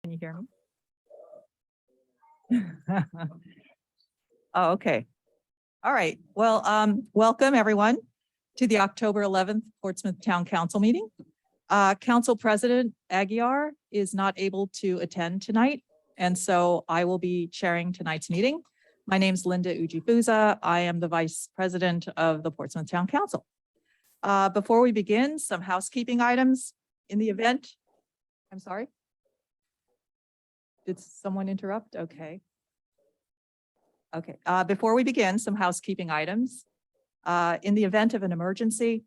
Can you hear me? Oh, okay. All right. Well, welcome everyone to the October 11th Portsmouth Town Council meeting. Council President Aguiar is not able to attend tonight, and so I will be chairing tonight's meeting. My name is Linda Ujifuza. I am the Vice President of the Portsmouth Town Council. Before we begin, some housekeeping items. In the event, I'm sorry. Did someone interrupt? Okay. Okay. Before we begin, some housekeeping items. In the event of an emergency,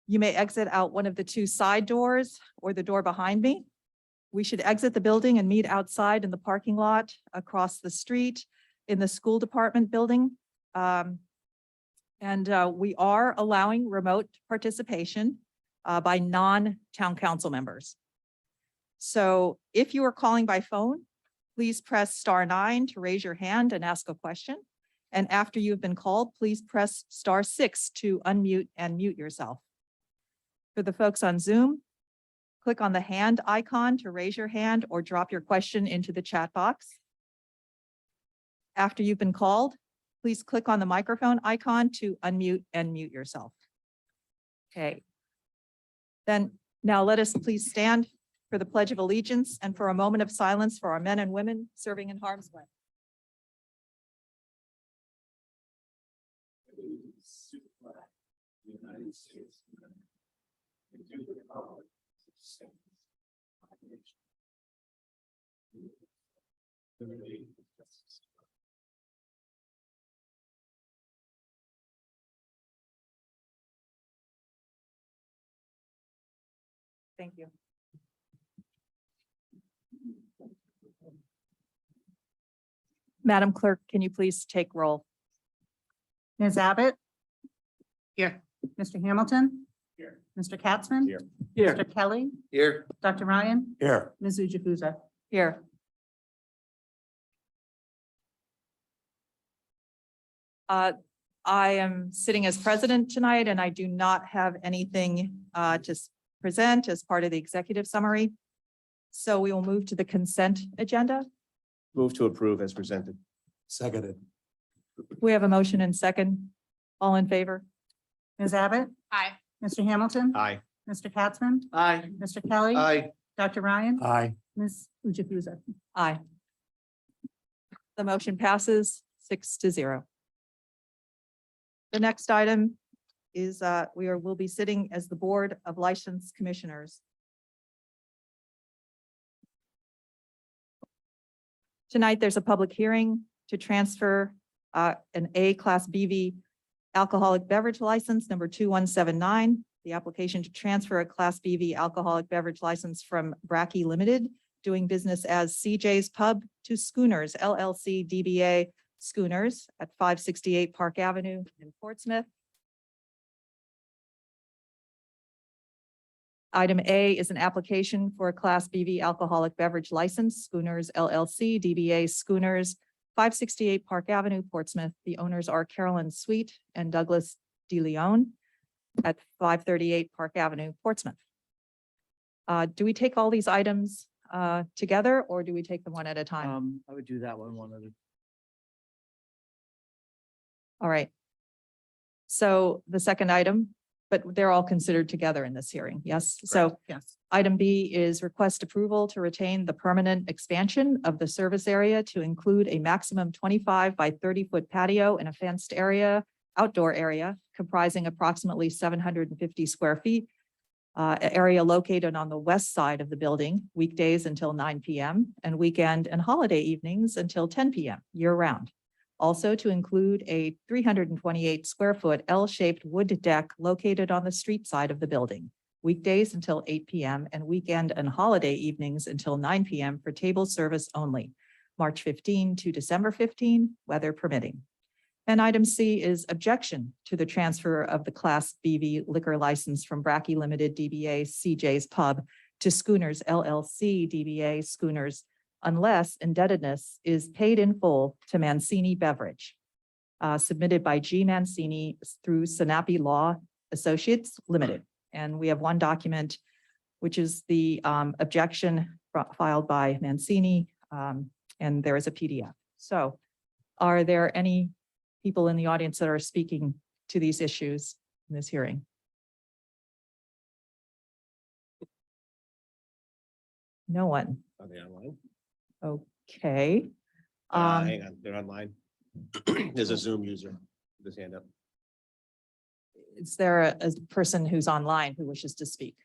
you may exit out one of the two side doors or the door behind me. We should exit the building and meet outside in the parking lot across the street in the school department building. We are allowing remote participation by non-town council members. So if you are calling by phone, please press *9 to raise your hand and ask a question. And after you've been called, please press *6 to unmute and mute yourself. For the folks on Zoom, click on the hand icon to raise your hand or drop your question into the chat box. After you've been called, please click on the microphone icon to unmute and mute yourself. Okay. Then now let us please stand for the Pledge of Allegiance and for a moment of silence for our men and women serving in harm's way. United States. Thank you. Madam Clerk, can you please take roll? Ms. Abbott? Here. Mr. Hamilton? Here. Mr. Katzman? Here. Here. Mr. Kelly? Here. Dr. Ryan? Here. Ms. Ujifuza? Here. I am sitting as president tonight and I do not have anything to present as part of the executive summary. So we will move to the consent agenda. Move to approve as presented. Seconded. We have a motion and second. All in favor? Ms. Abbott? Aye. Mr. Hamilton? Aye. Mr. Katzman? Aye. Mr. Kelly? Aye. Dr. Ryan? Aye. Ms. Ujifuza? Aye. The motion passes 6-0. The next item is we'll be sitting as the Board of License Commissioners. Tonight, there's a public hearing to transfer an A-Class BV alcoholic beverage license number 2179. The application to transfer a Class BV alcoholic beverage license from Bracky Limited, doing business as CJ's Pub, to Schooners LLC DBA Schooners at 568 Park Avenue in Portsmouth. Item A is an application for a Class BV alcoholic beverage license, Schooners LLC DBA Schooners, 568 Park Avenue, Portsmouth. The owners are Carolyn Sweet and Douglas DeLeon at 538 Park Avenue, Portsmouth. Do we take all these items together or do we take them one at a time? I would do that one at a. All right. So the second item, but they're all considered together in this hearing, yes? So Yes. item B is request approval to retain the permanent expansion of the service area to include a maximum 25 by 30-foot patio in a fenced area, outdoor area comprising approximately 750 square feet, area located on the west side of the building, weekdays until 9 p.m. and weekend and holiday evenings until 10 p.m. year-round. Also to include a 328 square foot L-shaped wood deck located on the street side of the building, weekdays until 8 p.m. and weekend and holiday evenings until 9 p.m. for table service only, March 15 to December 15, weather permitting. And item C is objection to the transfer of the Class BV liquor license from Bracky Limited DBA CJ's Pub to Schooners LLC DBA Schooners, unless indebtedness is paid in full to Mancini Beverage, submitted by G. Mancini through Sanapi Law Associates Limited. And we have one document, which is the objection filed by Mancini, and there is a PDF. So are there any people in the audience that are speaking to these issues in this hearing? No one. Are they online? Okay. Hang on, they're online. There's a Zoom user with his hand up. Is there a person who's online who wishes to speak?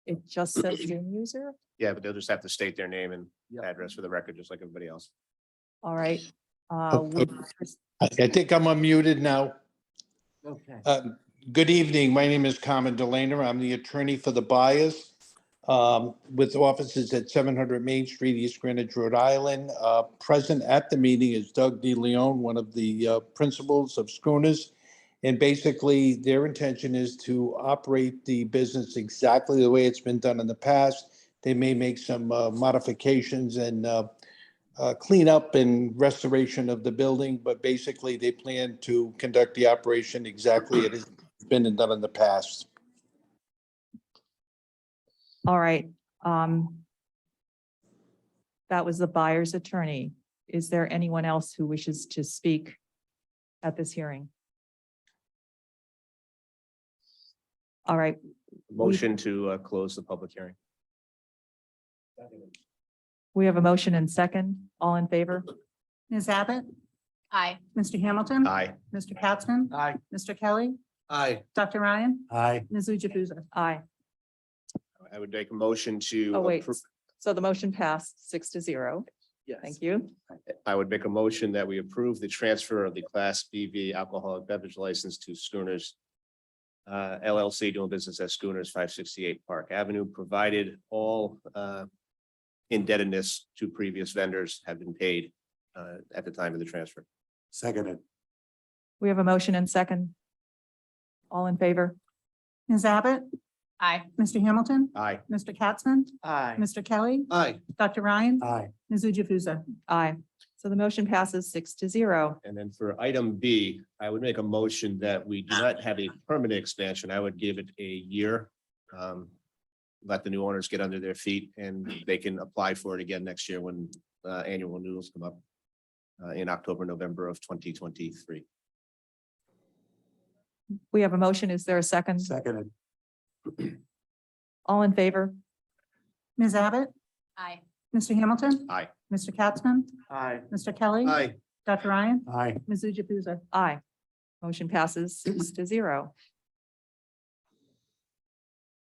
It just says Zoom user. Yeah, but they'll just have to state their name and address for the record, just like everybody else. All right. I think I'm unmuted now. Okay. Good evening. My name is Carmen Delana. I'm the attorney for the buyers with offices at 700 Main Street, East Greenwich, Rhode Island. Present at the meeting is Doug DeLeon, one of the principals of Schooners. And basically, their intention is to operate the business exactly the way it's been done in the past. They may make some modifications and cleanup and restoration of the building, but basically they plan to conduct the operation exactly it has been done in the past. All right. That was the buyer's attorney. Is there anyone else who wishes to speak at this hearing? All right, Motion to close the public hearing. we have a motion and second. All in favor? Ms. Abbott? Aye. Mr. Hamilton? Aye. Mr. Capson? Aye. Mr. Kelly? Aye. Dr. Ryan? Aye. Ms. Jukusa? Aye. I would make a motion to. Oh, wait. approve- So the motion passed 6-0. Thank you. I would make a motion that we approve the transfer of the Class BV alcoholic beverage license to Schooners LLC doing business at Schooners 568 Park Avenue, provided all indebtedness to previous vendors have been paid at the time of the transfer. Seconded. We have a motion and second. All in favor? Ms. Abbott? Aye. Mr. Hamilton? Aye. Mr. Capson? Aye. Mr. Kelly? Aye. Dr. Ryan? Aye. Ms. Jukusa? Aye. So the motion passes 6-0. And then for item B, I would make a motion that we do not have a permanent expansion. I would give it a year. Let the new owners get under their feet and they can apply for it again next year when annual renewals come up in October, November of 2023. We have a motion. Is there a second? Seconded. All in favor? Ms. Abbott? Aye. Mr. Hamilton? Aye. Mr. Capson? Aye. Mr. Kelly? Aye. Dr. Ryan? Aye. Ms. Jukusa? Aye. Motion passes 6-0.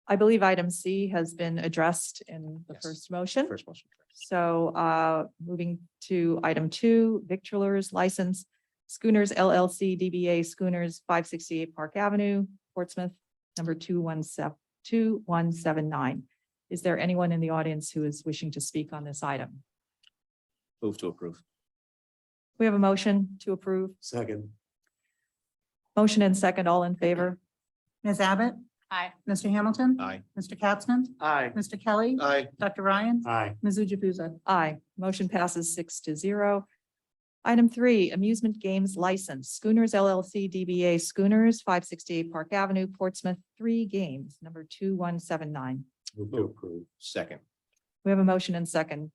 I believe item C has been addressed in the Yes. first motion. First motion. So moving to item 2, victualers license, Schooners LLC DBA Schooners 568 Park Avenue, Portsmouth, number 2179. Is there anyone in the audience who is wishing to speak on this item? Move to approve. We have a motion to approve. Second. Motion and second, all in favor? Ms. Abbott? Aye. Mr. Hamilton? Aye. Mr. Capson? Aye. Mr. Kelly? Aye. Dr. Ryan? Aye. Ms. Jukusa? Aye. Motion passes 6-0. Item 3, amusement games license, Schooners LLC DBA Schooners 568 Park Avenue, Portsmouth, 3 games, number 2179. Move to approve. Second. We have a motion and second.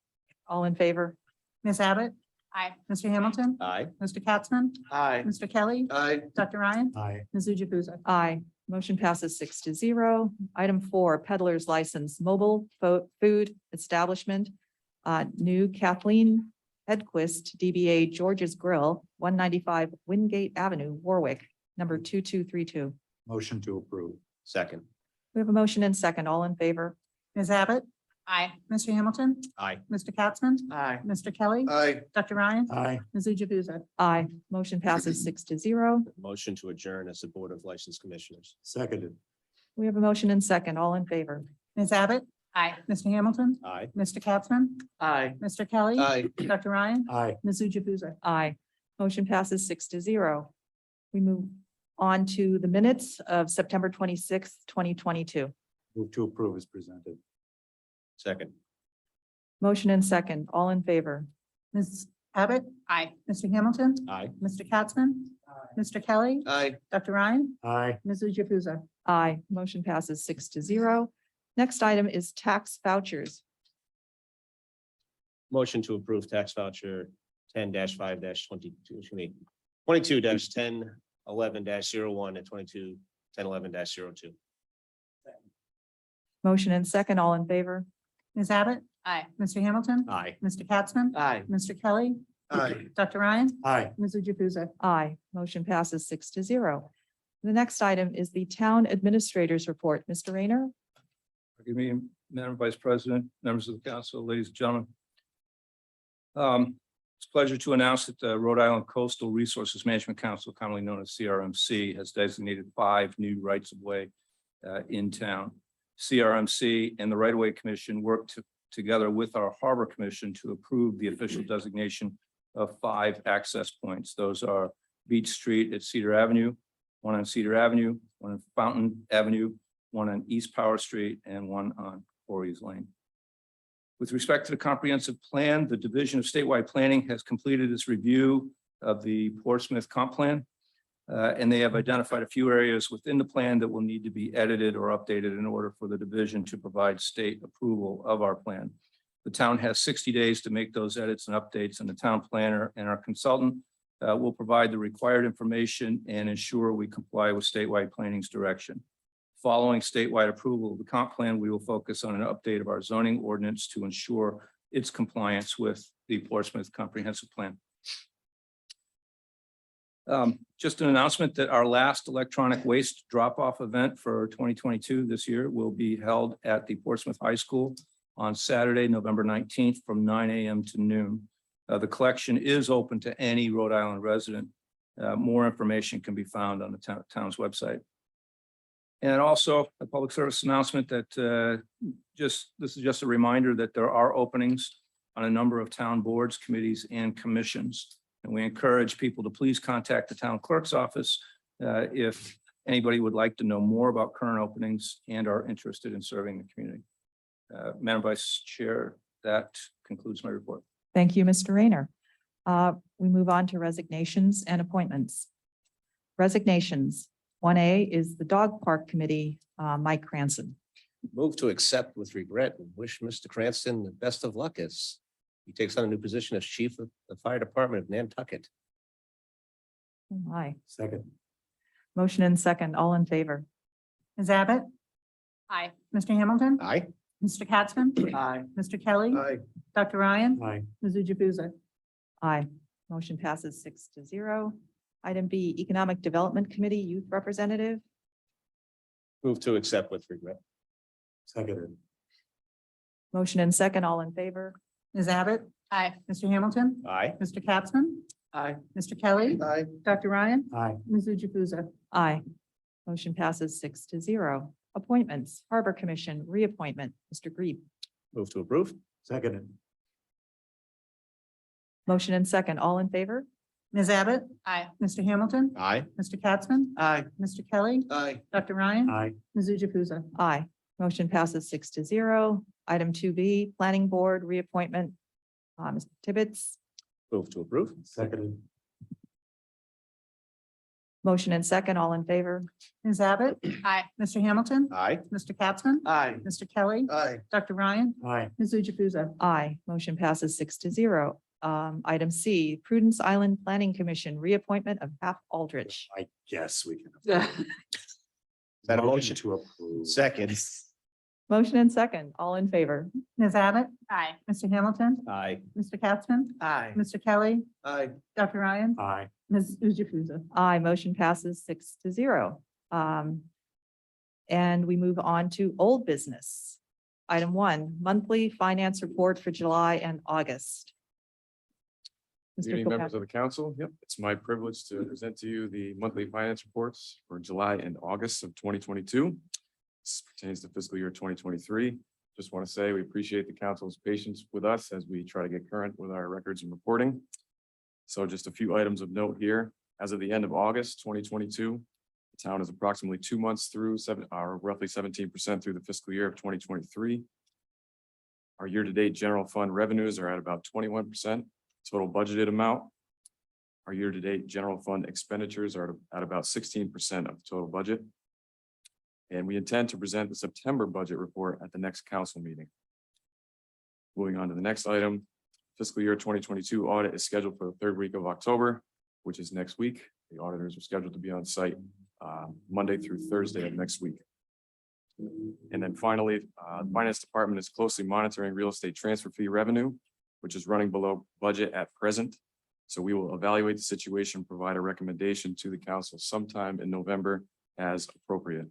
All in favor? Ms. Abbott? Aye. Mr. Hamilton? Aye. Mr. Capson? Aye. Mr. Kelly? Aye. Dr. Ryan? Aye. Ms. Jukusa? Aye. Motion passes 6-0. Item 4, peddler's license, mobile food establishment, new Kathleen Edquist, DBA George's Grill, 195 Wingate Avenue, Warwick, number 2232. Motion to approve. Second. We have a motion and second. All in favor? Ms. Abbott? Aye. Mr. Hamilton? Aye. Mr. Capson? Aye. Mr. Kelly? Aye. Dr. Ryan? Aye. Ms. Jukusa? Aye. Motion passes 6-0. Motion to adjourn as the Board of License Commissioners. Seconded. We have a motion and second. All in favor? Ms. Abbott? Aye. Mr. Hamilton? Aye. Mr. Capson? Aye. Mr. Kelly? Aye. Dr. Ryan? Aye. Ms. Jukusa? Aye. Motion passes 6-0. We move on to the minutes of September 26th, 2022. Move to approve as presented. Second. Motion and second. All in favor? Ms. Abbott? Aye. Mr. Hamilton? Aye. Mr. Capson? Mr. Kelly? Aye. Dr. Ryan? Aye. Ms. Jukusa? Aye. Motion passes 6-0. Next item is tax vouchers. Motion to approve tax voucher 10-5-22, 22-1011-01 and 22-1011-02. Motion and second, all in favor? Ms. Abbott? Aye. Mr. Hamilton? Aye. Mr. Katzman? Aye. Mr. Kelly? Aye. Dr. Ryan? Aye. Ms. Jukusa? Aye. Motion passes 6-0. The next item is the town administrator's report. Mr. Rayner? Good evening, Madam Vice President, members of the council, ladies and gentlemen. It's a pleasure to announce that the Rhode Island Coastal Resources Management Council, commonly known as CRMC, has designated 5 new rights of way in town. CRMC and the Right of Way Commission worked together with our Harbor Commission to approve the official designation of 5 access points. Those are Beach Street at Cedar Avenue, one on Cedar Avenue, one on Fountain Avenue, one on East Power Street, and one on Voorhees Lane. With respect to the comprehensive plan, the Division of Statewide Planning has completed its review of the Portsmouth Comp Plan, and they have identified a few areas within the plan that will need to be edited or updated in order for the division to provide state approval of our plan. The town has 60 days to make those edits and updates, and the town planner and our consultant will provide the required information and ensure we comply with statewide planning's direction. Following statewide approval of the comp plan, we will focus on an update of our zoning ordinance to ensure its compliance with the Portsmouth Comprehensive Plan. Just an announcement that our last electronic waste drop-off event for 2022 this year will be held at the Portsmouth High School on Saturday, November 19th from 9 a.m. to noon. The collection is open to any Rhode Island resident. More information can be found on the town's website. And also a public service announcement that this is just a reminder that there are openings on a number of town boards, committees, and commissions. And we encourage people to please contact the town clerk's office if anybody would like to know more about current openings and are interested in serving the community. Madam Vice Chair, that concludes my report. Thank you, Mr. Rayner. We move on to resignations and appointments. Resignations. 1A is the Dog Park Committee, Mike Cranston. Move to accept with regret and wish Mr. Cranston the best of luck as he takes on a new position as Chief of the Fire Department of Nantucket. Aye. Second. Motion and second, all in favor? Ms. Abbott? Aye. Mr. Hamilton? Aye. Mr. Katzman? Aye. Mr. Kelly? Aye. Dr. Ryan? Aye. Ms. Jukusa? Aye. Motion passes 6-0. Item B, Economic Development Committee, Youth Representative. Move to accept with regret. Seconded. Motion and second, all in favor? Ms. Abbott? Aye. Mr. Hamilton? Aye. Mr. Katzman? Aye. Mr. Kelly? Aye. Dr. Ryan? Aye. Ms. Jukusa? Aye. Motion passes 6-0. Appointments, Harbor Commission, reappointment, Mr. Grieb. Move to approve. Seconded. Motion and second, all in favor? Ms. Abbott? Aye. Mr. Hamilton? Aye. Mr. Katzman? Aye. Mr. Kelly? Aye. Dr. Ryan? Aye. Ms. Jukusa? Aye. Motion passes 6-0. Item 2B, Planning Board, reappointment, Mr. Tibbetts. Move to approve. Seconded. Motion and second, all in favor? Ms. Abbott? Aye. Mr. Hamilton? Aye. Mr. Katzman? Aye. Mr. Kelly? Aye. Dr. Ryan? Aye. Ms. Jukusa? Aye. Motion passes 6-0. Item C, Prudence Island Planning Commission, reappointment of Hap Aldrich. I guess we can. Is that a motion to approve? Second. Motion and second, all in favor? Ms. Abbott? Aye. Mr. Hamilton? Aye. Mr. Katzman? Aye. Mr. Kelly? Aye. Dr. Ryan? Aye. Ms. Jukusa? Aye. Motion passes 6-0. And we move on to old business. Item 1, monthly finance report for July and August. Good Mr. evening, members Kilpatrick. of the council. Yep, it's my privilege to present to you the monthly finance reports for July and August of 2022. This pertains to fiscal year 2023. Just want to say we appreciate the council's patience with us as we try to get current with our records and reporting. So just a few items of note here. As of the end of August 2022, the town is approximately 2 months through roughly 17% through the fiscal year of 2023. Our year-to-date general fund revenues are at about 21%. Total budgeted amount. Our year-to-date general fund expenditures are at about 16% of the total budget. And we intend to present the September budget report at the next council meeting. Moving on to the next item, fiscal year 2022 audit is scheduled for the third week of October, which is next week. The auditors are scheduled to be on site Monday through Thursday of next week. And then finally, the finance department is closely monitoring real estate transfer fee revenue, which is running below budget at present. So we will evaluate the situation, provide a recommendation to the council sometime in November as appropriate.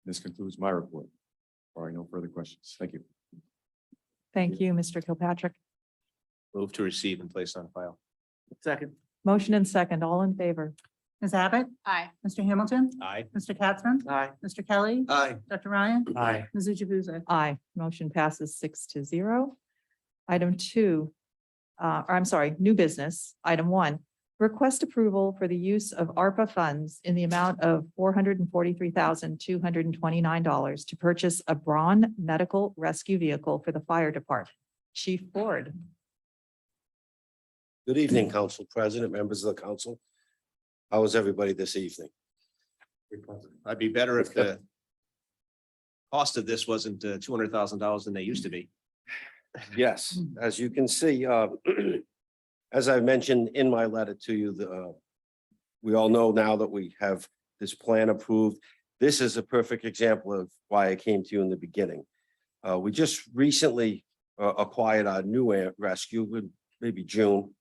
This concludes my report. Barring no further questions. Thank you. Thank you, Mr. Kilpatrick. Move to receive and place on file. Second. Motion and second, all in favor? Ms. Abbott? Aye. Mr. Hamilton? Aye. Mr. Capson? Aye. Mr. Kelly? Aye. Dr. Ryan? Aye. Ms. Jukusa? Aye. Motion passes 6-0. Item 2, or I'm sorry, new business. Item 1, request approval for the use of ARPA funds in the amount of $443,229 to purchase a Braun medical rescue vehicle for the fire department. Chief Ford. Good evening, Council President, members of the council. How is everybody this evening? I'd be better if the cost of this wasn't $200,000 than they used to be. Yes, as you can see, as I mentioned in my letter to you, we all know now that we have this plan approved. This is a perfect example of why I came to you in the beginning. We just recently acquired our new rescue in maybe June.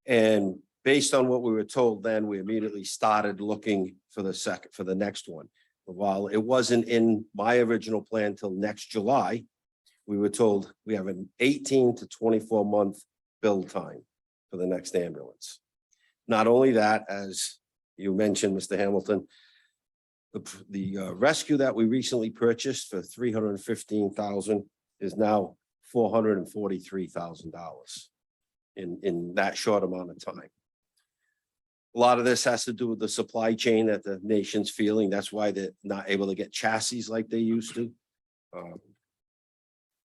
And based on what we were told then, we immediately started looking for the next one. While it wasn't in my original plan till next July, we were told we have an 18 to 24 month build time for the next ambulance. Not only that, as you mentioned, Mr. Hamilton, the rescue that we recently purchased for $315,000 is now $443,000 in that short amount of time. A lot of this has to do with the supply chain that the nation's feeling. That's why they're not able to get chassis like they used to.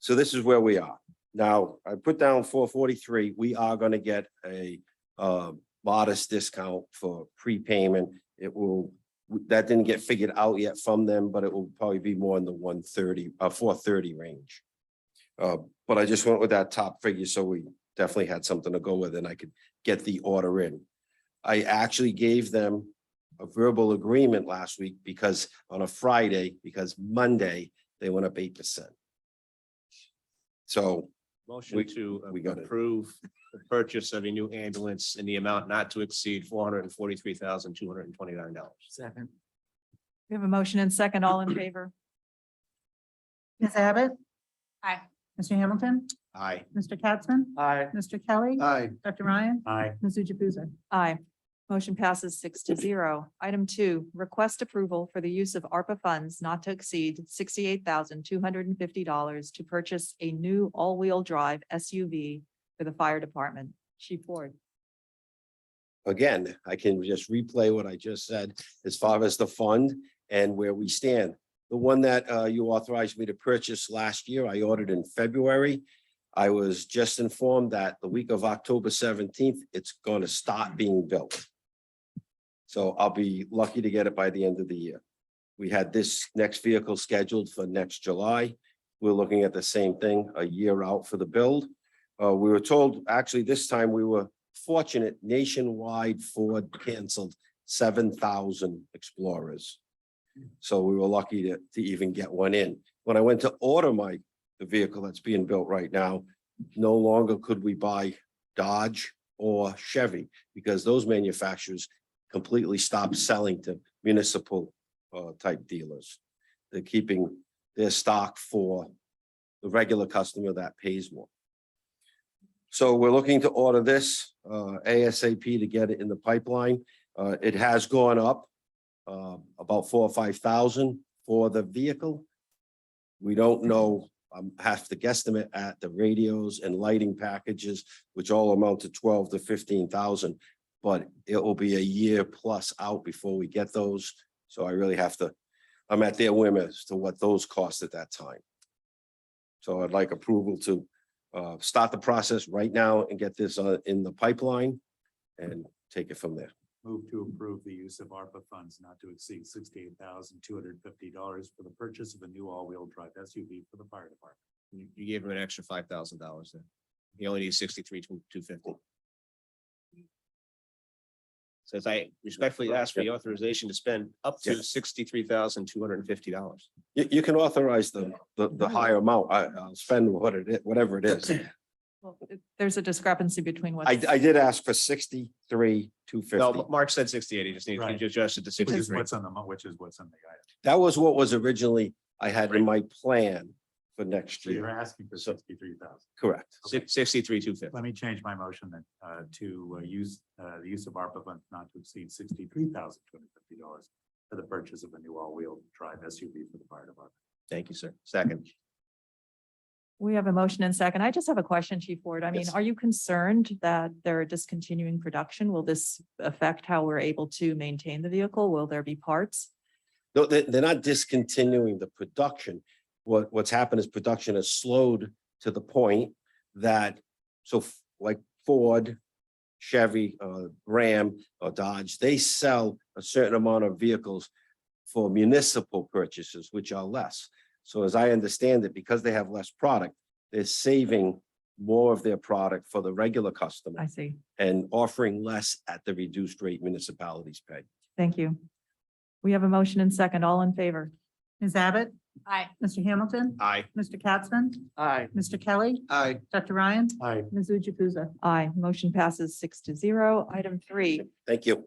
So this is where we are. Now, I put down 443. We are going to get a modest discount for prepayment. That didn't get figured out yet from them, but it will probably be more in the 430 range. But I just went with that top figure, so we definitely had something to go with, and I could get the order in. I actually gave them a verbal agreement last week because on a Friday, because Monday, they went up 8%. So Motion to we got it. approve the purchase of a new ambulance in the amount not to exceed $443,229. Second. We have a motion and second, all in favor? Ms. Abbott? Aye. Mr. Hamilton? Aye. Mr. Capson? Aye. Mr. Kelly? Aye. Dr. Ryan? Aye. Ms. Jukusa? Aye. Motion passes 6-0. Item 2, request approval for the use of ARPA funds not to exceed $68,250 to purchase a new all-wheel drive SUV for the fire department. Chief Ford. Again, I can just replay what I just said as far as the fund and where we stand. The one that you authorized me to purchase last year, I ordered in February. I was just informed that the week of October 17th, it's going to start being built. So I'll be lucky to get it by the end of the year. We had this next vehicle scheduled for next July. We're looking at the same thing, a year out for the build. We were told, actually, this time we were fortunate, nationwide Ford canceled 7,000 Explorers. So we were lucky to even get one in. When I went to order the vehicle that's being built right now, no longer could we buy Dodge or Chevy because those manufacturers completely stopped selling to municipal type dealers. They're keeping their stock for the regular customer that pays more. So we're looking to order this ASAP to get it in the pipeline. It has gone up about 4,000 or 5,000 for the vehicle. We don't know, have to guesstimate at the radios and lighting packages, which all amount to 12,000 to 15,000. But it will be a year plus out before we get those. So I really have to, I'm at their whim as to what those cost at that time. So I'd like approval to start the process right now and get this in the pipeline and take it from there. Move to approve the use of ARPA funds not to exceed $68,250 for the purchase of a new all-wheel drive SUV for the fire department. You gave him an extra $5,000 there. He only needs 63,250. Says I respectfully ask for the authorization to spend up to Yes. $63,250. You can authorize the higher amount. I'll spend whatever it is. Well, there's a discrepancy between what. I did ask for 63,250. No, Mark said 68. He just needs Right. to adjust it to Which is 63. what's on the, which is what's on the item. That was what was originally I had in my plan for next So you're year. asking for So- 63,000. Correct. 63,250. Let me change my motion then, to use, the use of ARPA funds not to exceed $63,250 for the purchase of a new all-wheel drive SUV for the fire department. Thank you, sir. Second. We have a motion and second. I just have a question, Chief Ward. I mean, Yes. are you concerned that they're discontinuing production? Will this affect how we're able to maintain the vehicle? Will there be parts? No, they're not discontinuing the production. What's happened is production has slowed to the point that, like Ford, Chevy, Ram, or Dodge, they sell a certain amount of vehicles for municipal purchases, which are less. So as I understand it, because they have less product, they're saving more of their product for the regular customer I see. and offering less at the reduced rate municipalities pay. Thank you. We have a motion and second. All in favor? Ms. Abbott? Aye. Mr. Hamilton? Aye. Mr. Katzman? Aye. Mr. Kelly? Aye. Dr. Ryan? Aye. Ms. Jukusa? Aye. Motion passes 6-0. Item 3. Thank you.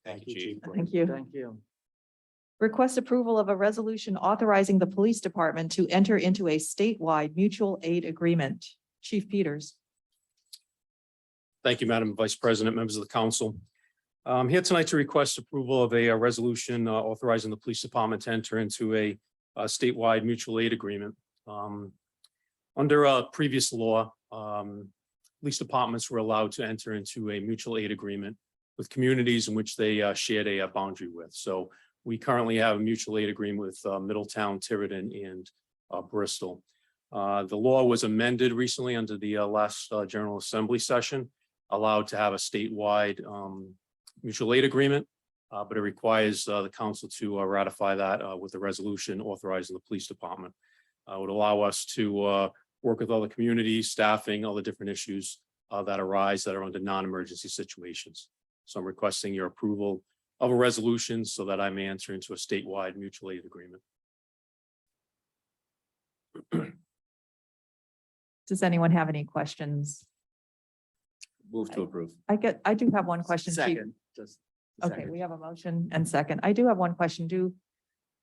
Thank you, Chief. Thank you. Request approval of a resolution authorizing the police department to enter into a statewide mutual aid agreement. Chief Peters. Thank you, Madam Vice President, members of the council. I'm here tonight to request approval of a resolution authorizing the police department to enter into a statewide mutual aid agreement. Under a previous law, police departments were allowed to enter into a mutual aid agreement with communities in which they shared a boundary with. So we currently have a mutual aid agreement with Middletown, Tiverton, and Bristol. The law was amended recently under the last General Assembly session, allowed to have a statewide mutual aid agreement, but it requires the council to ratify that with a resolution authorizing the police department. Would allow us to work with other communities, staffing, all the different issues that arise that are under non-emergency situations. So I'm requesting your approval of a resolution so that I may enter into a statewide mutual aid agreement. Does anyone have any questions? Move to approve. I do have one question, Chief. Okay, we have a motion and second. I do have one question.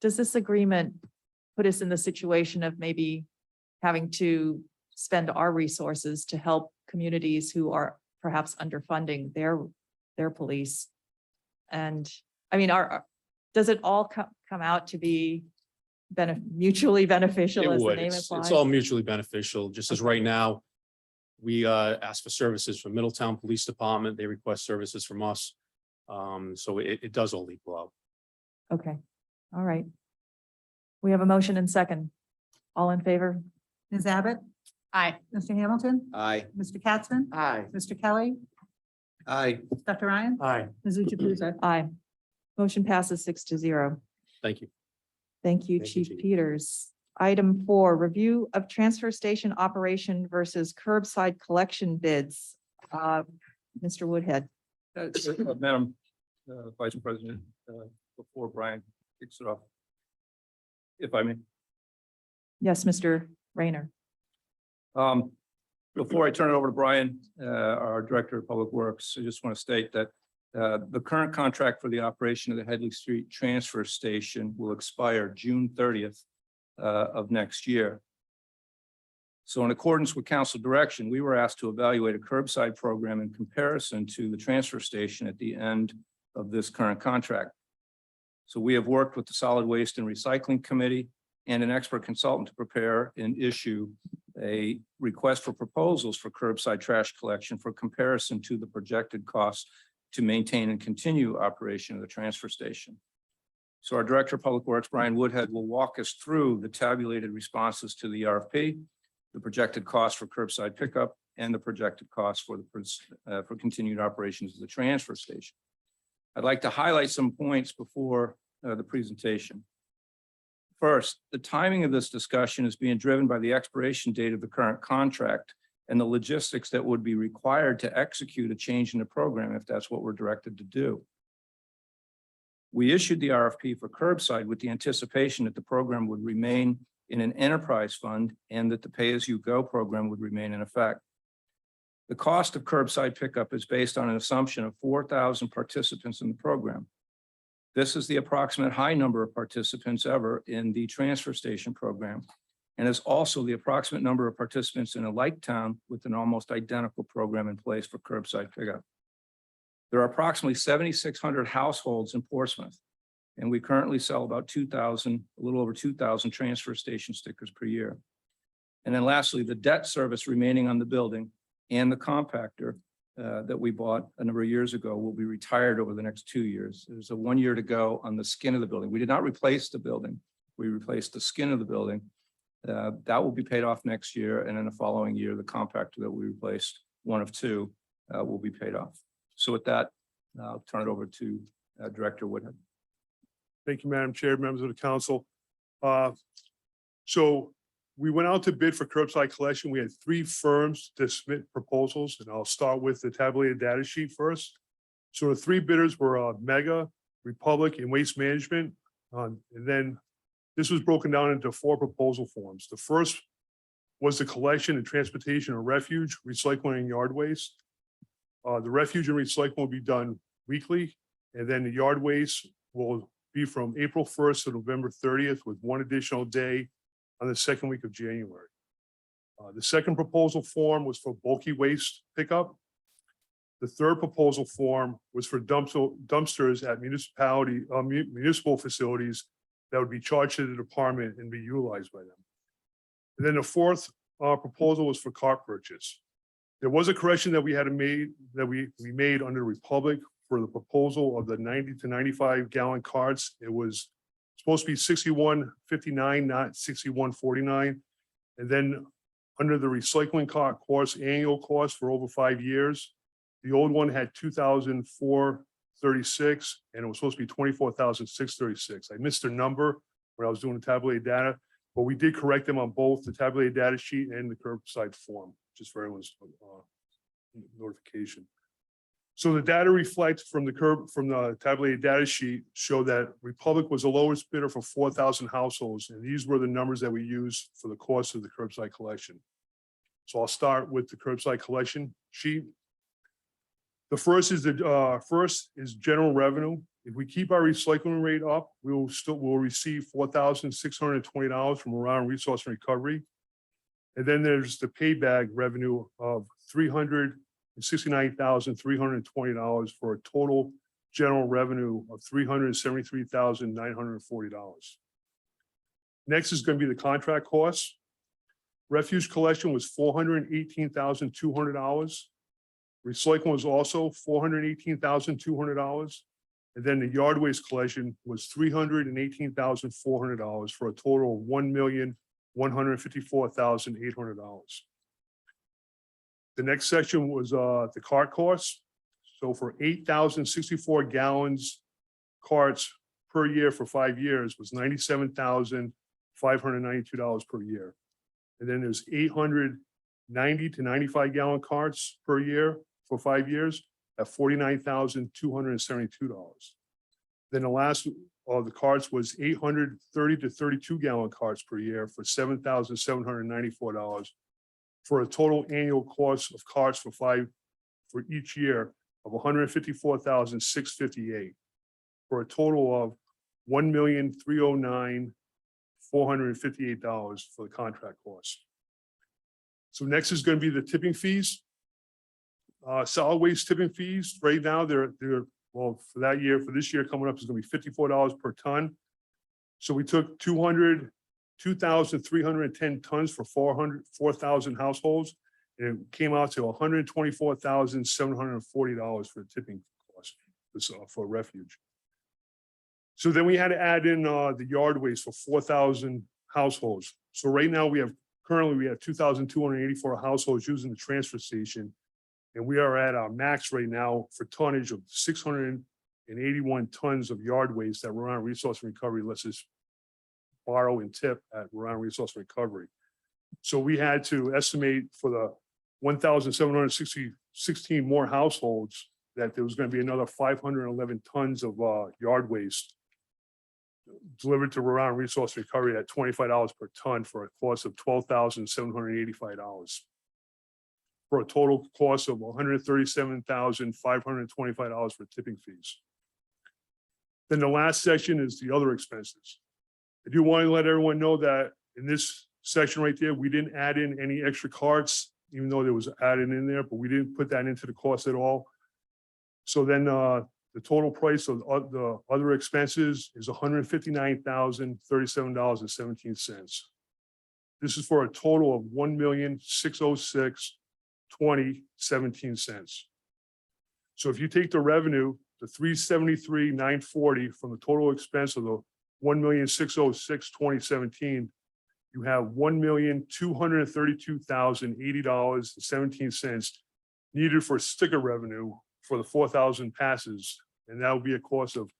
Does this agreement put us in the situation of maybe having to spend our resources to help communities who are perhaps underfunding their police? And I mean, does it all come out to be mutually beneficial It as the would. name It's implies? all mutually beneficial, just as right now, we ask for services from Middletown Police Department. They request services from us. So it does all equal out. Okay, all right. We have a motion and second. All in favor? Ms. Abbott? Aye. Mr. Hamilton? Aye. Mr. Katzman? Aye. Mr. Kelly? Aye. Dr. Ryan? Aye. Ms. Jukusa? Aye. Motion passes 6-0. Thank you. Thank you, Thank you, Chief Chief. Peters. Item 4, review of transfer station operation versus curbside collection bids. Mr. Woodhead. Madam Vice President, before Brian kicks it off. If I may. Yes, Mr. Rayner. Before I turn it over to Brian, our Director of Public Works, I just want to state that the current contract for the operation of the Headley Street Transfer Station will expire June 30th of next year. So in accordance with council direction, we were asked to evaluate a curbside program in comparison to the transfer station at the end of this current contract. So we have worked with the Solid Waste and Recycling Committee and an expert consultant to prepare and issue a request for proposals for curbside trash collection for comparison to the projected costs to maintain and continue operation of the transfer station. So our Director of Public Works, Brian Woodhead, will walk us through the tabulated responses to the RFP, the projected cost for curbside pickup, and the projected cost for continued operations of the transfer station. I'd like to highlight some points before the presentation. First, the timing of this discussion is being driven by the expiration date of the current contract and the logistics that would be required to execute a change in the program if that's what we're directed to do. We issued the RFP for curbside with the anticipation that the program would remain in an enterprise fund and that the pay-as-you-go program would remain in effect. The cost of curbside pickup is based on an assumption of 4,000 participants in the program. This is the approximate high number of participants ever in the transfer station program, and is also the approximate number of participants in a like town with an almost identical program in place for curbside pickup. There are approximately 7,600 households in Portsmouth, and we currently sell about 2,000, a little over 2,000 transfer station stickers per year. And then lastly, the debt service remaining on the building and the compactor that we bought a number of years ago will be retired over the next 2 years. There's a 1 year to go on the skin of the building. We did not replace the building. We replaced the skin of the building. That will be paid off next year. And in the following year, the compactor that we replaced, one of two, will be paid off. So with that, I'll turn it over to Director Woodhead. Thank you, Madam Chair, members of the council. So we went out to bid for curbside collection. We had 3 firms to submit proposals, and I'll start with the tabulated data sheet first. So the 3 bidders were Mega, Republic, and Waste Management. And then this was broken down into 4 proposal forms. The first was the collection and transportation of refuge, recycling, and yard waste. The refuge and recycling will be done weekly, and then the yard waste will be from April 1st to November 30th, with 1 additional day on the 2nd week of January. The second proposal form was for bulky waste pickup. The third proposal form was for dumpsters at municipal facilities that would be charged to the department and be utilized by them. And then the fourth proposal was for cart purchase. There was a correction that we had made that we made under Republic for the proposal of the 90 to 95 gallon carts. It was supposed to be 61.59, not 61.49. And then under the recycling cart course, annual cost for over 5 years, the old one had 2,436, and it was supposed to be 24,636. I missed a number when I was doing the tabulated data, but we did correct them on both the tabulated data sheet and the curbside form, just for everyone's notification. So the data reflects from the tabulated data sheet show that Republic was the lowest bidder for 4,000 households, and these were the numbers that we used for the cost of the curbside collection. So I'll start with the curbside collection sheet. The first is general revenue. If we keep our recycling rate up, we'll receive $4,620 from Rhode Island Resource and Recovery. And then there's the payback revenue of $369,320 for a total general revenue of $373,940. Next is going to be the contract costs. Refuse collection was $418,200. Recycling was also $418,200. And then the yard waste collection was $318,400 for a total of $1,154,800. The next section was the cart costs. So for 8,064 gallons carts per year for 5 years was $97,592 per year. And then there's 890 to 95 gallon carts per year for 5 years at $49,272. Then the last of the carts was 830 to 32 gallon carts per year for $7,794 for a total annual cost of carts for each year of $154,658 for a total of $1,309,458 for the contract costs. So next is going to be the tipping fees. Solid waste tipping fees right now, they're well, for this year coming up is going to be $54 per ton. So we took 2,310 tons for 4,000 households, and it came out to $124,740 for the tipping cost for refuge. So then we had to add in the yard waste for 4,000 households. So right now currently we have 2,284 households using the transfer station. And we are at our max right now for tonnage of 680 81 tons of yard waste that Rhode Island Resource and Recovery lets us borrow and tip at Rhode Island Resource and Recovery. So we had to estimate for the 1,716 more households that there was going to be another 511 tons of yard waste delivered to Rhode Island Resource Recovery at $25 per ton for a cost of $12,785 for a total cost of $137,525 for tipping fees. Then the last section is the other expenses. I do want to let everyone know that in this section right there, we didn't add in any extra carts, even though there was added in there, but we didn't put that into the cost at all. So then the total price of the other expenses is $159,037.17. This is for a total of $1,606,2017. So if you take the revenue, the $373,940 from the total expense of the $1,606,2017, you have $1,232,080.17 needed for sticker revenue for the 4,000 passes, and that would be a cost of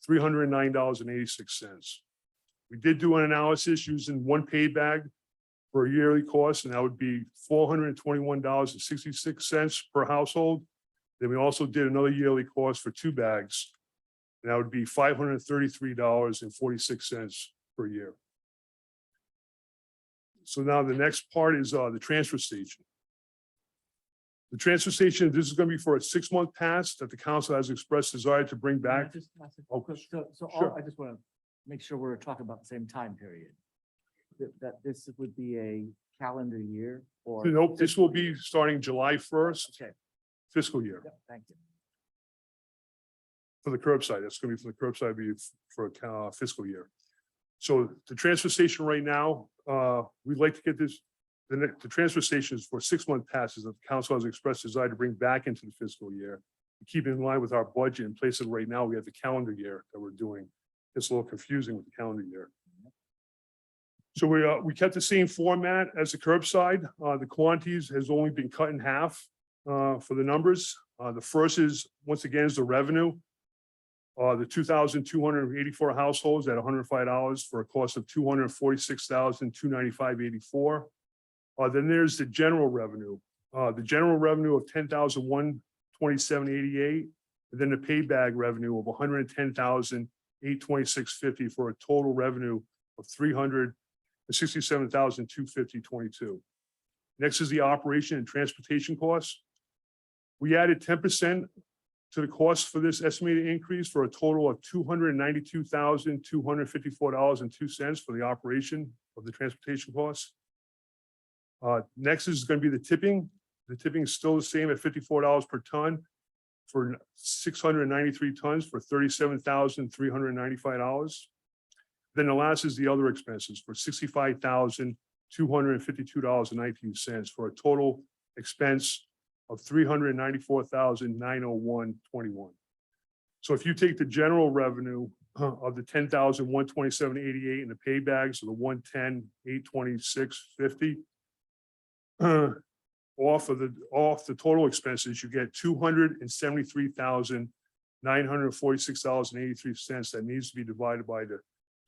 $309.86. We did do an analysis using one paid bag for a yearly cost, and that would be $421.66 per household. Then we also did another yearly cost for two bags, and that would be $533.46 per year. So now the next part is the transfer station. The transfer station, this is going to be for a 6-month pass that the council has expressed desire to bring back. Just ask a Oh, quick- So sure. I just want to make sure we're talking about the same time period. That this would be a calendar year or? Nope, this will fiscal be year? starting July 1st Okay, fiscal year yep, thank you. for the curbside. That's going to be for the curbside, be for a fiscal year. So the transfer station right now, we'd like to get this, the transfer station is for 6-month passes that the council has expressed desire to bring back into the fiscal year. Keep it in line with our budget. In place of right now, we have the calendar year that we're doing. It's a little confusing with the calendar year. So we kept the same format as the curbside. The quantities has only been cut in half for the numbers. The first is, once again, is the revenue. The 2,284 households at $105 for a cost of $246,295.84. Then there's the general revenue. The general revenue of $10,127.88, and then the pay bag revenue of $110,826.50 for a total revenue of $367,250.22. Next is the operation and transportation costs. We added 10% to the cost for this estimated increase for a total of $292,254.02 for the operation of the transportation costs. Next is going to be the tipping. The tipping is still the same at $54 per ton for 693 tons for $37,395. Then the last is the other expenses for $65,252.19 for a total expense of $394,901.21. So if you take the general revenue of the $10,127.88 and the pay bags of the $110,826.50 off the total expenses, you get $273,946.83 that needs to be divided by the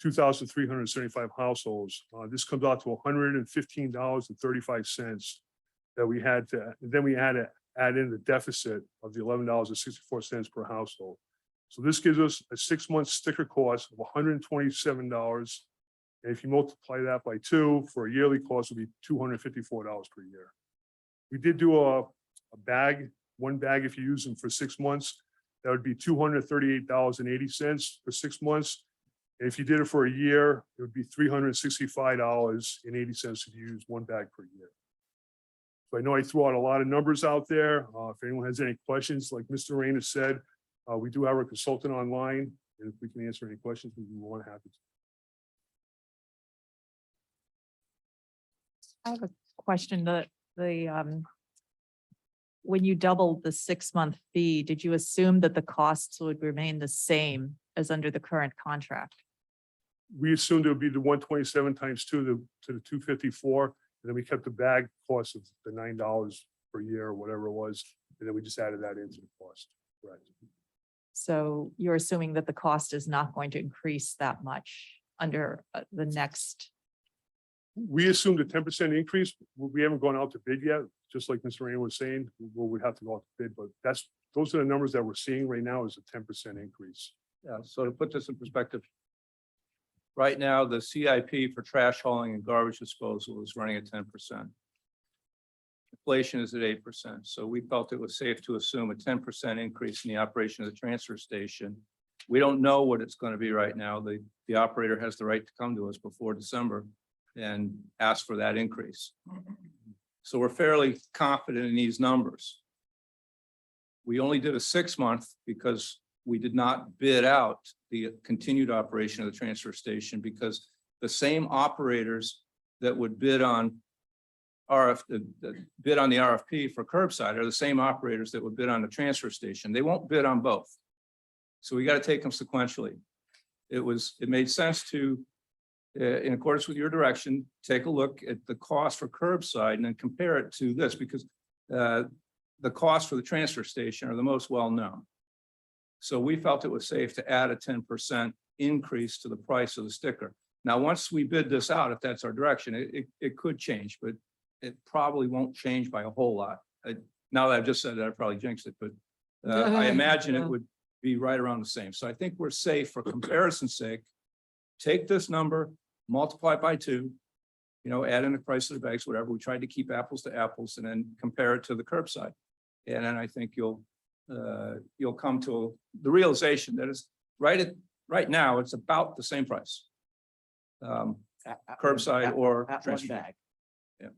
2,375 households. This comes out to $115.35 that we had to, then we had to add in the deficit of the $11.64 per household. So this gives us a 6-month sticker cost of $127. And if you multiply that by 2 for a yearly cost, would be $254 per year. We did do a bag, one bag if you use them for 6 months, that would be $238.80 for 6 months. And if you did it for a year, it would be $365.80 if you use one bag per year. So I know I threw out a lot of numbers out there. If anyone has any questions, like Mr. Rain has said, we do have our consultant online, and if we can answer any questions, we'd be more than happy to. I have a question. When you doubled the 6-month fee, did you assume that the costs would remain the same as under the current contract? We assumed it would be the 127 times 2 to the 254, and then we kept the bag cost of the $9 per year or whatever it was, and then we just added that into the cost. Correct. So you're assuming that the cost is not going to increase that much under the next. We assumed a 10% increase. We haven't gone out to bid yet, just like Mr. Rain was saying, we'd have to go out to bid, but those are the numbers that we're seeing right now is a 10% increase. Yeah, so to put this in perspective. Right now, the CIP for trash hauling and garbage disposal is running at 10%. Inflation is at 8%, so we felt it was safe to assume a 10% increase in the operation of the transfer station. We don't know what it's going to be right now. The operator has the right to come to us before December and ask for that increase. So we're fairly confident in these numbers. We only did a 6-month because we did not bid out the continued operation of the transfer station because the same operators that would bid on bid on the RFP for curbside are the same operators that would bid on the transfer station. They won't bid on both. So we got to take them sequentially. It made sense to, in accordance with your direction, take a look at the cost for curbside and then compare it to this because the costs for the transfer station are the most well-known. So we felt it was safe to add a 10% increase to the price of the sticker. Now, once we bid this out, if that's our direction, it could change, but it probably won't change by a whole lot. Now that I've just said that, I probably jinxed it, but I imagine it would be right around the same. So I think we're safe for comparison's sake. Take this number, multiply it by 2, add in the price of the bags, whatever. We tried to keep apples to apples and then compare it to the curbside. And then I think you'll come to the realization that it's right now, it's about the same price. Curbside or At one transfer. bag. Yeah.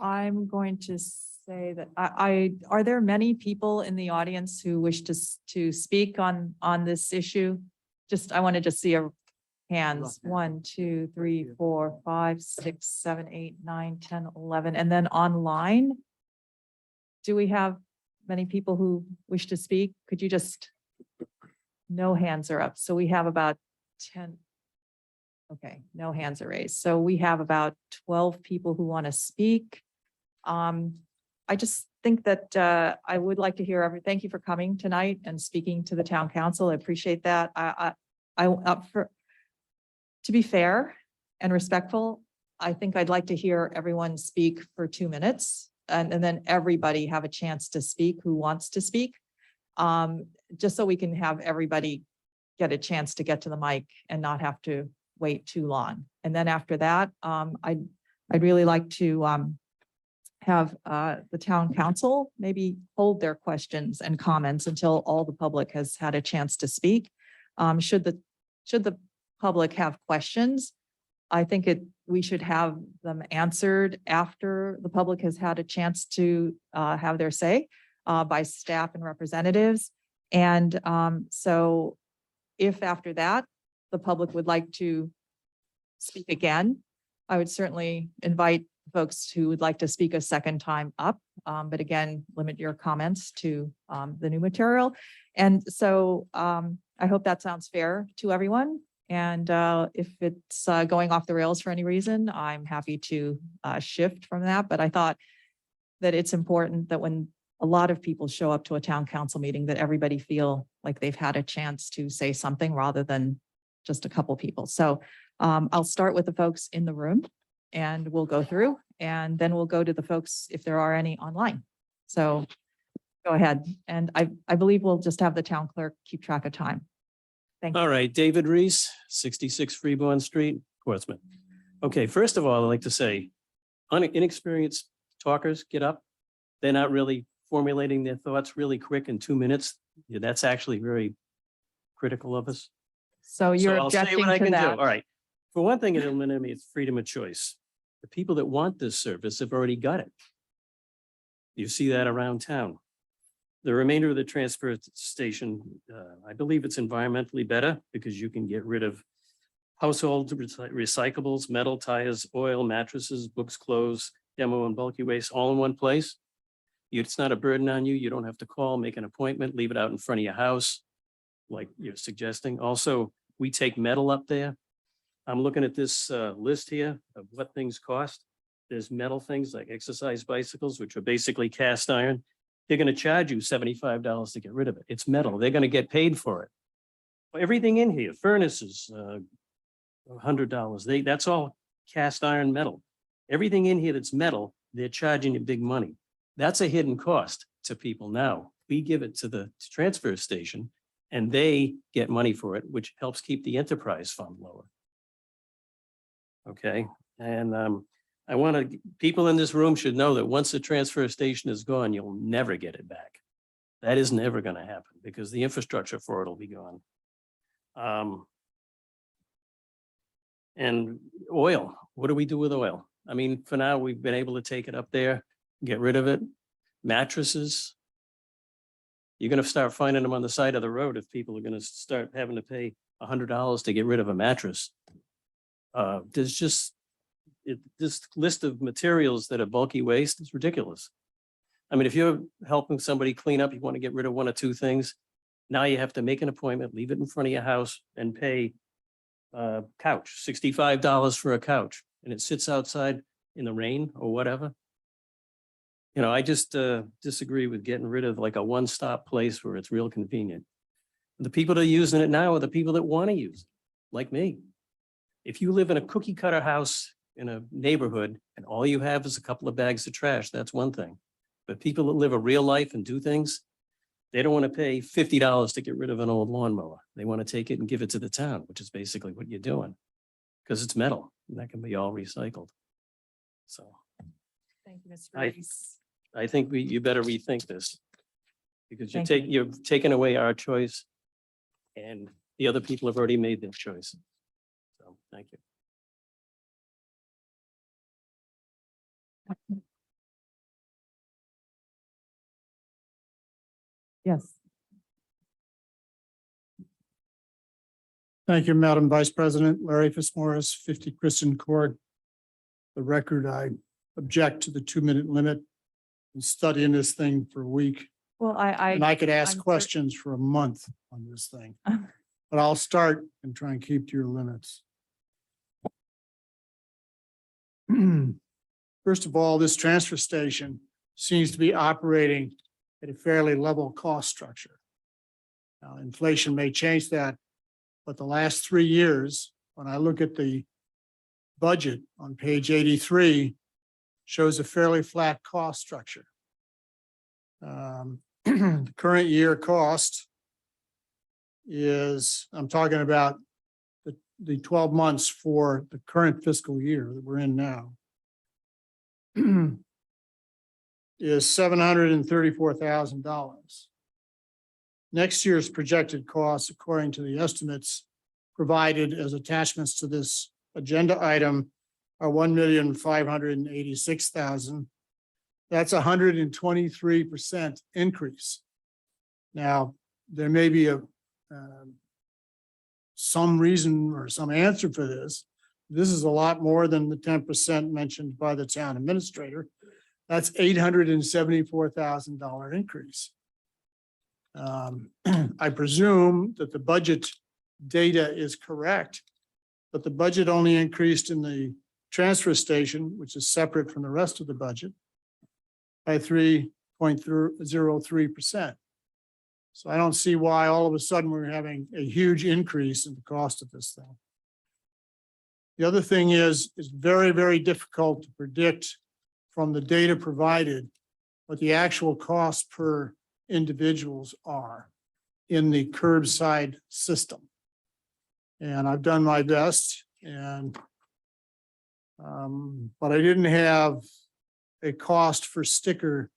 I'm going to say that are there many people in the audience who wish to speak on this issue? I want to just see a hands. 1, 2, 3, 4, 5, 6, 7, 8, 9, 10, 11, and then online. Do we have many people who wish to speak? Could you just, no hands are up. So we have about 10. Okay, no hands are raised. So we have about 12 people who want to speak. I just think that I would like to hear thank you for coming tonight and speaking to the town council. I appreciate that. To be fair and respectful, I think I'd like to hear everyone speak for 2 minutes and then everybody have a chance to speak who wants to speak. Just so we can have everybody get a chance to get to the mic and not have to wait too long. And then after that, I'd really like to have the town council maybe hold their questions and comments until all the public has had a chance to speak. Should the public have questions, I think we should have them answered after the public has had a chance to have their say by staff and representatives. And so if after that, the public would like to speak again, I would certainly invite folks who would like to speak a second time up. But again, limit your comments to the new material. And so I hope that sounds fair to everyone. And if it's going off the rails for any reason, I'm happy to shift from that. But I thought that it's important that when a lot of people show up to a town council meeting, that everybody feel like they've had a chance to say something rather than just a couple people. So I'll start with the folks in the room and we'll go through and then we'll go to the folks if there are any online. So go ahead. And I believe we'll just have the town clerk keep track of time. Thank you. All right, David Reese, 66 Freeborn Street, Portsmouth. Okay, first of all, I'd like to say, inexperienced talkers get up. They're not really formulating their thoughts really quick in 2 minutes. Yeah, that's actually very critical of us. So you're I'll say objecting what I to can do. that. All right. For one thing, it'll eliminate it's freedom of choice. The people that want this service have already got it. You see that around town. The remainder of the transfer station, I believe it's environmentally better because you can get rid of household recyclables, metal tires, oil, mattresses, books, clothes, demo and bulky waste all in one place. It's not a burden on you. You don't have to call, make an appointment, leave it out in front of your house, like you're suggesting. Also, we take metal up there. I'm looking at this list here of what things cost. there's metal things like exercise bicycles, which are basically cast iron. They're gonna charge you $75 to get rid of it. It's metal. They're gonna get paid for it. Everything in here, furnaces, $100. That's all cast iron metal. Everything in here that's metal, they're charging you big money. That's a hidden cost to people now. We give it to the transfer station and they get money for it, which helps keep the enterprise fund lower. Okay, and I want to, people in this room should know that once the transfer station is gone, you'll never get it back. That is never going to happen because the infrastructure for it will be gone. And oil, what do we do with oil? I mean, for now, we've been able to take it up there, get rid of it. Mattresses. You're going to start finding them on the side of the road if people are going to start having to pay $100 to get rid of a mattress. There's just, this list of materials that are bulky waste is ridiculous. I mean, if you're helping somebody clean up, you want to get rid of one or two things. Now you have to make an appointment, leave it in front of your house and pay couch, $65 for a couch. And it sits outside in the rain or whatever. You know, I just disagree with getting rid of like a one-stop place where it's real convenient. The people that are using it now are the people that want to use it, like me. If you live in a cookie cutter house in a neighborhood and all you have is a couple of bags of trash, that's one thing. But people that live a real life and do things, they don't want to pay $50 to get rid of an old lawnmower. They want to take it and give it to the town, which is basically what you're doing. Because it's metal and that can be all recycled. So Thank you, Mr. Reese. I think you better rethink this. Because Thank you. you're taking away our choice. And the other people have already made their choice. So, thank you. Yes. Thank you, Madam Vice President. Larry Fitzmaurice, 50 Kristen Court. The record, I object to the 2-minute limit. Been studying this thing for a week, Well, and I could ask I'm cer- questions for a month on this thing. But I'll start and try and keep to your limits. First of all, this transfer station seems to be operating at a fairly level cost structure. Now, inflation may change that, but the last 3 years, when I look at the budget on page 83, shows a fairly flat cost structure. The current year cost is, I'm talking about the 12 months for the current fiscal year that we're in now, is $734,000. Next year's projected costs, according to the estimates provided as attachments to this agenda item, are $1,586,000. That's 123% increase. Now, there may be some reason or some answer for this. This is a lot more than the 10% mentioned by the town administrator. That's $874,000 increase. I presume that the budget data is correct, but the budget only increased in the transfer station, which is separate from the rest of the budget, by 3.03%. So I don't see why all of a sudden we're having a huge increase in the cost of this thing. The other thing is, it's very, very difficult to predict from the data provided what the actual cost per individuals are in the curbside system. And I've done my best, and but I didn't have a cost for sticker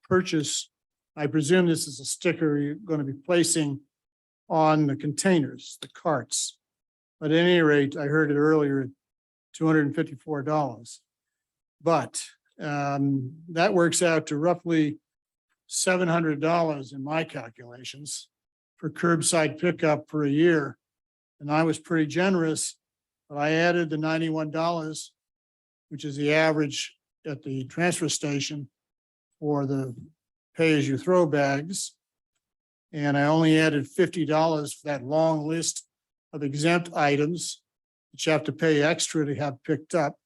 purchase. I presume this is a sticker you're going to be placing on the containers, the carts. But at any rate, I heard it earlier, $254. But that works out to roughly $700 in my calculations for curbside pickup for a year. And I was pretty generous, but I added the $91, which is the average at the transfer station for the pay-as-you-throw bags. And I only added $50 for that long list of exempt items that you have to pay extra to have picked up.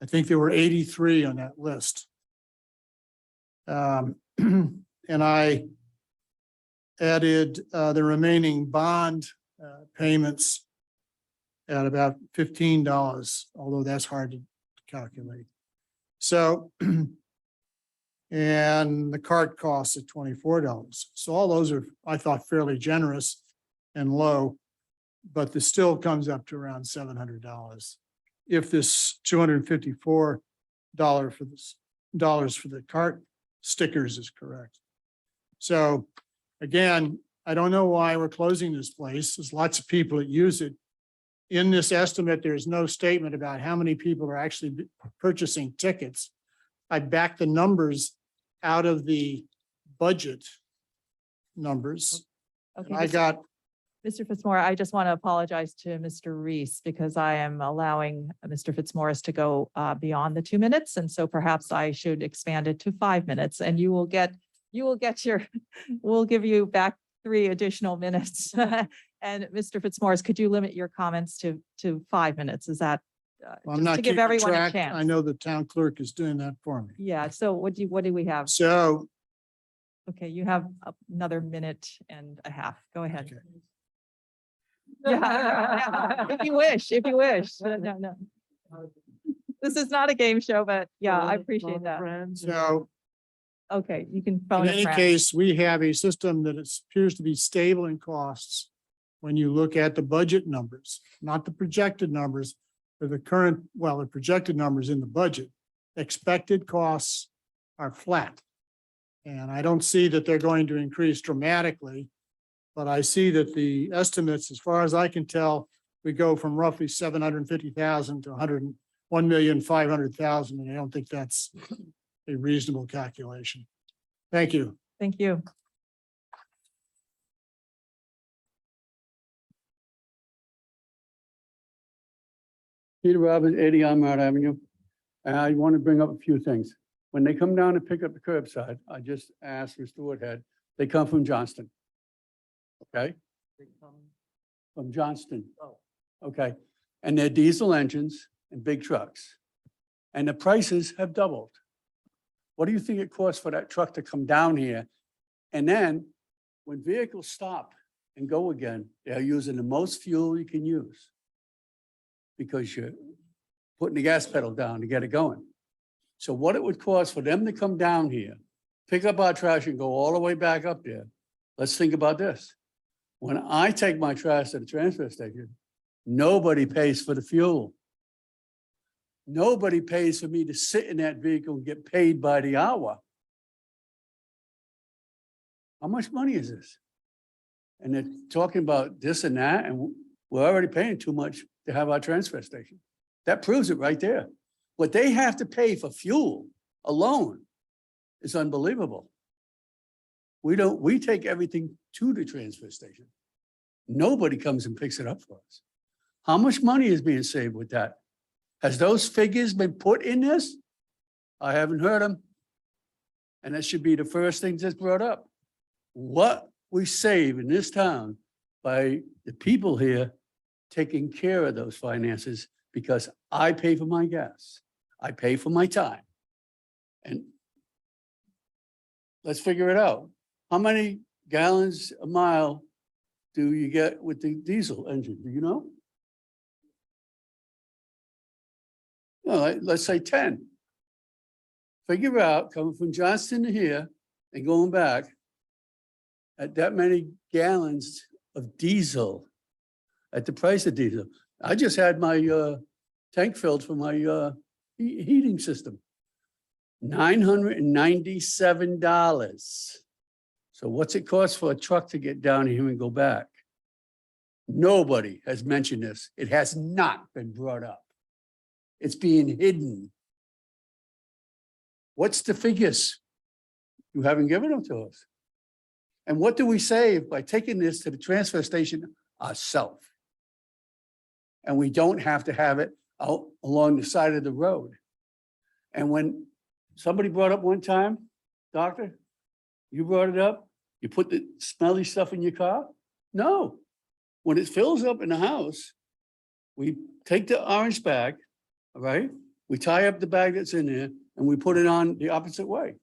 I think there were 83 on that list. And I added the remaining bond payments at about $15, although that's hard to calculate. So, and the cart costs at $24. So all those are, I thought, fairly generous and low, but this still comes up to around $700. If this $254 for this dollars for the cart stickers is correct. So again, I don't know why we're closing this place. There's lots of people that use it. In this estimate, there's no statement about how many people are actually purchasing tickets. I backed the numbers out of the budget numbers. Okay, I got, Mr. Fitzmaurice, I just want to apologize to Mr. Reese because I am allowing Mr. Fitzmaurice to go beyond the 2 minutes. And so perhaps I should expand it to 5 minutes and you will get your, we'll give you back 3 additional minutes. And Mr. Fitzmaurice, could you limit your comments to 5 minutes? Is that I'm just not to give keeping everyone a track. chance? I know the town clerk is doing that for me. Yeah, so what do we have? So, Okay, you have another minute and a half. Go ahead. okay. Yeah, if you wish. No. This is not a game show, but yeah, I appreciate that. So Okay, you can phone in a any friend. case, we have a system that appears to be stable in costs when you look at the budget numbers, not the projected numbers, but the current, well, the projected numbers in the budget. Expected costs are flat. And I don't see that they're going to increase dramatically, but I see that the estimates, as far as I can tell, we go from roughly 750,000 to 1,500,000, and I don't think that's a reasonable calculation. Thank you. Thank you. Peter Roberts, 80 Almart Avenue. And I want to bring up a few things. When they come down and pick up the curbside, I just asked Mr. Woodhead, they come from Johnston. Okay? From Johnston. Okay, and they're diesel engines and big trucks. And the prices have doubled. What do you think it costs for that truck to come down here? And then when vehicles stop and go again, they're using the most fuel you can use because you're putting the gas pedal down to get it going. So what it would cost for them to come down here, pick up our trash and go all the way back up there. Let's think about this. When I take my trash to the transfer station, nobody pays for the fuel. Nobody pays for me to sit in that vehicle and get paid by the hour. How much money is this? And they're talking about this and that, and we're already paying too much to have our transfer station. That proves it right there. What they have to pay for fuel alone is unbelievable. We take everything to the transfer station. Nobody comes and picks it up for us. How much money is being saved with that? Has those figures been put in this? I haven't heard them. And that should be the first thing that's brought up. What we save in this town by the people here taking care of those finances, because I pay for my gas. I pay for my time. And let's figure it out. How many gallons a mile do you get with the diesel engine? Do you know? No, let's say 10. Figure out coming from Johnston to here and going back at that many gallons of diesel, at the price of diesel. I just had my tank filled for my heating system. $997. So what's it cost for a truck to get down here and go back? Nobody has mentioned this. It has not been brought up. It's being hidden. What's the figures? You haven't given them to us. And what do we save by taking this to the transfer station ourselves? And we don't have to have it out along the side of the road. And when somebody brought up one time, doctor, you brought it up, you put the smelly stuff in your car? No. When it fills up in the house, we take the orange bag, all right? We tie up the bag that's in there and we put it on the opposite way.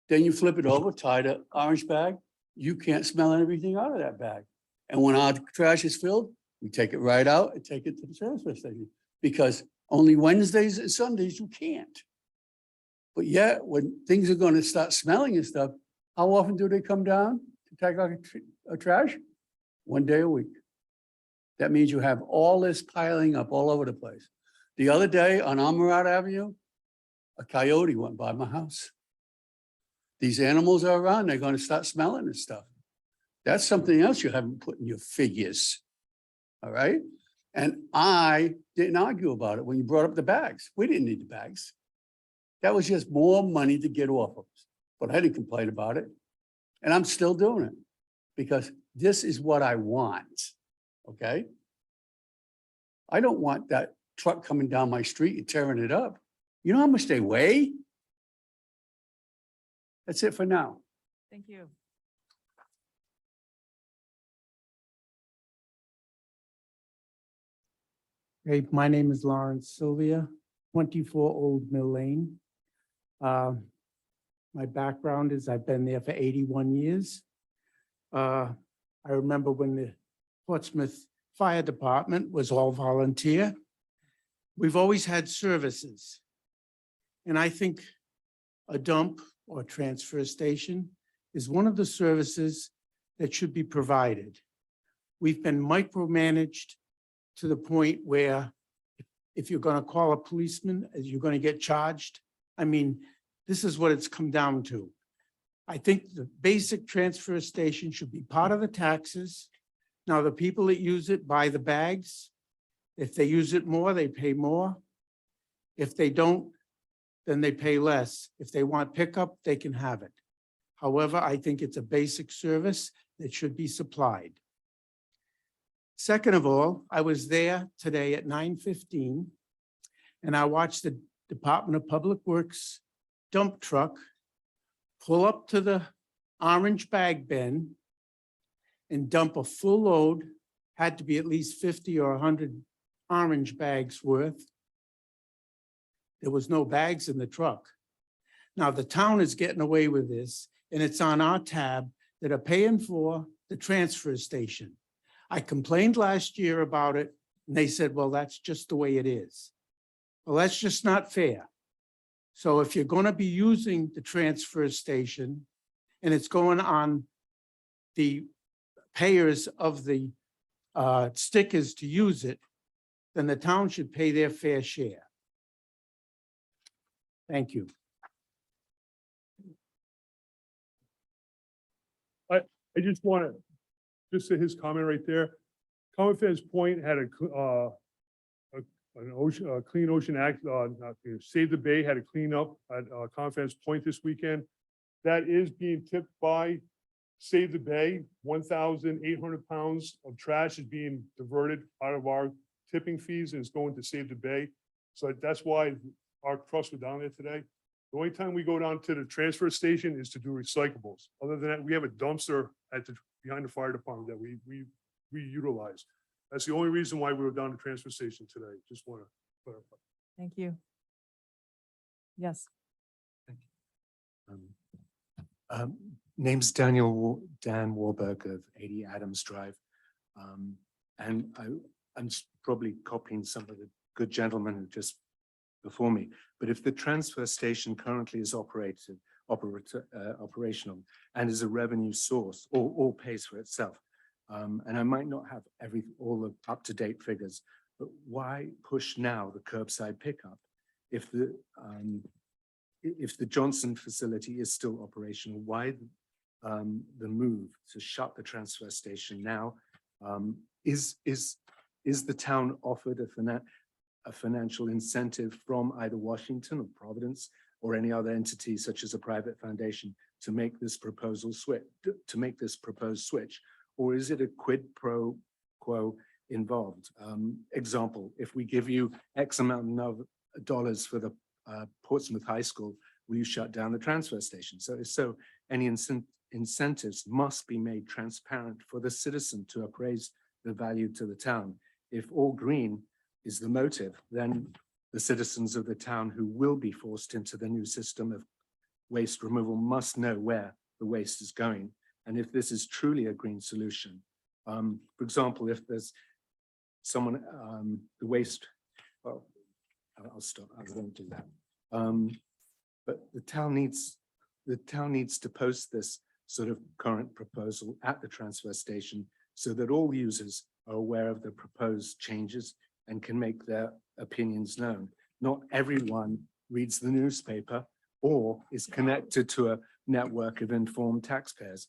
Then you flip it over, tie the orange bag. You can't smell everything out of that bag. And when our trash is filled, we take it right out and take it to the transfer station. Because only Wednesdays and Sundays you can't. But yet, when things are gonna start smelling and stuff, how often do they come down to take out a trash? 1 day a week. That means you have all this piling up all over the place. The other day on Amarad Avenue, a coyote went by my house. These animals are around, they're gonna start smelling and stuff. That's something else you haven't put in your figures. All right? And I didn't argue about it when you brought up the bags. We didn't need the bags. That was just more money to get off of us. But I didn't complain about it. And I'm still doing it because this is what I want. Okay? I don't want that truck coming down my street and tearing it up. You know how much they weigh? That's it for now. Thank you. Hey, my name is Lawrence Sylvia, 24 Old Mill Lane. My background is I've been there for 81 years. I remember when the Portsmouth Fire Department was all volunteer. We've always had services. And I think a dump or transfer station is one of the services that should be provided. We've been micromanaged to the point where if you're going to call a policeman, you're going to get charged. I mean, this is what it's come down to. I think the basic transfer station should be part of the taxes. Now, the people that use it buy the bags. If they use it more, they pay more. If they don't, then they pay less. If they want pickup, they can have it. However, I think it's a basic service that should be supplied. Second of all, I was there today at 9:15 and I watched the Department of Public Works dump truck pull up to the orange bag bin and dump a full load, had to be at least 50 or 100 orange bags worth. There was no bags in the truck. Now, the town is getting away with this, and it's on our tab that are paying for the transfer station. I complained last year about it, and they said, well, that's just the way it is. Well, that's just not fair. So if you're going to be using the transfer station, and it's going on the payers of the stickers to use it, then the town should pay their fair share. Thank you. I just want to, just to his comment right there, Common Fans Point had a Clean Ocean Act, Save the Bay had a cleanup at Common Fans Point this weekend. That is being tipped by Save the Bay. 1,800 pounds of trash is being diverted out of our tipping fees and it's going to Save the Bay. So that's why our trucks were down there today. The only time we go down to the transfer station is to do recyclables. Other than that, we have a dumpster behind the fire department that we utilize. That's the only reason why we were down to transfer station today. Just want to clarify. Thank you. Yes. Name's Dan Warburg of 80 Adams Drive. And I'm probably copying some of the good gentlemen who just before me. But if the transfer station currently is operational and is a revenue source or pays for itself, and I might not have all the up-to-date figures, but why push now the curbside pickup if the Johnson facility is still operational? Why the move to shut the transfer station now? Is the town offered a financial incentive from either Washington or Providence or any other entity such as a private foundation to make this proposed switch? Or is it a quid pro quo involved? Example, if we give you X amount of dollars for the Portsmouth High School, will you shut down the transfer station? So any incentives must be made transparent for the citizen to appraise the value to the town. If all green is the motive, then The citizens of the town who will be forced into the new system of waste removal must know where the waste is going. And if this is truly a green solution, for example, if there's someone, the waste, well, I'll stop, I won't do that. But the town needs to post this sort of current proposal at the transfer station so that all users are aware of the proposed changes and can make their opinions known. Not everyone reads the newspaper or is connected to a network of informed taxpayers.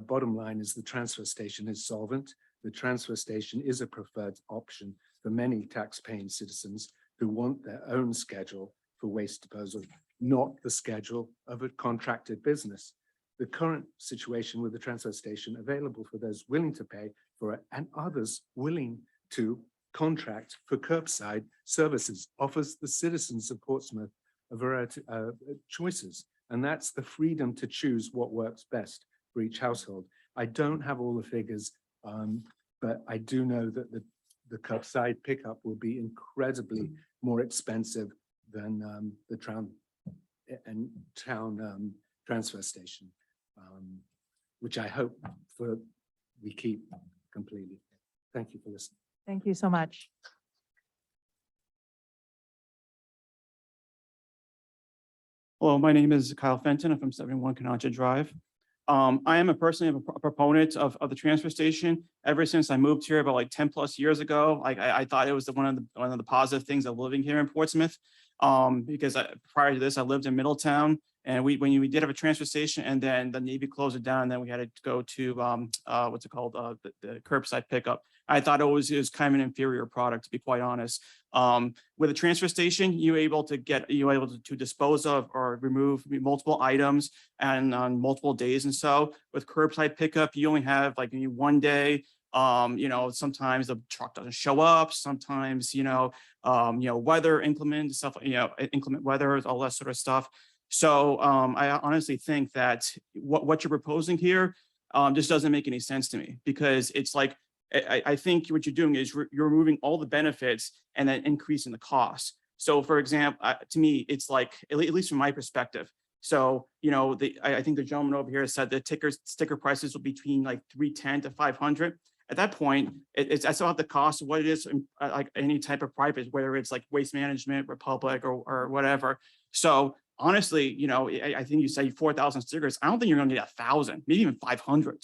Bottom line is the transfer station is solvent. The transfer station is a preferred option for many tax-paying citizens who want their own schedule for waste disposal, not the schedule of a contracted business. The current situation with the transfer station available for those willing to pay for it and others willing to contract for curbside services offers the citizens of Portsmouth a variety of choices. And that's the freedom to choose what works best for each household. I don't have all the figures, but I do know that the curbside pickup will be incredibly more expensive than the town transfer station, which I hope we keep completely. Thank you for listening. Thank you so much. Hello, my name is Kyle Fenton. I'm from 71 Canaccia Drive. I am personally a proponent of the transfer station. Ever since I moved here about like 10 plus years ago, I thought it was one of the positive things of living here in Portsmouth. Because prior to this, I lived in Middletown, and when we did have a transfer station, and then the Navy closed it down, and then we had to go to what's it called, the curbside pickup. I thought it was kind of an inferior product, to be quite honest. With a transfer station, you're able to dispose of or remove multiple items and on multiple days. And so with curbside pickup, you only have like maybe one day. Sometimes the truck doesn't show up. Sometimes, weather inclement stuff, inclement weather, all that sort of stuff. So I honestly think that what you're proposing here just doesn't make any sense to me, because it's like, I think what you're doing is you're removing all the benefits and then increasing the cost. So for example, to me, it's like, at least from my perspective. So, I think the gentleman over here said the sticker prices will be between like $310 to $500. At that point, that's about the cost of what it is, like any type of private, whether it's like Waste Management, Republic, or whatever. So honestly, I think you say 4,000 stickers. I don't think you're going to need 1,000, maybe even 500,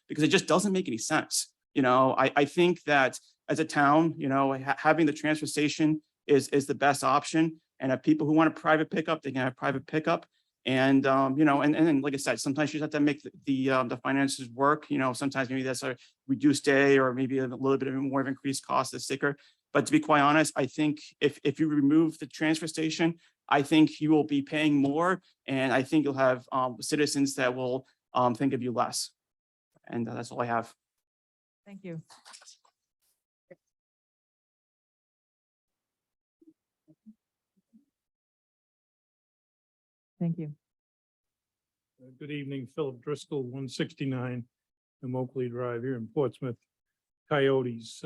because it just doesn't make any sense. I think that as a town, having the transfer station is the best option. And if people who want a private pickup, they can have private pickup. And, and like I said, sometimes you just have to make the finances work. Sometimes maybe that's a reduced day or maybe a little bit more of increased cost of the sticker. But to be quite honest, I think if you remove the transfer station, I think you will be paying more. And I think you'll have citizens that will think of you less. And that's all I have. Thank you. Thank you. Good evening, Philip Driscoll, 169 Oakley Drive here in Portsmouth. Coyotes.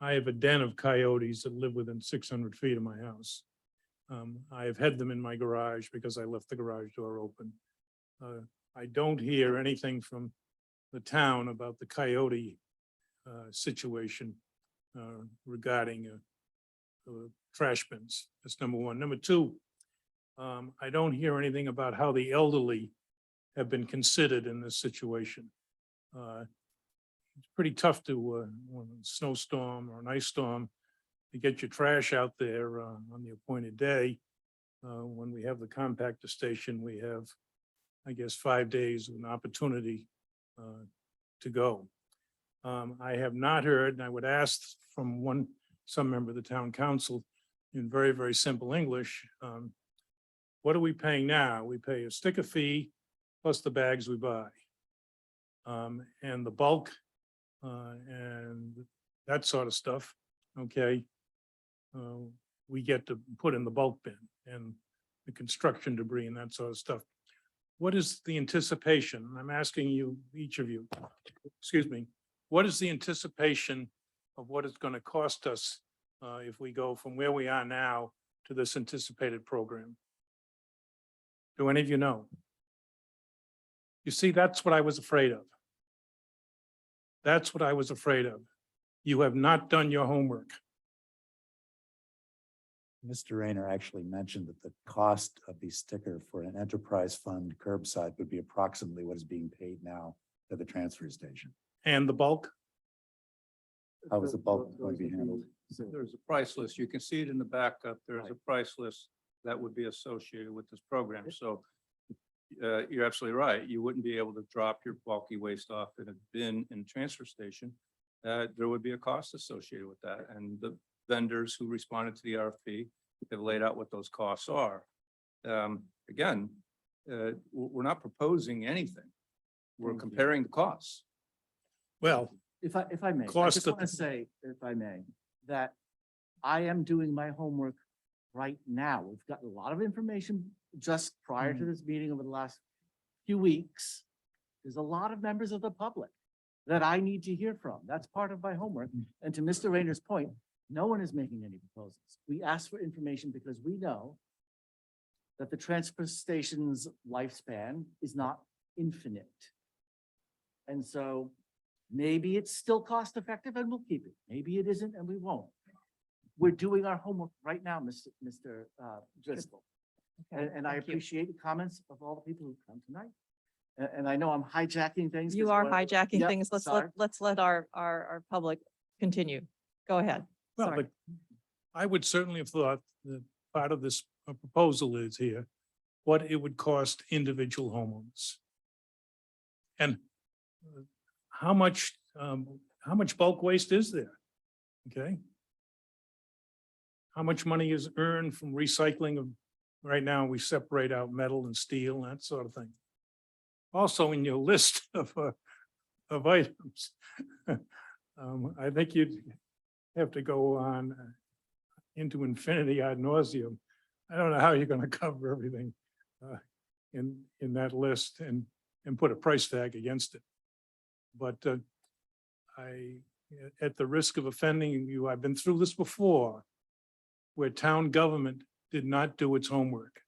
I have a den of coyotes that live within 600 feet of my house. I have had them in my garage because I left the garage door open. I don't hear anything from the town about the coyote situation regarding trash bins. That's number one. Number two, I don't hear anything about how the elderly have been considered in this situation. It's pretty tough to, when a snowstorm or an ice storm, to get your trash out there on the appointed day. When we have the compactor station, we have, I guess, 5 days of an opportunity to go. I have not heard, and I would ask from some member of the town council in very, very simple English, what are we paying now? We pay a sticker fee plus the bags we buy. And the bulk and that sort of stuff, okay, we get to put in the bulk bin and the construction debris and that sort of stuff. What is the anticipation? I'm asking you, each of you, excuse me, what is the anticipation of what it's going to cost us if we go from where we are now to this anticipated program? Do any of you know? You see, that's what I was afraid of. That's what I was afraid of. You have not done your homework. Mr. Rayner actually mentioned that the cost of the sticker for an enterprise fund curbside would be approximately what is being paid now to the transfer station. And the bulk? How is the bulk going to be handled? There's a price list. You can see it in the backup. There's a price list that would be associated with this program. So you're absolutely right. You wouldn't be able to drop your bulky waste off in a bin in a transfer station. There would be a cost associated with that. And the vendors who responded to the RFP have laid out what those costs are. Again, we're not proposing anything. We're comparing the costs. Well, If I may, I Cost just of- want to say, if I may, that I am doing my homework right now. We've got a lot of information just prior to this meeting over the last few weeks. There's a lot of members of the public that I need to hear from. That's part of my homework. And to Mr. Rayner's point, no one is making any proposals. We ask for information because we know that the transfer station's lifespan is not infinite. And so maybe it's still cost effective and we'll keep it. Maybe it isn't and we won't. We're doing our homework right now, Mr. Driscoll. Okay, And I thank you. appreciate the comments of all the people who come tonight. And I know I'm hijacking things. You 'cause are one of the- hijacking Yep, things. sorry. Let's let our public continue. Go ahead. well, Sorry. but I would certainly have thought that part of this proposal is here, what it would cost individual homeowners. And how much bulk waste is there? Okay? How much money is earned from recycling of, right now, we separate out metal and steel, that sort of thing. Also in your list of items, I think you'd have to go on into infinity ad nauseum. I don't know how you're gonna cover everything in that list and put a price tag against it. But at the risk of offending you, I've been through this before, where town government did not do its homework.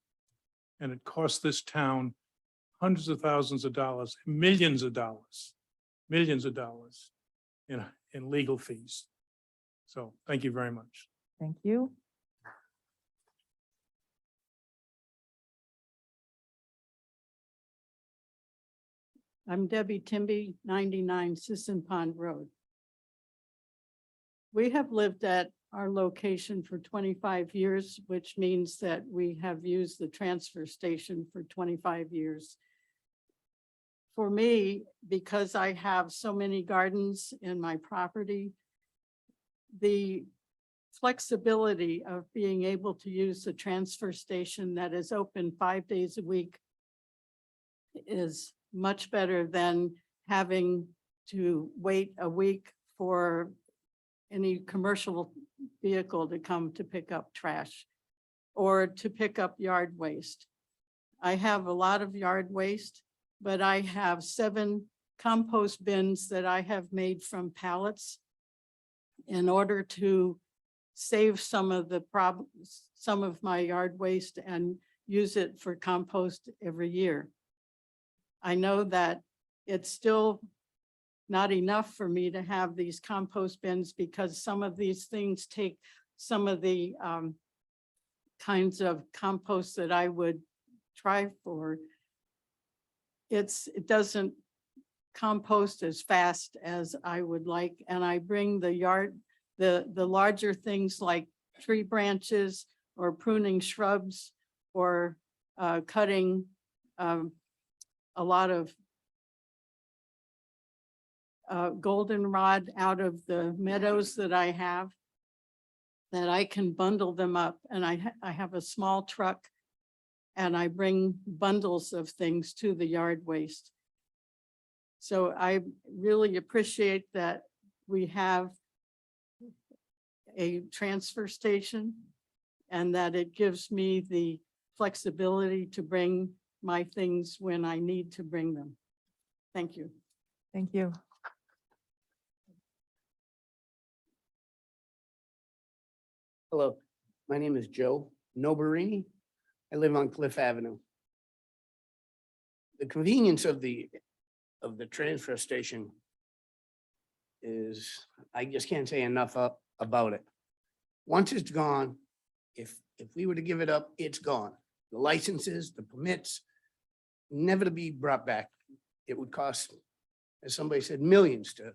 And it cost this town hundreds of thousands of dollars, millions of dollars in legal fees. So thank you very much. Thank you. I'm Debbie Timby, 99 Sisson Pond Road. We have lived at our location for 25 years, which means that we have used the transfer station for 25 years. For me, because I have so many gardens in my property, the flexibility of being able to use the transfer station that is open 5 days a week is much better than having to wait a week for any commercial vehicle to come to pick up trash or to pick up yard waste. I have a lot of yard waste, but I have 7 compost bins that I have made from pallets in order to save some of the some of my yard waste and use it for compost every year. I know that it's still not enough for me to have these compost bins because some of these things take some of the kinds of compost that I would try for. It doesn't compost as fast as I would like, and I bring the larger things like tree branches or pruning shrubs or cutting a lot of goldenrod out of the meadows that I have, that I can bundle them up. And I have a small truck and I bring bundles of things to the yard waste. So I really appreciate that we have a transfer station and that it gives me the flexibility to bring my things when I need to bring them. Thank you. Thank you. Hello, my name is Joe Noberini. I live on Cliff Avenue. The convenience of the transfer station is, I just can't say enough about it. Once it's gone, if we were to give it up, it's gone. The licenses, the permits, never to be brought back. It would cost, as somebody said, millions to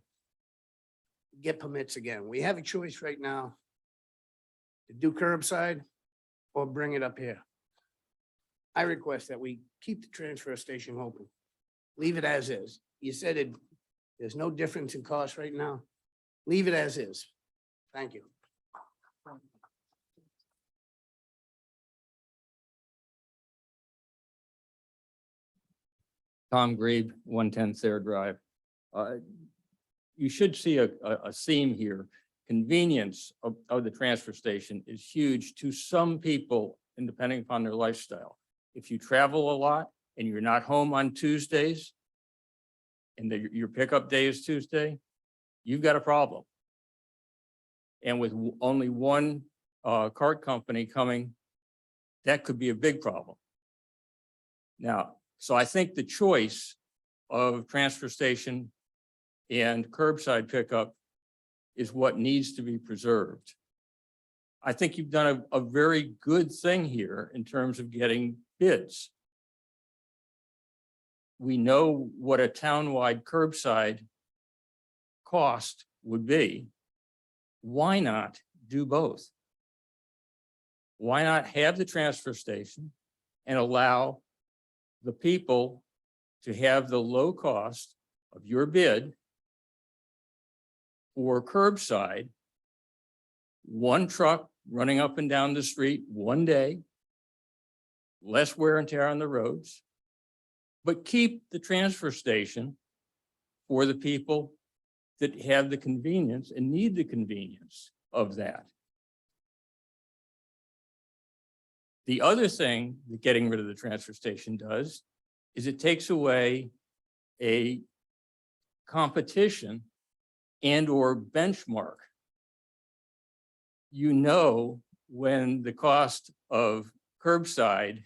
get permits again. We have a choice right now to do curbside or bring it up here. I request that we keep the transfer station open. Leave it as is. You said there's no difference in cost right now. Leave it as is. Thank you. Tom Grebe, 110 Sayre Drive. You should see a theme here. Convenience of the transfer station is huge to some people, and depending upon their lifestyle. If you travel a lot and you're not home on Tuesdays, and your pickup day is Tuesday, you've got a problem. And with only one cart company coming, that could be a big problem. Now, so I think the choice of transfer station and curbside pickup is what needs to be preserved. I think you've done a very good thing here in terms of getting bids. We know what a townwide curbside cost would be. Why not do both? Why not have the transfer station and allow the people to have the low cost of your bid for curbside, one truck running up and down the street one day, less wear and tear on the roads, but keep the transfer station for the people that have the convenience and need the convenience of that. The other thing that getting rid of the transfer station does is it takes away a competition and or benchmark. You know, when the cost of curbside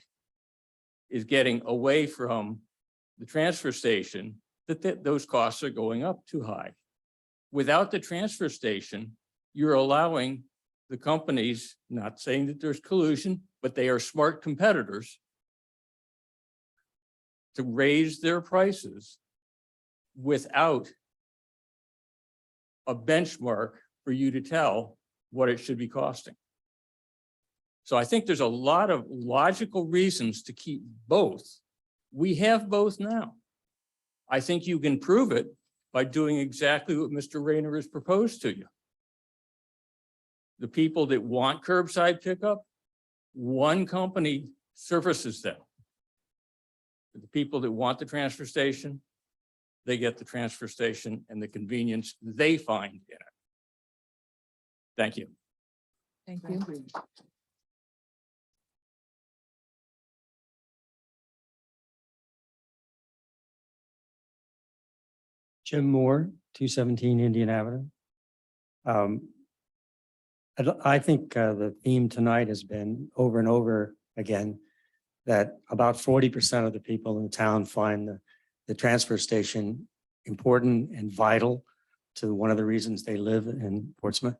is getting away from the transfer station, that those costs are going up too high. Without the transfer station, you're allowing the companies, not saying that there's collusion, but they are smart competitors, to raise their prices without a benchmark for you to tell what it should be costing. So I think there's a lot of logical reasons to keep both. We have both now. I think you can prove it by doing exactly what Mr. Rayner has proposed to you. The people that want curbside pickup, one company services them. The people that want the transfer station, they get the transfer station and the convenience they find in it. Thank you. Thank you. Jim Moore, 217 Indian Avenue. I think the theme tonight has been over and over again that about 40% of the people in the town find the transfer station important and vital to one of the reasons they live in Portsmouth,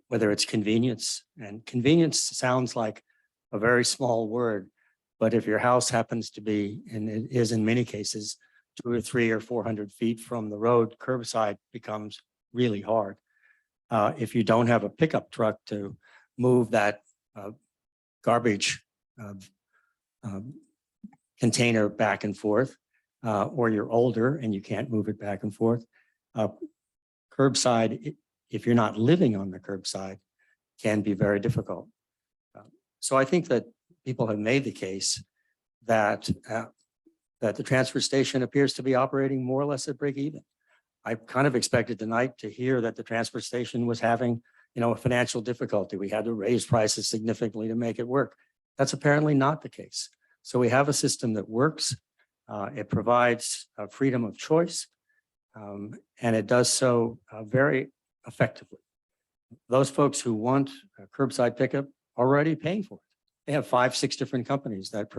whether it's convenience. And convenience sounds like a very small word, but if your house happens to be, and it is in many cases, 200 or 300 or 400 feet from the road, curbside becomes really hard. If you don't have a pickup truck to move that garbage container back and forth, or you're older and you can't move it back and forth, curbside, if you're not living on the curbside, can be very difficult. So I think that people have made the case that that the transfer station appears to be operating more or less at break even. I kind of expected tonight to hear that the transfer station was having, a financial difficulty. We had to raise prices significantly to make it work. That's apparently not the case. So we have a system that works. It provides freedom of choice, and it does so very effectively. those folks who want a curbside pickup are already paying for it. They have 5, 6 different companies that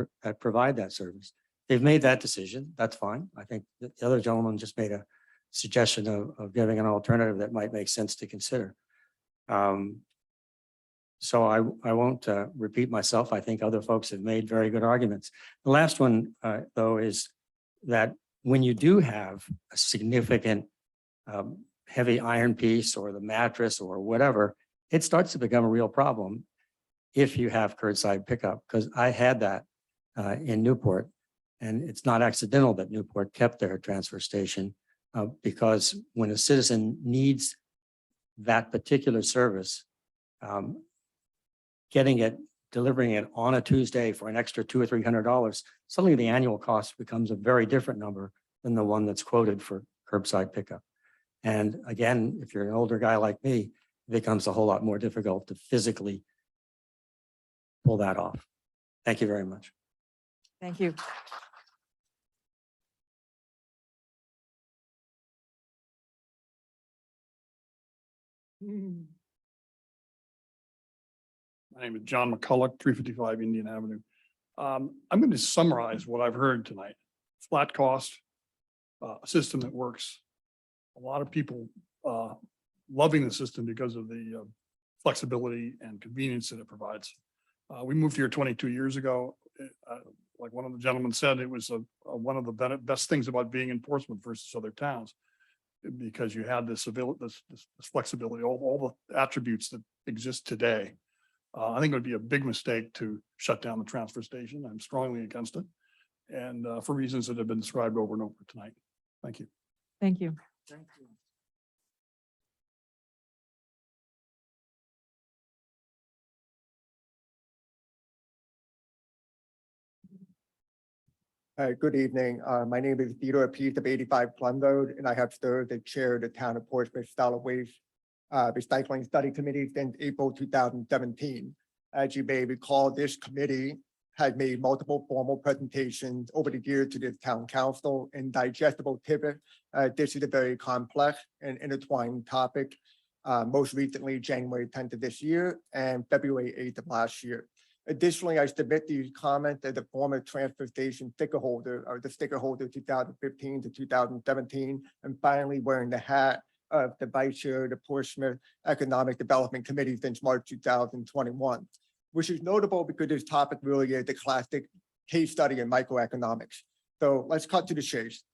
provide that service. They've made that decision. That's fine. I think the other gentleman just made a suggestion of giving an alternative that might make sense to consider. So I won't repeat myself. I think other folks have made very good arguments. The last one, though, is that when you do have a significant heavy iron piece or the mattress or whatever, it starts to become a real problem if you have curbside pickup, because I had that in Newport. And it's not accidental that Newport kept their transfer station because when a citizen needs that particular service, delivering it on a Tuesday for an extra $200 or $300, suddenly the annual cost becomes a very different number than the one that's quoted for curbside pickup. And again, if you're an older guy like me, it becomes a whole lot more difficult to physically pull that off. Thank you very much. Thank you. My name is John McCulloch, 355 Indian Avenue. I'm going to summarize what I've heard tonight. Flat cost, a system that works. A lot of people loving the system because of the flexibility and convenience that it provides. We moved here 22 years ago. Like one of the gentlemen said, it was one of the best things about being in Portsmouth versus other towns, because you had this flexibility, all the attributes that exist today. I think it would be a big mistake to shut down the transfer station. I'm strongly against it. And for reasons that have been described over and over tonight. Thank you. Thank you. Good evening. My name is Theodore Pease of 85 Plum Road, and I have served as chair of the Town of Portsmouth Solid Waste Recycling Study Committee since April 2017. As you may recall, this committee has made multiple formal presentations over the years to this town council in digestible tidbits. This is a very complex and intertwined topic. Most recently, January 10th of this year and February 8th of last year. Additionally, I submit these comments as a former transfer station sticker holder, or the sticker holder 2015 to 2017, and finally wearing the hat of the vice chair of the Portsmouth Economic Development Committee since March 2021, which is notable because this topic really is a classic case study in microeconomics. So let's cut to the chase.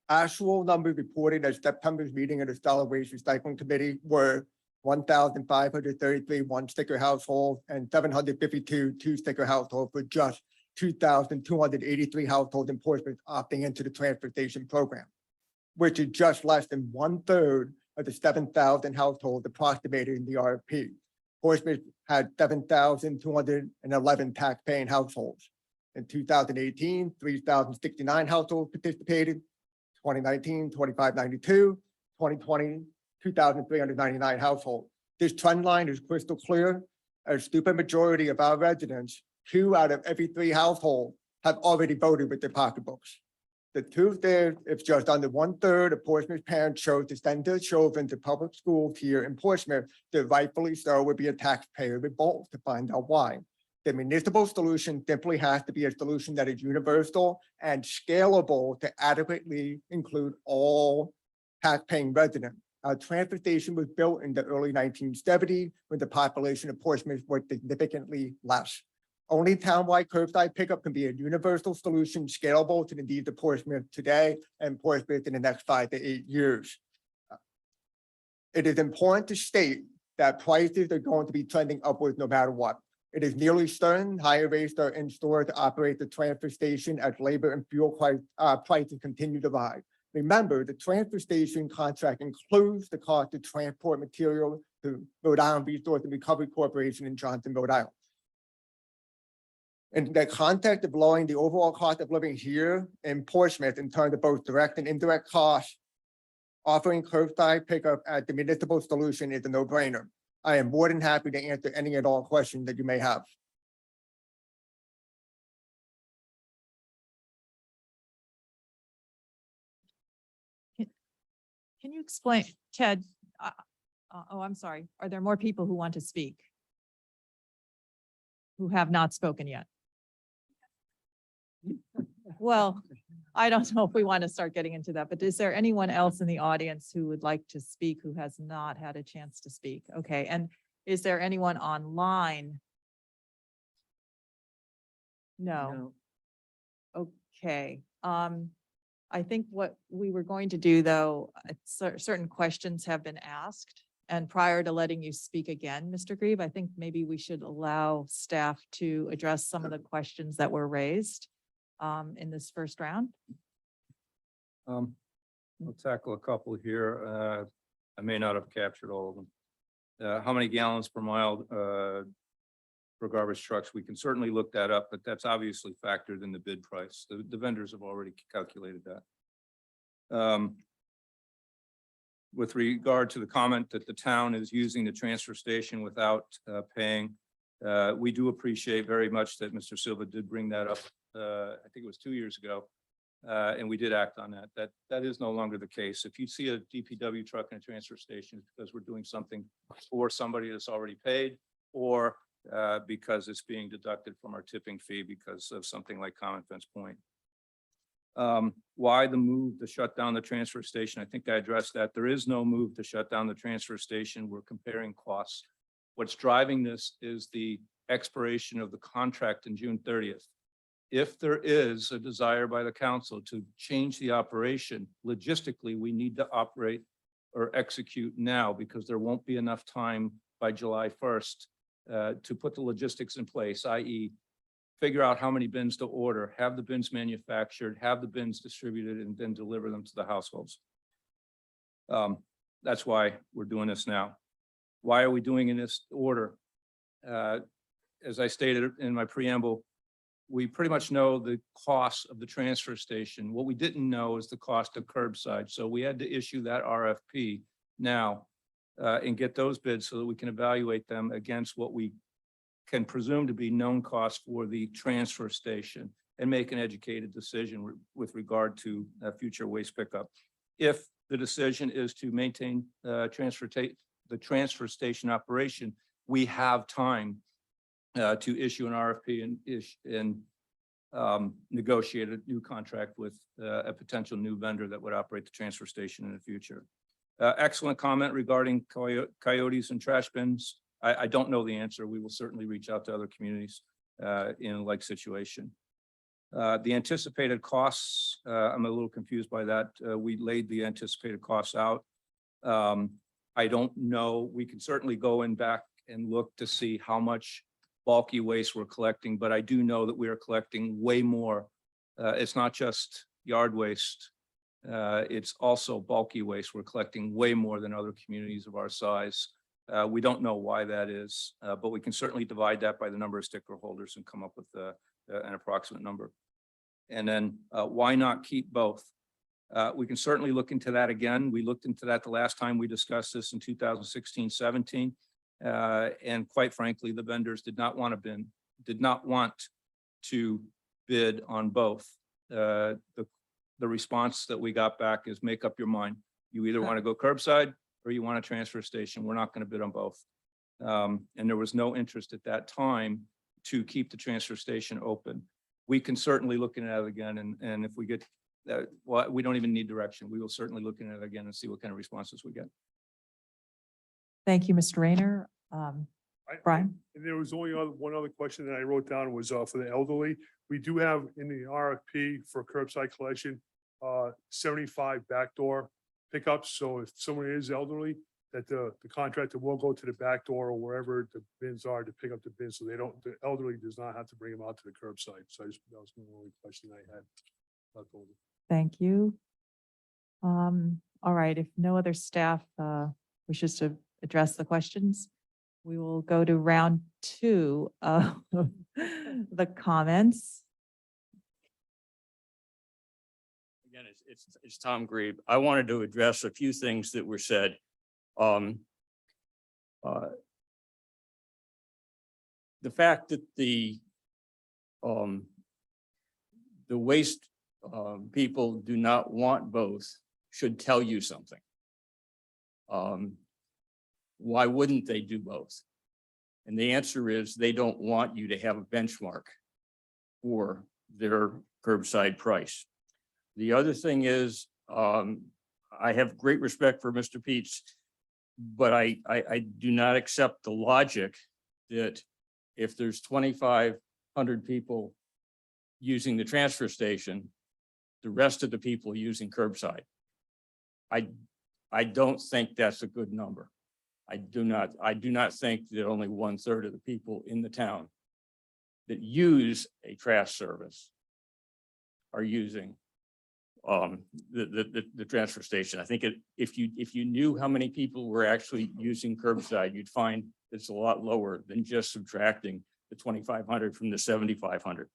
Actual numbers reported at September's meeting of the Solid Waste Recycling Committee were 1,533 one-sticker households and 752 two-sticker households, for just 2,283 households in Portsmouth opting into the transfer station program, which is just less than 1/3 of the 7,000 households approximated in the RFP. Portsmouth had 7,211 tax-paying households. In 2018, 3,069 households participated. 2019, 2,592, 2020, 2,399 households. This trend line is crystal clear. A stupid majority of our residents, 2 out of every 3 households, have already voted with their pocketbooks. The truth is, if just under 1/3 of Portsmouth parents chose to send their children to public schools here in Portsmouth, then rightfully so would be a taxpayer revolt to find out why. The municipal solution simply has to be a solution that is universal and scalable to adequately include all tax-paying residents. Our transfer station was built in the early 1970s when the population of Portsmouth was significantly less. Only townwide curbside pickup can be a universal solution scalable to the needs of Portsmouth today and Portsmouth in the next 5 to 8 years. It is important to state that prices are going to be trending upwards no matter what. It is nearly certain higher rates are in store to operate the transfer station as labor and fuel prices continue to rise. Remember, the transfer station contract includes the cost to transport material to Rhode Island Resource and Recovery Corporation in Johnson, Rhode Island. In the context of lowering the overall cost of living here in Portsmouth in terms of both direct and indirect costs, offering curbside pickup as the municipal solution is a no-brainer. I am more than happy to answer any and all questions that you may have. Can you explain, Ted, Oh, I'm sorry. Are there more people who want to speak? Who have not spoken yet? Well, I don't know if we want to start getting into that, but is there anyone else in the audience who would like to speak who has not had a chance to speak? Okay, and is there anyone online? No. Okay, I think what we were going to do, though, certain questions have been asked. And prior to letting you speak again, Mr. Grieve, I think maybe we should allow staff to address some of the questions that were raised in this first round. I'll tackle a couple here. I may not have captured all of them. How many gallons per mile for garbage trucks? We can certainly look that up, but that's obviously factored in the bid price. The vendors have already calculated that. With regard to the comment that the town is using the transfer station without paying, we do appreciate very much that Mr. Silva did bring that up. I think it was 2 years ago. And we did act on that. That is no longer the case. If you see a DPW truck in a transfer station, it's because we're doing something for somebody that's already paid, or because it's being deducted from our tipping fee because of something like Common Fence Point. Why the move to shut down the transfer station? I think I addressed that. There is no move to shut down the transfer station. We're comparing costs. What's driving this is the expiration of the contract in June 30th. If there is a desire by the council to change the operation, logistically, we need to operate or execute now because there won't be enough time by July 1st to put the logistics in place, i.e. figure out how many bins to order, have the bins manufactured, have the bins distributed, and then deliver them to the households. That's why we're doing this now. Why are we doing in this order? As I stated in my preamble, we pretty much know the cost of the transfer station. What we didn't know is the cost of curbside. So we had to issue that RFP now and get those bids so that we can evaluate them against what we can presume to be known costs for the transfer station and make an educated decision with regard to future waste pickup. If the decision is to maintain the transfer station operation, we have time to issue an RFP and negotiate a new contract with a potential new vendor that would operate the transfer station in the future. Excellent comment regarding coyotes and trash bins. I don't know the answer. We will certainly reach out to other communities in a like situation. The anticipated costs, I'm a little confused by that. We laid the anticipated costs out. I don't know. We can certainly go in back and look to see how much bulky waste we're collecting, but I do know that we are collecting way more. It's not just yard waste. It's also bulky waste. We're collecting way more than other communities of our size. We don't know why that is, but we can certainly divide that by the number of sticker holders and come up with an approximate number. And then why not keep both? We can certainly look into that again. We looked into that the last time we discussed this in 2016-17. And quite frankly, the vendors did not want to bid on both. The response that we got back is make up your mind. You either want to go curbside or you want a transfer station. We're not going to bid on both. And there was no interest at that time to keep the transfer station open. We can certainly look into that again. And if we get that, well, we don't even need direction. We will certainly look into it again and see what kind of responses we get. Thank you, Mr. Rayner. Brian? And there was only one other question that I wrote down was for the elderly. We do have in the RFP for curbside collection, 75 backdoor pickups. So if someone is elderly, that the contractor will go to the back door or wherever the bins are to pick up the bins. So the elderly does not have to bring them out to the curbside. So that was the only question I had. Thank you. All right, if no other staff wishes to address the questions, we will go to round 2 of the comments. Again, it's Tom Grieve. I wanted to address a few things that were said. The fact that the waste people do not want both should tell you something. Why wouldn't they do both? And the answer is they don't want you to have a benchmark for their curbside price. The other thing is, I have great respect for Mr. Peets, but I do not accept the logic that if there's 2,500 people using the transfer station, the rest of the people using curbside. I don't think that's a good number. I do not think that only 1/3 of the people in the town that use a trash service are using the transfer station. I think if you knew how many people were actually using curbside, you'd find it's a lot lower than just subtracting the 2,500 from the 7,500.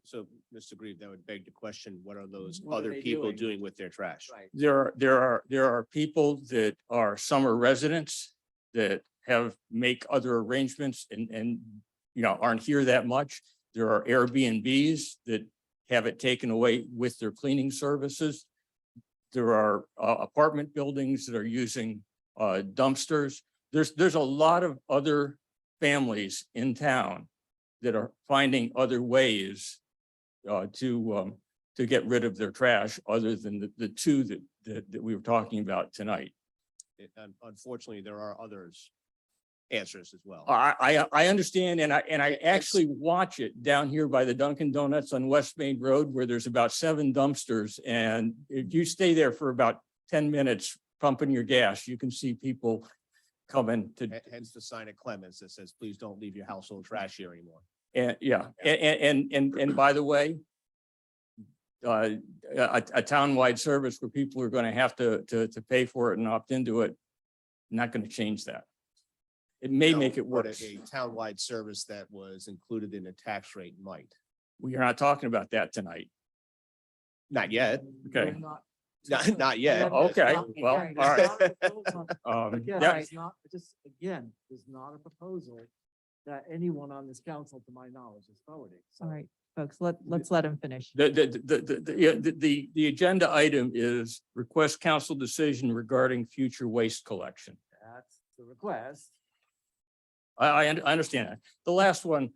So, Mr. Grieve, that would beg the question, what are those What are other they people doing? doing with their trash? Right. There are people that are summer residents that make other arrangements and aren't here that much. There are Airbnbs that have it taken away with their cleaning services. There are apartment buildings that are using dumpsters. There's a lot of other families in town that are finding other ways to get rid of their trash other than the two that we were talking about tonight. Unfortunately, there are others answers as well. I understand, and I actually watch it down here by the Dunkin' Donuts on West Main Road, where there's about 7 dumpsters, and if you stay there for about 10 minutes pumping your gas, you can see people coming to. Hence the sign at Clemens that says, please don't leave your household trash here anymore. And yeah, and by the way, a townwide service where people are going to have to pay for it and opt into it, not going to change that. It may make it But worse. a townwide service that was included in the tax rate might. We are not talking about that tonight. Not yet. Okay. Not yet. Okay, well, all right. Again, yeah. it's not, just again, there's not a proposal that anyone on this council, to my knowledge, is forwarding. So All right, folks, let's let him finish. The agenda item is request council decision regarding future waste collection. that's the request. I understand that. The last one,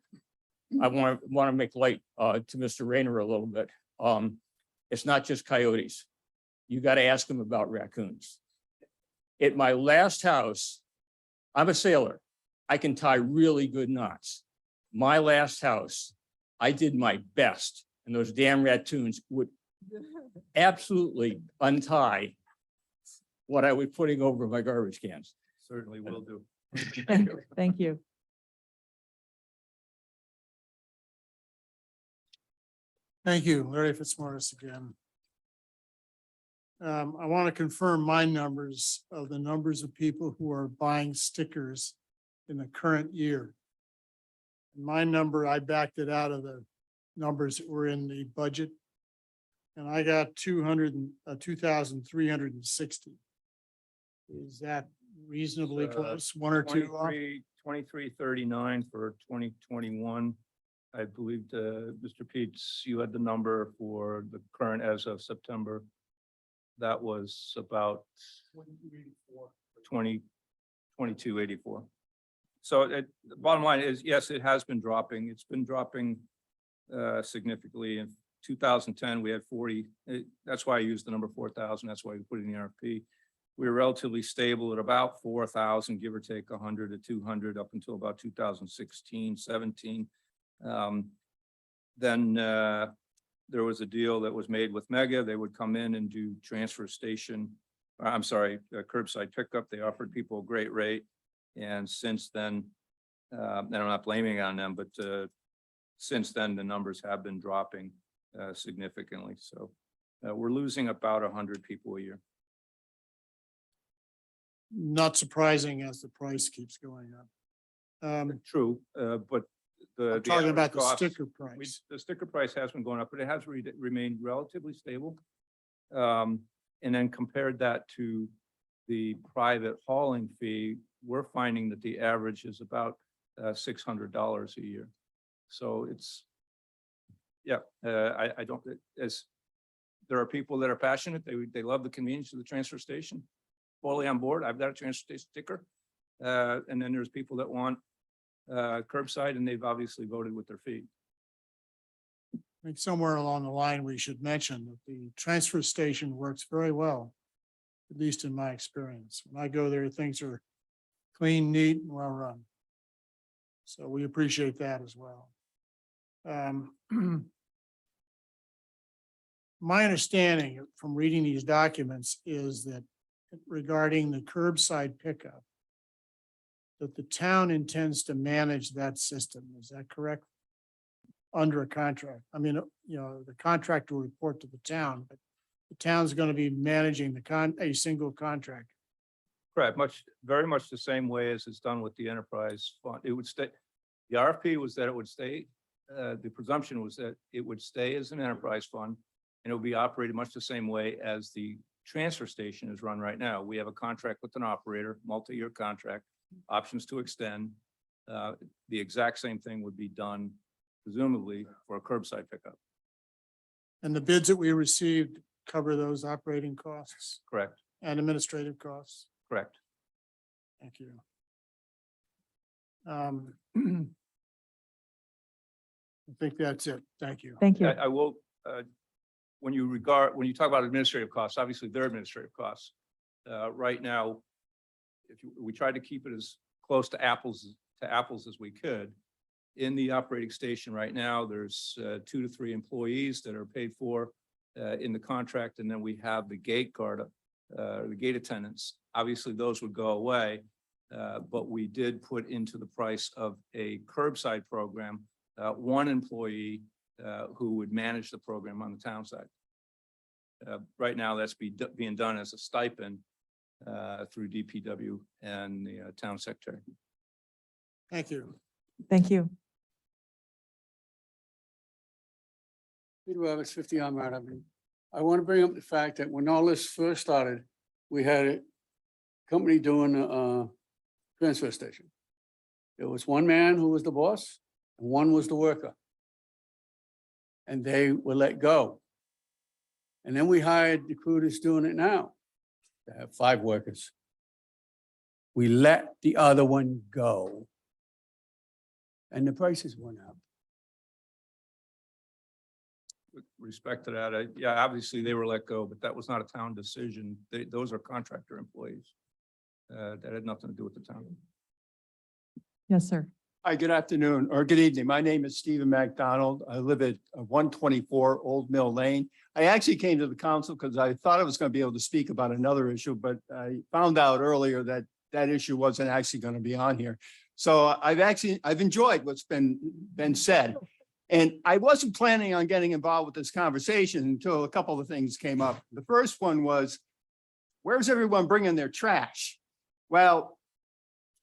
I want to make light to Mr. Rayner a little bit. It's not just coyotes. You got to ask him about raccoons. At my last house, I'm a sailor. I can tie really good knots. My last house, I did my best, and those damn raccoons would absolutely untie what I was putting over my garbage cans. Certainly will do. Thank you. Thank you, Larry Fitzmaurice again. I want to confirm my numbers of the numbers of people who are buying stickers in the current year. My number, I backed it out of the numbers that were in the budget. And I got 2,360. Is that reasonably close? One or two off? 2339 for 2021. I believe, Mr. Peets, you had the number for the current as of September. That was about 2284. So the bottom line is, yes, it has been dropping. It's been dropping significantly. In 2010, we had 40. That's why I used the number 4,000. That's why we put it in the RFP. We were relatively stable at about 4,000, give or take 100 to 200 up until about 2016, 17. Then there was a deal that was made with Mega. They would come in and do transfer station, curbside pickup. They offered people a great rate. And since then, and I'm not blaming on them, but since then, the numbers have been dropping significantly. So we're losing about 100 people a year. Not surprising as the price keeps going up. True, but I'm talking about the cost- sticker price. The sticker price has been going up, but it has remained relatively stable. And then compared that to the private hauling fee, we're finding that the average is about $600 a year. So it's, yeah, I don't, as there are people that are passionate, they love the convenience of the transfer station. fully on board. I've got a transportation sticker. And then there's people that want curbside, and they've obviously voted with their feet. I think somewhere along the line, we should mention that the transfer station works very well, at least in my experience. When I go there, things are clean, neat, and well run. So we appreciate that as well. My understanding from reading these documents is that regarding the curbside pickup, that the town intends to manage that system. Is that correct? Under a contract. I mean, the contract will report to the town, but the town's going to be managing a single contract. Correct, very much the same way as it's done with the enterprise fund. It would stay, the RFP was that it would stay, the presumption was that it would stay as an enterprise fund, and it would be operated much the same way as the transfer station is run right now. We have a contract with an operator, multi-year contract, options to extend. The exact same thing would be done presumably for a curbside pickup. And the bids that we received cover those operating costs Correct, and administrative costs. correct. Thank you. I think that's it. Thank you. Thank you. I will, when you talk about administrative costs, obviously they're administrative costs. Right now, we tried to keep it as close to apples as we could. In the operating station right now, there's 2 to 3 employees that are paid for in the contract, and then we have the gate guard, the gate attendants. Obviously, those would go away, but we did put into the price of a curbside program, 1 employee who would manage the program on the town side. Right now, that's being done as a stipend through DPW and the town secretary. Thank you. Thank you. Peter Roberts, 50 Armagh Avenue. I want to bring up the fact that when all this first started, we had a company doing a transfer station. There was one man who was the boss and one was the worker. And they were let go. And then we hired the crew that's doing it now. They have 5 workers. We let the other one go. And the prices went up. With respect to that, yeah, obviously they were let go, but that was not a town decision. Those are contractor employees. That had nothing to do with the town. Yes, sir. Hi, good afternoon or good evening. My name is Stephen McDonald. I live at 124 Old Mill Lane. I actually came to the council because I thought I was going to be able to speak about another issue, but I found out earlier that that issue wasn't actually going to be on here. So I've enjoyed what's been said. And I wasn't planning on getting involved with this conversation until a couple of things came up. The first one was, where's everyone bringing their trash? Well,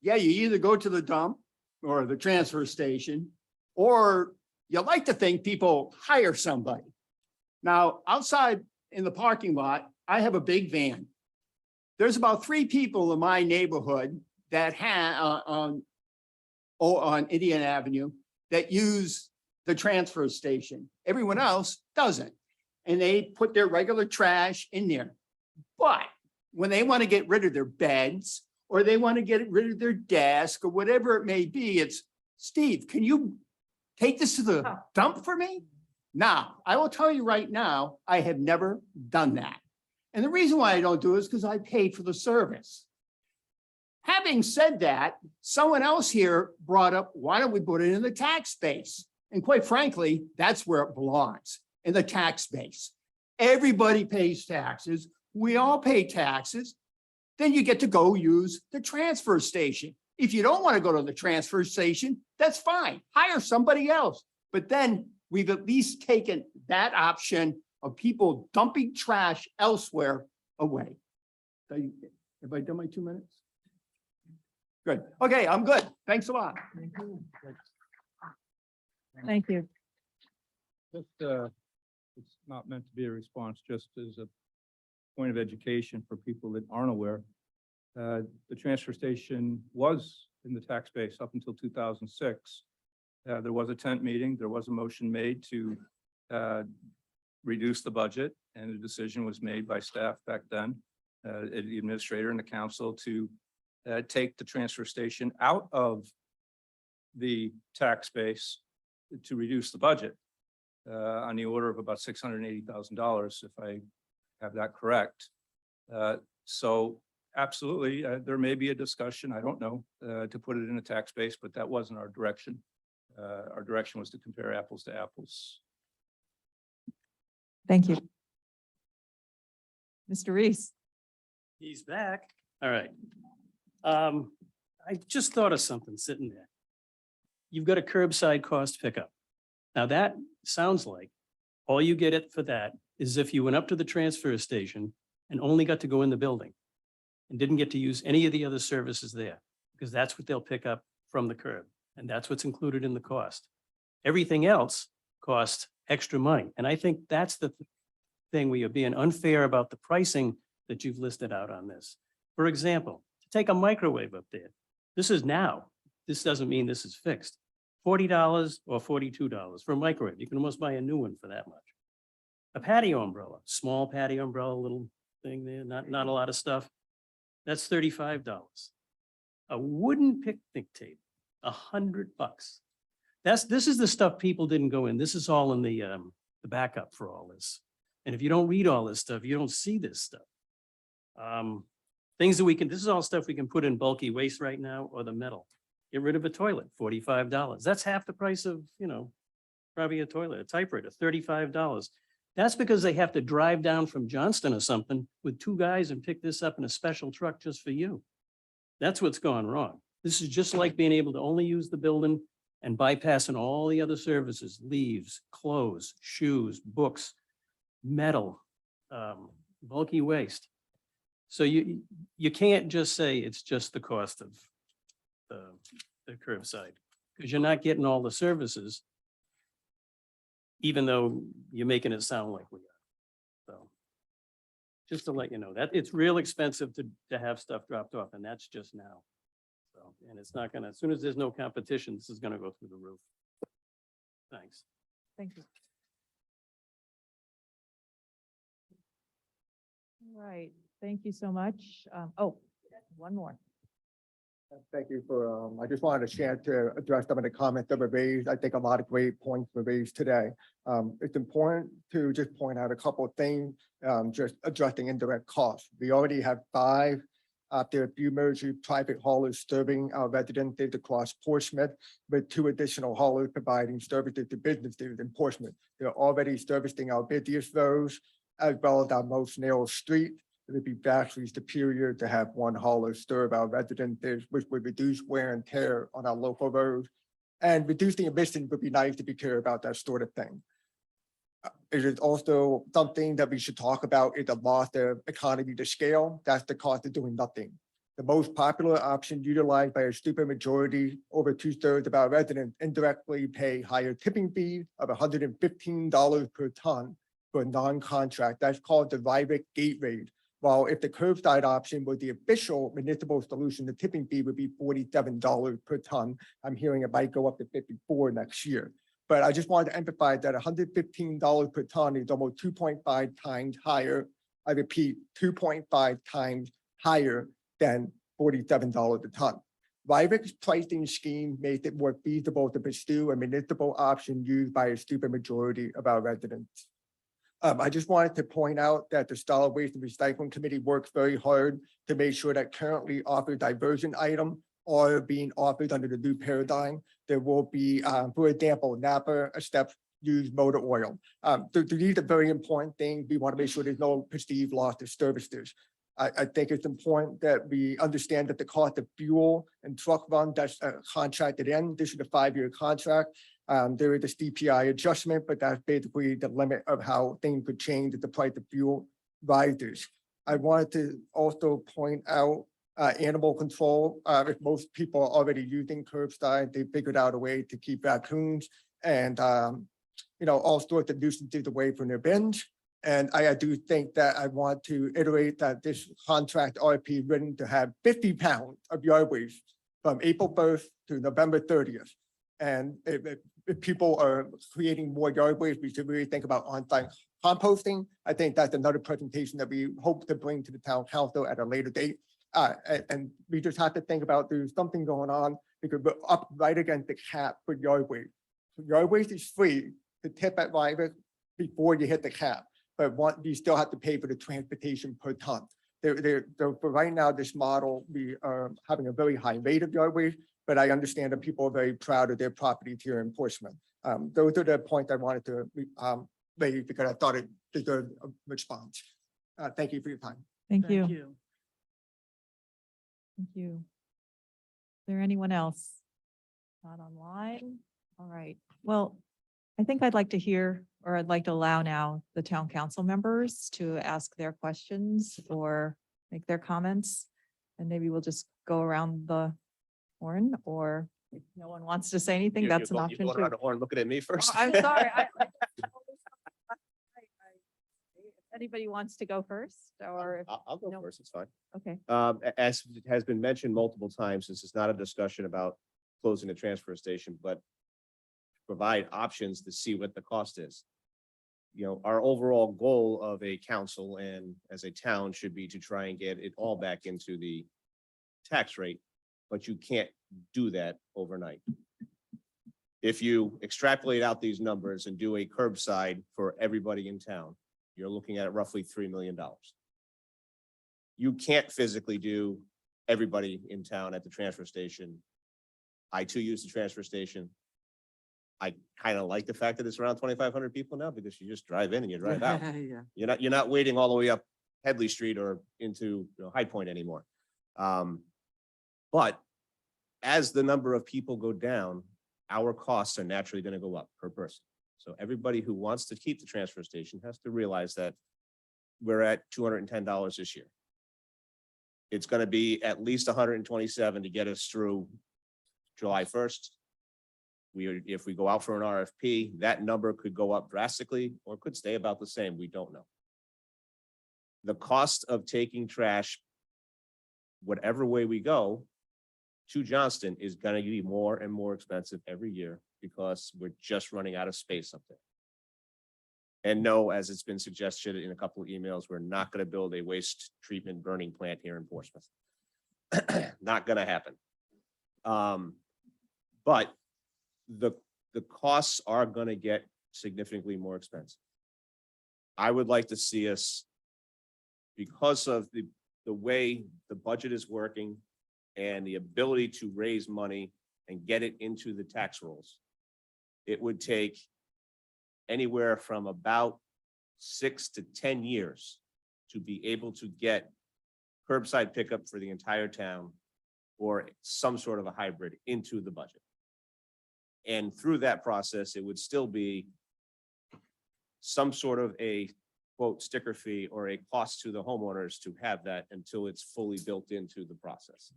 yeah, you either go to the dump or the transfer station, or you like to think people hire somebody. Now, outside in the parking lot, I have a big van. There's about 3 people in my neighborhood that on Indian Avenue that use the transfer station. Everyone else doesn't. And they put their regular trash in there. But when they want to get rid of their beds, or they want to get rid of their desk, or whatever it may be, it's, Steve, can you take this to the dump for me? Now, I will tell you right now, I have never done that. And the reason why I don't do it is because I pay for the service. Having said that, someone else here brought up, why don't we put it in the tax base? And quite frankly, that's where it belongs, in the tax base. Everybody pays taxes. We all pay taxes. Then you get to go use the transfer station. If you don't want to go to the transfer station, that's fine. Hire somebody else. But then we've at least taken that option of people dumping trash elsewhere away. Have I done my 2 minutes? Good. Okay, I'm good. Thanks a lot. Thank you. Just, it's not meant to be a response, just as a point of education for people that aren't aware. The transfer station was in the tax base up until 2006. There was a tent meeting. There was a motion made to reduce the budget, and a decision was made by staff back then the administrator and the council to take the transfer station out of the tax base to reduce the budget on the order of about $680,000, if I have that correct. So absolutely, there may be a discussion, I don't know, to put it in a tax base, but that wasn't our direction. Our direction was to compare apples to apples. Thank you. Mr. Reese. He's back. All right. I just thought of something sitting there. You've got a curbside cost pickup. Now that sounds like all you get it for that is if you went up to the transfer station and only got to go in the building and didn't get to use any of the other services there, because that's what they'll pick up from the curb. And that's what's included in the cost. Everything else costs extra money. And I think that's the thing where you're being unfair about the pricing that you've listed out on this. For example, to take a microwave up there, this is now, this doesn't mean this is fixed. $40 or $42 for a microwave. You can almost buy a new one for that much. A patio umbrella, small patio umbrella, little thing there, not a lot of stuff. That's $35. A wooden picnic table, $100. This is the stuff people didn't go in. This is all in the backup for all this. And if you don't read all this stuff, you don't see this stuff. Things that we can, this is all stuff we can put in bulky waste right now, or the metal. Get rid of a toilet, $45. That's half the price of, probably a toilet, a typewriter, $35. That's because they have to drive down from Johnston or something with two guys and pick this up in a special truck just for you. That's what's gone wrong. This is just like being able to only use the building and bypassing all the other services, leaves, clothes, shoes, books, metal, bulky waste. So you can't just say it's just the cost of the curbside, because you're not getting all the services, even though you're making it sound like we are. So just to let you know that it's real expensive to have stuff dropped off, and that's just now. So, and it's not gonna, as soon as there's no competition, this is gonna go through the roof. Thanks. Thank you. All right, thank you so much. One more. Thank you for, I just wanted a chance to address some of the comments that were raised. I think a lot of great points were raised today. It's important to just point out a couple of things, just addressing indirect costs. We already have 5 after a few mergers, private haulers serving our residents across Portsmouth, with 2 additional haulers providing services to businesses in Portsmouth. They're already servicing our busiest roads as well as our most narrow street. It would be vastly superior to have one hauler serve our residents, which would reduce wear and tear on our local roads. And reducing emissions would be nice if we care about that sort of thing. It is also something that we should talk about is the loss of economy to scale. That's the cost of doing nothing. The most popular option utilized by a super majority, over 2/3 of our residents indirectly pay higher tipping fees of $115 per ton for a non-contract. That's called the Rybrook gate rate. While if the curbside option was the official municipal solution, the tipping fee would be $47 per ton. I'm hearing it might go up to $54 next year. But I just wanted to emphasize that $115 per ton is almost 2.5 times higher. I repeat, 2.5 times higher than $47 a ton. Rybrook's pricing scheme makes it more feasible to pursue a municipal option used by a super majority of our residents. I just wanted to point out that the Solid Waste and Recycling Committee works very hard to make sure that currently offered diversion items are being offered under the new paradigm. There will be, for example, Napa steps use motor oil. These are very important things. We want to make sure there's no perceived loss of services. I think it's important that we understand that the cost of fuel and truck run that's contracted in, this is a 5-year contract. There is a CPI adjustment, but that's basically the limit of how things could change if the price of fuel rises. I wanted to also point out animal control. If most people are already using curbside, they figured out a way to keep raccoons and all sorts of nuisances away from their bins. And I do think that I want to iterate that this contract RFP written to have 50 pounds of yard waste from April 1st to November 30th. And if people are creating more yard waste, we should really think about on-site composting, I think that's another presentation that we hope to bring to the town council at a later date. And we just have to think about there's something going on because we're up right against the cap for yard waste. So yard waste is free to tip at Ryder before you hit the cap, but you still have to pay for the transportation per ton. So for right now, this model, we are having a very high rate of yard waste, but I understand that people are very proud of their properties here in Portsmouth. Those are the points I wanted to raise because I thought it deserved a response. Thank you for your time. Thank you. Thank you. Is there anyone else? Not online? All right. Well, I think I'd like to hear, or I'd like to allow now the town council members to ask their questions or make their comments. And maybe we'll just go around the horn, or if no one wants to say anything, that's an option You're going around too. the horn looking at me first. Oh, I'm sorry. If anybody wants to go first, or, I'll go No. first, it's fine. okay. As has been mentioned multiple times, this is not a discussion about closing the transfer station, but provide options to see what the cost is. You know, our overall goal of a council and as a town should be to try and get it all back into the tax rate, but you can't do that overnight. If you extrapolate out these numbers and do a curbside for everybody in town, you're looking at roughly $3 million. You can't physically do everybody in town at the transfer station. I too use the transfer station. I kind of like the fact that it's around 2,500 people now because you just drive in and you drive out. Yeah. You're not waiting all the way up Headley Street or into High Point anymore. But as the number of people go down, our costs are naturally going to go up per person. So everybody who wants to keep the transfer station has to realize that we're at $210 this year. It's going to be at least 127 to get us through July 1st. If we go out for an RFP, that number could go up drastically or could stay about the same. We don't know. The cost of taking trash, whatever way we go, to Johnston is going to be more and more expensive every year because we're just running out of space up there. And no, as it's been suggested in a couple of emails, we're not going to build a waste treatment burning plant here in Portsmouth. Not going to happen. But the costs are going to get significantly more expensive. I would like to see us, because of the way the budget is working and the ability to raise money and get it into the tax rolls, it would take anywhere from about 6 to 10 years to be able to get curbside pickup for the entire town or some sort of a hybrid into the budget. And through that process, it would still be some sort of a quote sticker fee or a cost to the homeowners to have that until it's fully built into the process.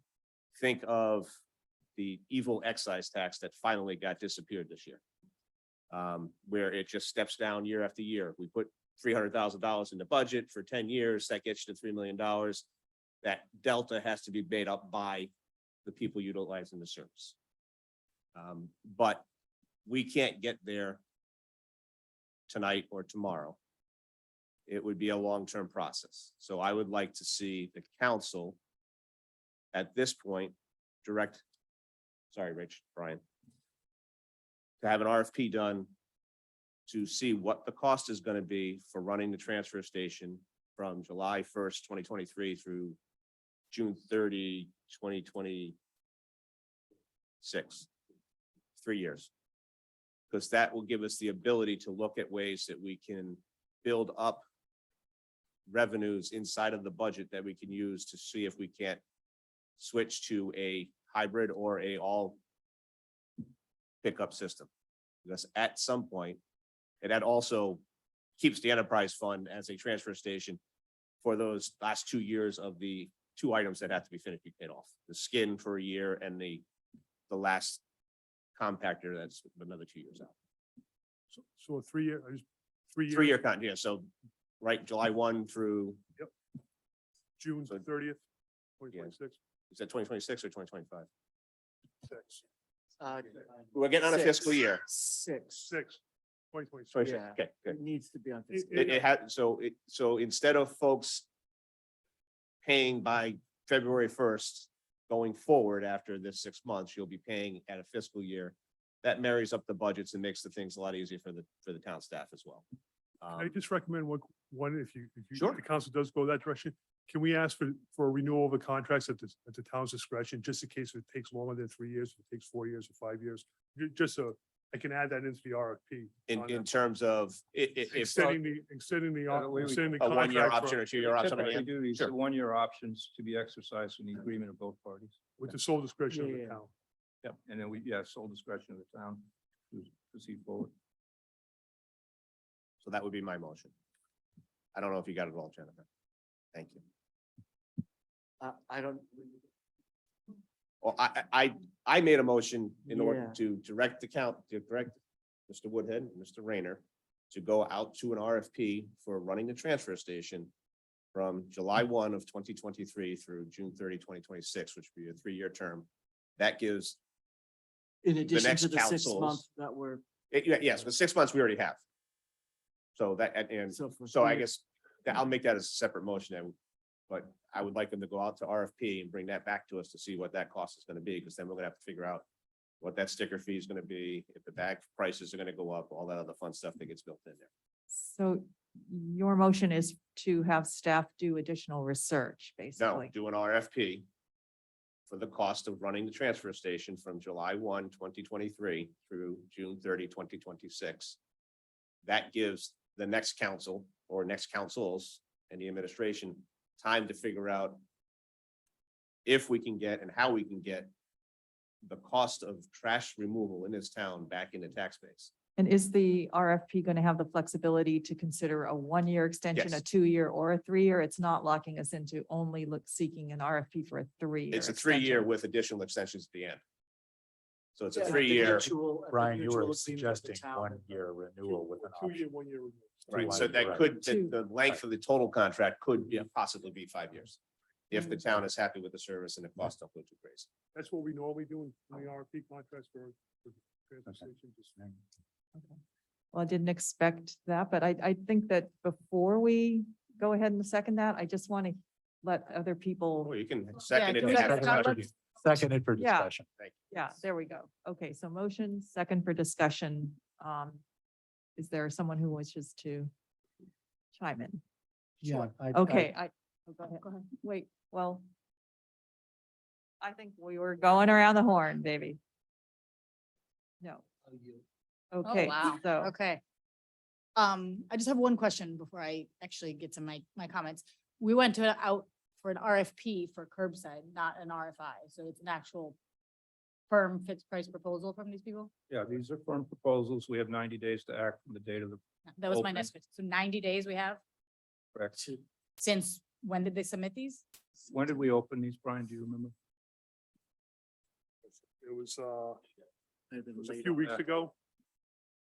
Think of the evil excise tax that finally got disappeared this year, where it just steps down year after year. We put $300,000 in the budget for 10 years. That gets you to $3 million. That delta has to be made up by the people utilizing the service. But we can't get there tonight or tomorrow. It would be a long-term process. So I would like to see the council at this point Brian, to have an RFP done to see what the cost is going to be for running the transfer station from July 1st, 2023 through June 30, 2026. 3 years. Because that will give us the ability to look at ways that we can build up revenues inside of the budget that we can use to see if we can't switch to a hybrid or a all pickup system. Because at some point, and that also keeps the enterprise fund as a transfer station for those last 2 years of the 2 items that have to be finished, be paid off. The skin for a year and the last compactor that's another 2 years out. So a 3 year, 3 year. 3 year yeah. So right, July 1 through June 30th, 2026. Is that 2026 or 2025? 6. We're getting on a fiscal year. 6. 2026. Yeah. Okay, good. It needs to be on. It- fiscal It, year. it had, so instead of folks paying by February 1st, going forward after this 6 months, you'll be paying at a fiscal year. That marries up the budgets and makes the things a lot easier for the town staff as well. I just recommend one, if you, Sure. the council does go that direction, can we ask for a renewal of the contracts at the town's discretion, just in case it takes longer than 3 years, if it takes 4 years or 5 years? Just so I can add that into the RFP. on In that. terms of if. Extending the, extending the, Yeah, we- extending the A one-year contract option for- or two-year option. Typically yeah. do these Sure. one-year options to be exercised in the agreement of both parties. with the sole discretion of Yeah, the yeah. town. Yep, and then sole discretion of the town to proceed forward. So that would be my motion. I don't know if you got it all, Jennifer. Thank you. I don't, Well, I made a motion in order Yeah. to direct Mr. Woodhead, and Mr. Rayner to go out to an RFP for running the transfer station from July 1 of 2023 through June 30, 2026, which would be a 3-year term. That gives, in addition next to the 6 councils- months that we're, yes, but 6 months we already have. So that, and so for. so I 3 guess that I'll make that as a separate motion, but I would like them to go out to RFP and bring that back to us to see what that cost is gonna be, because then we're gonna have to figure out what that sticker fee is gonna be, if the bag prices are gonna go up, all that other fun stuff that gets built in there. So your motion is to have staff do additional research, No, basically. do an RFP for the cost of running the transfer station from July 1, 2023 through June 30, 2026. That gives the next council or next councils and the administration time to figure out if we can get and how we can get the cost of trash removal in this town back in the tax base. And is the RFP going to have the flexibility to consider a 1-year extension, a Yes. 2-year or a 3-year? It's not locking us into only seeking an RFP for a 3-year. It's a 3-year extension. with additional extensions at the end. So it's a Yeah, the 3-year, mutual- the Brian, you mutual were agreement with the suggesting town. 1-year renewal with an option. 2-year, 1-year renewal. right? So that Right. could, Two. the length of the total contract could possibly be 5 years. If the town is happy with the service and the cost don't go too crazy. That's what we normally do in the RFP contracts for the transfer station. Just- Well, I didn't expect that, but I think that before we go ahead and second that, I just want to let other people. Well, you can second it. do and that. have a discussion. Seconded for Yeah. discussion. Thank you. Yeah, there we go. Okay, so motion, second for discussion. Is there someone who wishes to chime in? Yeah. Okay, oh, go ahead. Wait, well. I think we were going around the horn, baby. No. Okay, wow. so, Okay. I just have one question before I actually get to my comments. We went out for an RFP for curbside, not an RFI. So it's an actual firm fixed price proposal from these people? Yeah, these are firm proposals. We have 90 days to act from the date of the That was my Okay. next question. So 90 days we have correct. since when did they submit these? When did we open these, Brian? Do you remember? It was, Maybe it was a late few on- weeks ago.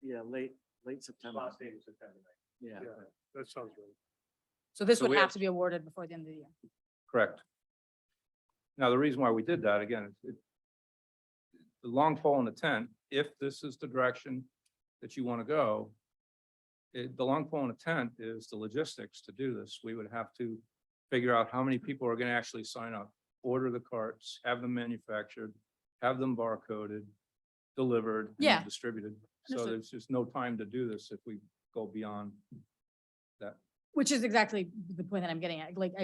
Yeah, late September. Yeah. Yeah, that sounds right. So this So would we have have- to be awarded before the end of the year. Correct. Now, the reason why we did that, again, the long pole in the tent, if this is the direction that you want to go, the long pole in the tent is the logistics to do this. We would have to figure out how many people are going to actually sign up, order the carts, have them manufactured, have them barcoded, delivered, and then Yeah. distributed. So Understood. there's just no time to do this if we go beyond that. Which is exactly the point that I'm getting at. Like,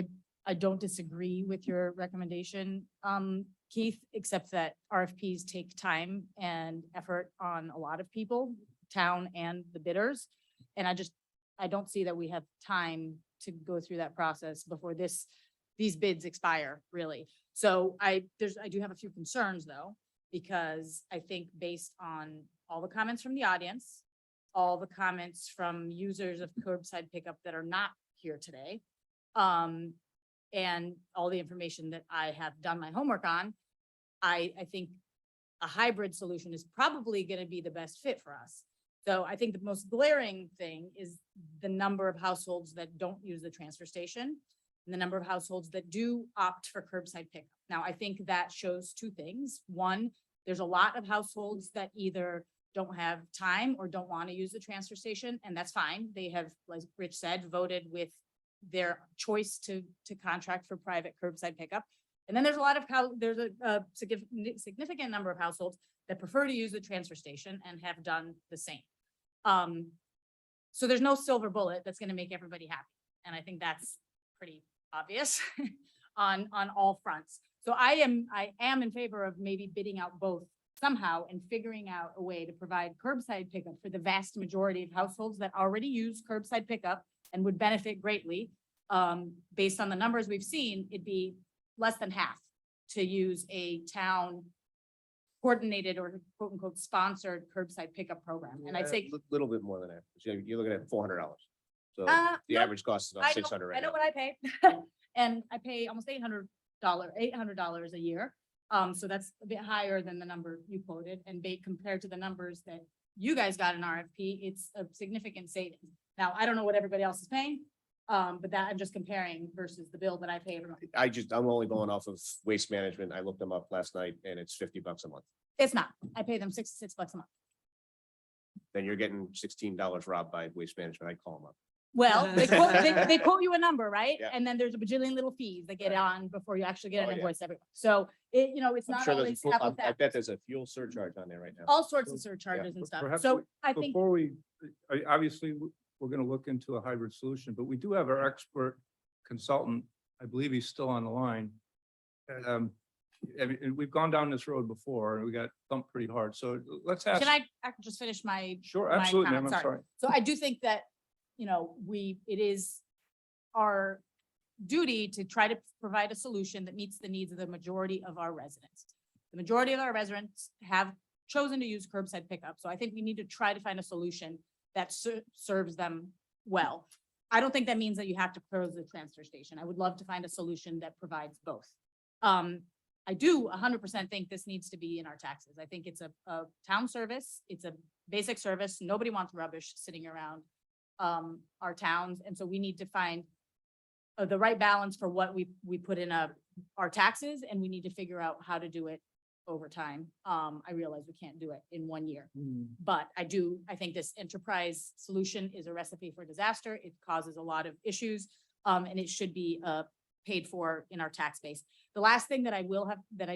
I don't disagree with your recommendation, Keith, except that RFPs take time and effort on a lot of people, town and the bidders. And I don't see that we have time to go through that process before these bids expire, really. So I do have a few concerns though, because I think based on all the comments from the audience, all the comments from users of curbside pickup that are not here today, and all the information that I have done my homework on, I think a hybrid solution is probably going to be the best fit for us. So I think the most glaring thing is the number of households that don't use the transfer station and the number of households that do opt for curbside pickup. Now, I think that shows two things. One, there's a lot of households that either don't have time or don't want to use the transfer station, and that's fine. They have, like Rich said, voted with their choice to contract for private curbside pickup. And then there's a lot of, there's a significant number of households that prefer to use the transfer station and have done the same. So there's no silver bullet that's gonna make everybody happy. And I think that's pretty obvious on all fronts. So I am in favor of maybe bidding out both somehow and figuring out a way to provide curbside pickup for the vast majority of households that already use curbside pickup and would benefit greatly. Based on the numbers we've seen, it'd be less than half to use a town coordinated or quote unquote sponsored curbside pickup program. And I'd say, Little bit more than that. So you're looking at $400. So the no, average cost is about I know, 600 I right know now. what I pay. And I pay almost $800 a year. So that's a bit higher than the number you quoted, and compared to the numbers that you guys got in RFP, it's a significant savings. Now, I don't know what everybody else is paying, but that I'm just comparing versus the bill that I pay every month. I'm only going off of Waste Management. I looked them up last night and it's $50 a month. It's not. I pay them $66 a month. Then you're getting $16 robbed by Waste Management. I'd call them up. Well, they quote you a number, right? Yeah. And then there's a bajillion little fees that get on before you actually get Oh, an yeah. invoice every month. So it's I'm not sure there's, always a fuel- apples to I bet apples. there's a fuel surcharge on there right now. All sorts of surcharges and stuff. Perhaps So I think, Before we, obviously, we're gonna look into a hybrid solution, but we do have our expert consultant. I believe he's still on the line. And we've gone down this road before and we got thumped pretty hard. So let's ask. can I just finish my? Sure, my absolutely, ma'am. comment? I'm sorry. So I do think that, it is our duty to try to provide a solution that meets the needs of the majority of our residents. The majority of our residents have chosen to use curbside pickup. So I think we need to try to find a solution that serves them well. I don't think that means that you have to close the transfer station. I would love to find a solution that provides both. I do 100% think this needs to be in our taxes. I think it's a town service. It's a basic service. Nobody wants rubbish sitting around our towns. And so we need to find the right balance for what we put in our taxes, and we need to figure out how to do it over time. I realize we can't do it in 1 year, but I think this enterprise solution is a recipe for disaster. It causes a lot of issues, and it should be paid for in our tax base. The last thing that I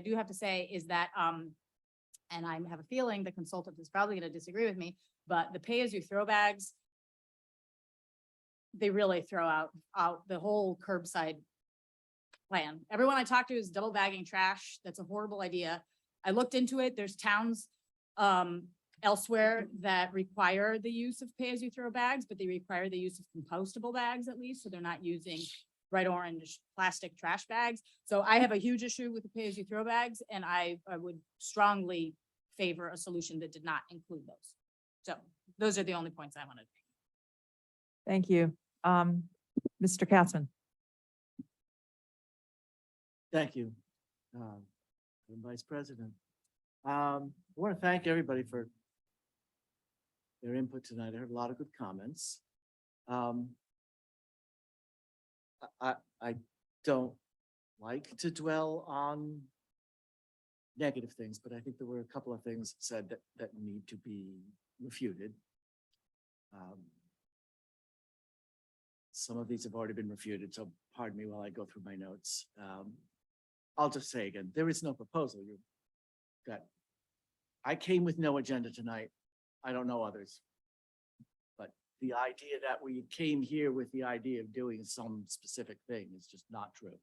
do have to say is that, and I have a feeling the consultant is probably going to disagree with me, but the pay-as-you-throw bags, they really throw out the whole curbside plan. Everyone I talk to is double bagging trash. That's a horrible idea. I looked into it. There's towns elsewhere that require the use of pay-as-you-throw bags, but they require the use of compostable bags at least, so they're not using bright orange plastic trash bags. So I have a huge issue with the pay-as-you-throw bags, and I would strongly favor a solution that did not include those. So those are the only points I wanted to make. Thank you. Mr. Katzman. Thank you, Madam Vice President. I want to thank everybody for their input tonight. I heard a lot of good comments. I don't like to dwell on negative things, but I think there were a couple of things said that need to be refuted. Some of these have already been refuted, so pardon me while I go through my notes. I'll just say again, there is no proposal. I came with no agenda tonight. I don't know others. But the idea that we came here with the idea of doing some specific thing is just not true.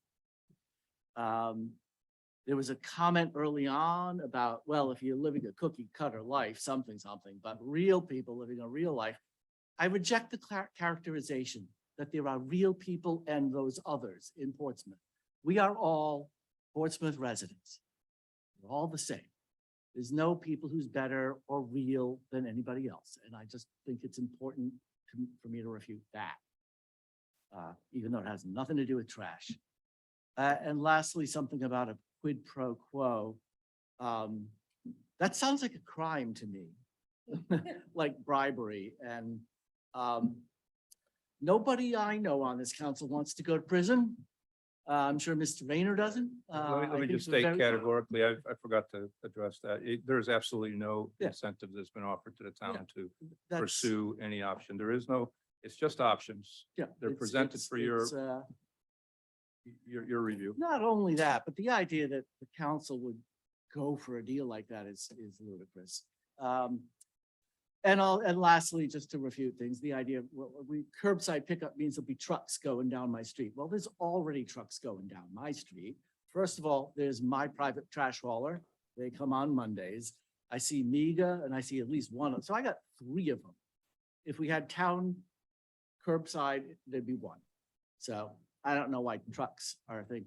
There was a comment early on about, well, if you're living a cookie cutter life, something, but real people living a real life. I reject the characterization that there are real people and those others in Portsmouth. We are all Portsmouth residents. We're all the same. There's no people who's better or real than anybody else. And I just think it's important for me to refute that, even though it has nothing to do with trash. And lastly, something about a quid pro quo. That sounds like a crime to me, like bribery. And nobody I know on this council wants to go to prison. I'm sure Mr. Rayner doesn't. Let I me think just it's a state very- categorically, I forgot to address that. There's absolutely no Yeah. incentive that's been offered to the Yeah. town to That's- pursue any option. There is no, it's just options. Yeah. They're it's- presented it's- for your, it's, your review. Not only that, but the idea that the council would go for a deal like that is ludicrous. And lastly, just to refute things, the idea of, well, curbside pickup means there'll be trucks going down my street. Well, there's already trucks going down my street. First of all, there's my private trash hauler. They come on Mondays. I see Miga and I see at least one. So I got 3 of them. If we had town curbside, there'd be 1. So I don't know why trucks are a thing.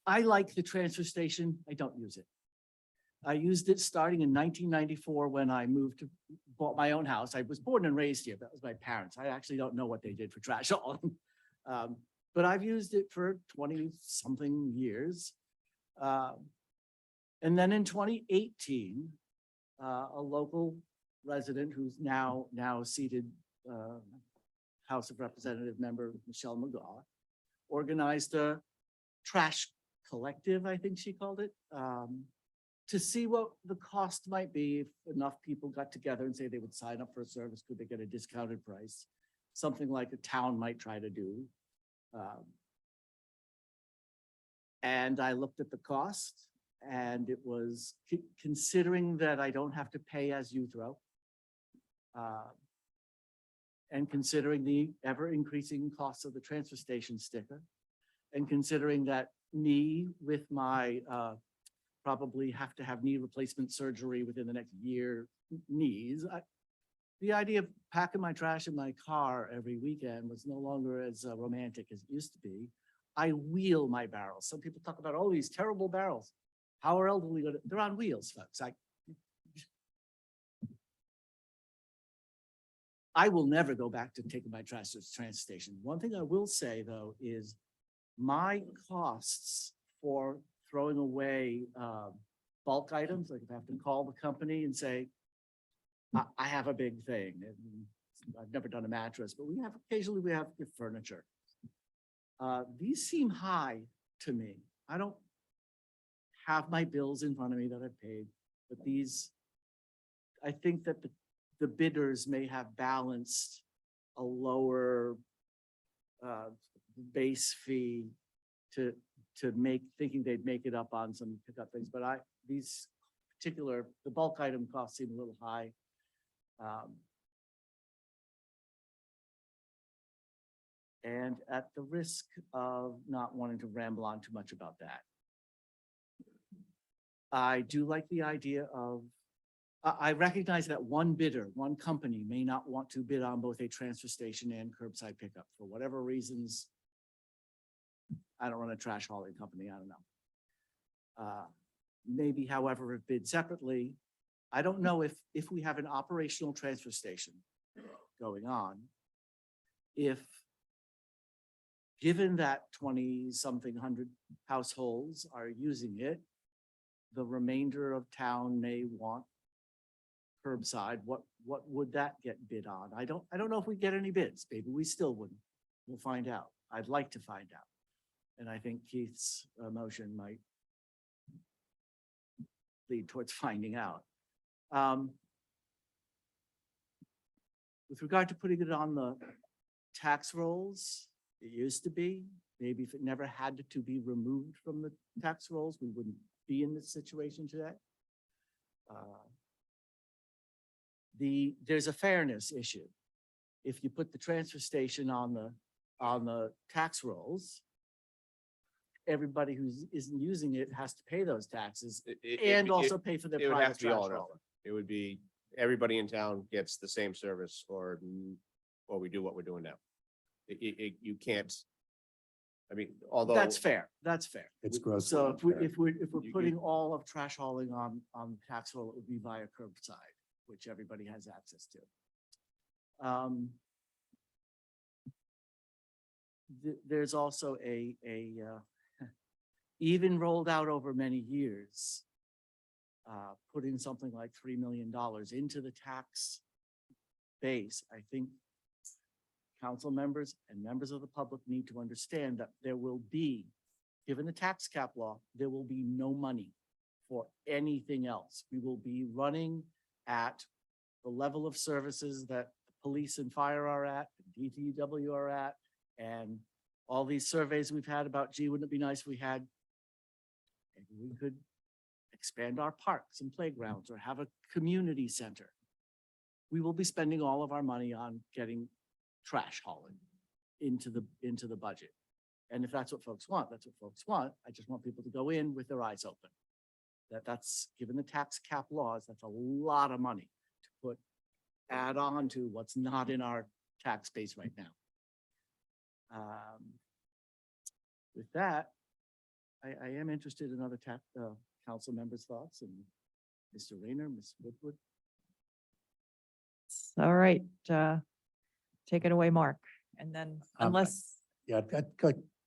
I like the transfer station. I don't use it. I used it starting in 1994 when I bought my own house. I was born and raised here. That was my parents. I actually don't know what they did for trash hauling. But I've used it for 20-something years. And then in 2018, a local resident who's now seated House of Representative member Michelle McGaw organized a trash collective, I think she called it, to see what the cost might be if enough people got together and say they would sign up for a service, could they get a discounted price? Something like a town might try to do. And I looked at the cost and it was considering that I don't have to pay as you throw. And considering the ever increasing costs of the transfer station sticker. And considering that me with my probably have to have knee replacement surgery within the next year knees. The idea of packing my trash in my car every weekend was no longer as romantic as it used to be. I wheel my barrels. Some people talk about, oh, these terrible barrels. How are elderly going to, they're on wheels, folks. I will never go back to taking my trash to the transfer station. One thing I will say though is my costs for throwing away bulk items, like if I have to call the company and say, I have a big thing, and I've never done a mattress, but occasionally we have furniture. These seem high to me. I don't have my bills in front of me that I've paid, but I think that the bidders may have balanced a lower base fee to thinking they'd make it up on some pickup things, but the bulk item costs seem a little high. And at the risk of not wanting to ramble on too much about that, I do like the idea of, I recognize that one bidder, one company may not want to bid on both a transfer station and curbside pickup for whatever reasons. I don't run a trash hauling company, I don't know. Maybe however, if bid separately, I don't know if we have an operational transfer station going on, if given that 20-something hundred households are using it, the remainder of town may want curbside, what would that get bid on? I don't know if we get any bids. Maybe we still wouldn't. We'll find out. I'd like to find out. And I think Keith's motion might lead towards finding out. With regard to putting it on the tax rolls, it used to be, maybe if it never had to be removed from the tax rolls, we wouldn't be in this situation today. There's a fairness issue. If you put the transfer station on the tax rolls, everybody who isn't using it has to pay those taxes and also pay for their It would have private to be trash all or hauler. nothing. It would be, everybody in town gets the same service or we do what we're doing now. You can't, I mean, although. That's fair. That's fair. It's gross. So if we're You- putting all of trash hauling on tax roll, it would be via curbside, which everybody has access to. There's also even rolled out over many years, putting something like $3 million into the tax base, I think council members and members of the public need to understand that there will be, given the tax cap law, there will be no money for anything else. We will be running at the level of services that police and fire are at, DTW are at, and all these surveys we've had about, gee, wouldn't it be nice if we had, maybe we could expand our parks and playgrounds or have a community center. We will be spending all of our money on getting trash hauling into the budget. And if that's what folks want, that's what folks want. I just want people to go in with their eyes open. That's, given the tax cap laws, that's a lot of money to add on to what's not in our tax base right now. With that, I am interested in other council members' thoughts, and Mr. Rayner, Ms. Woodward. All right, take it away, Mark. And then unless, Yeah, I've got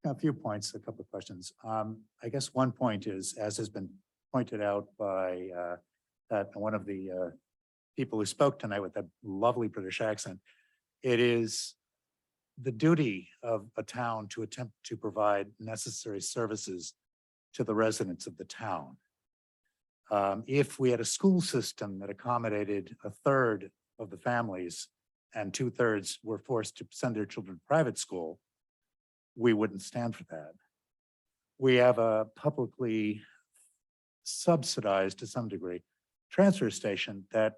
a few points, a couple of questions. I guess one point is, as has been pointed out by that one of the people who spoke tonight with that lovely British accent, it is the duty of a town to attempt to provide necessary services to the residents of the town. If we had a school system that accommodated a third of the families and 2/3 were forced to send their children to private school, we wouldn't stand for that. We have a publicly subsidized, to some degree, transfer station that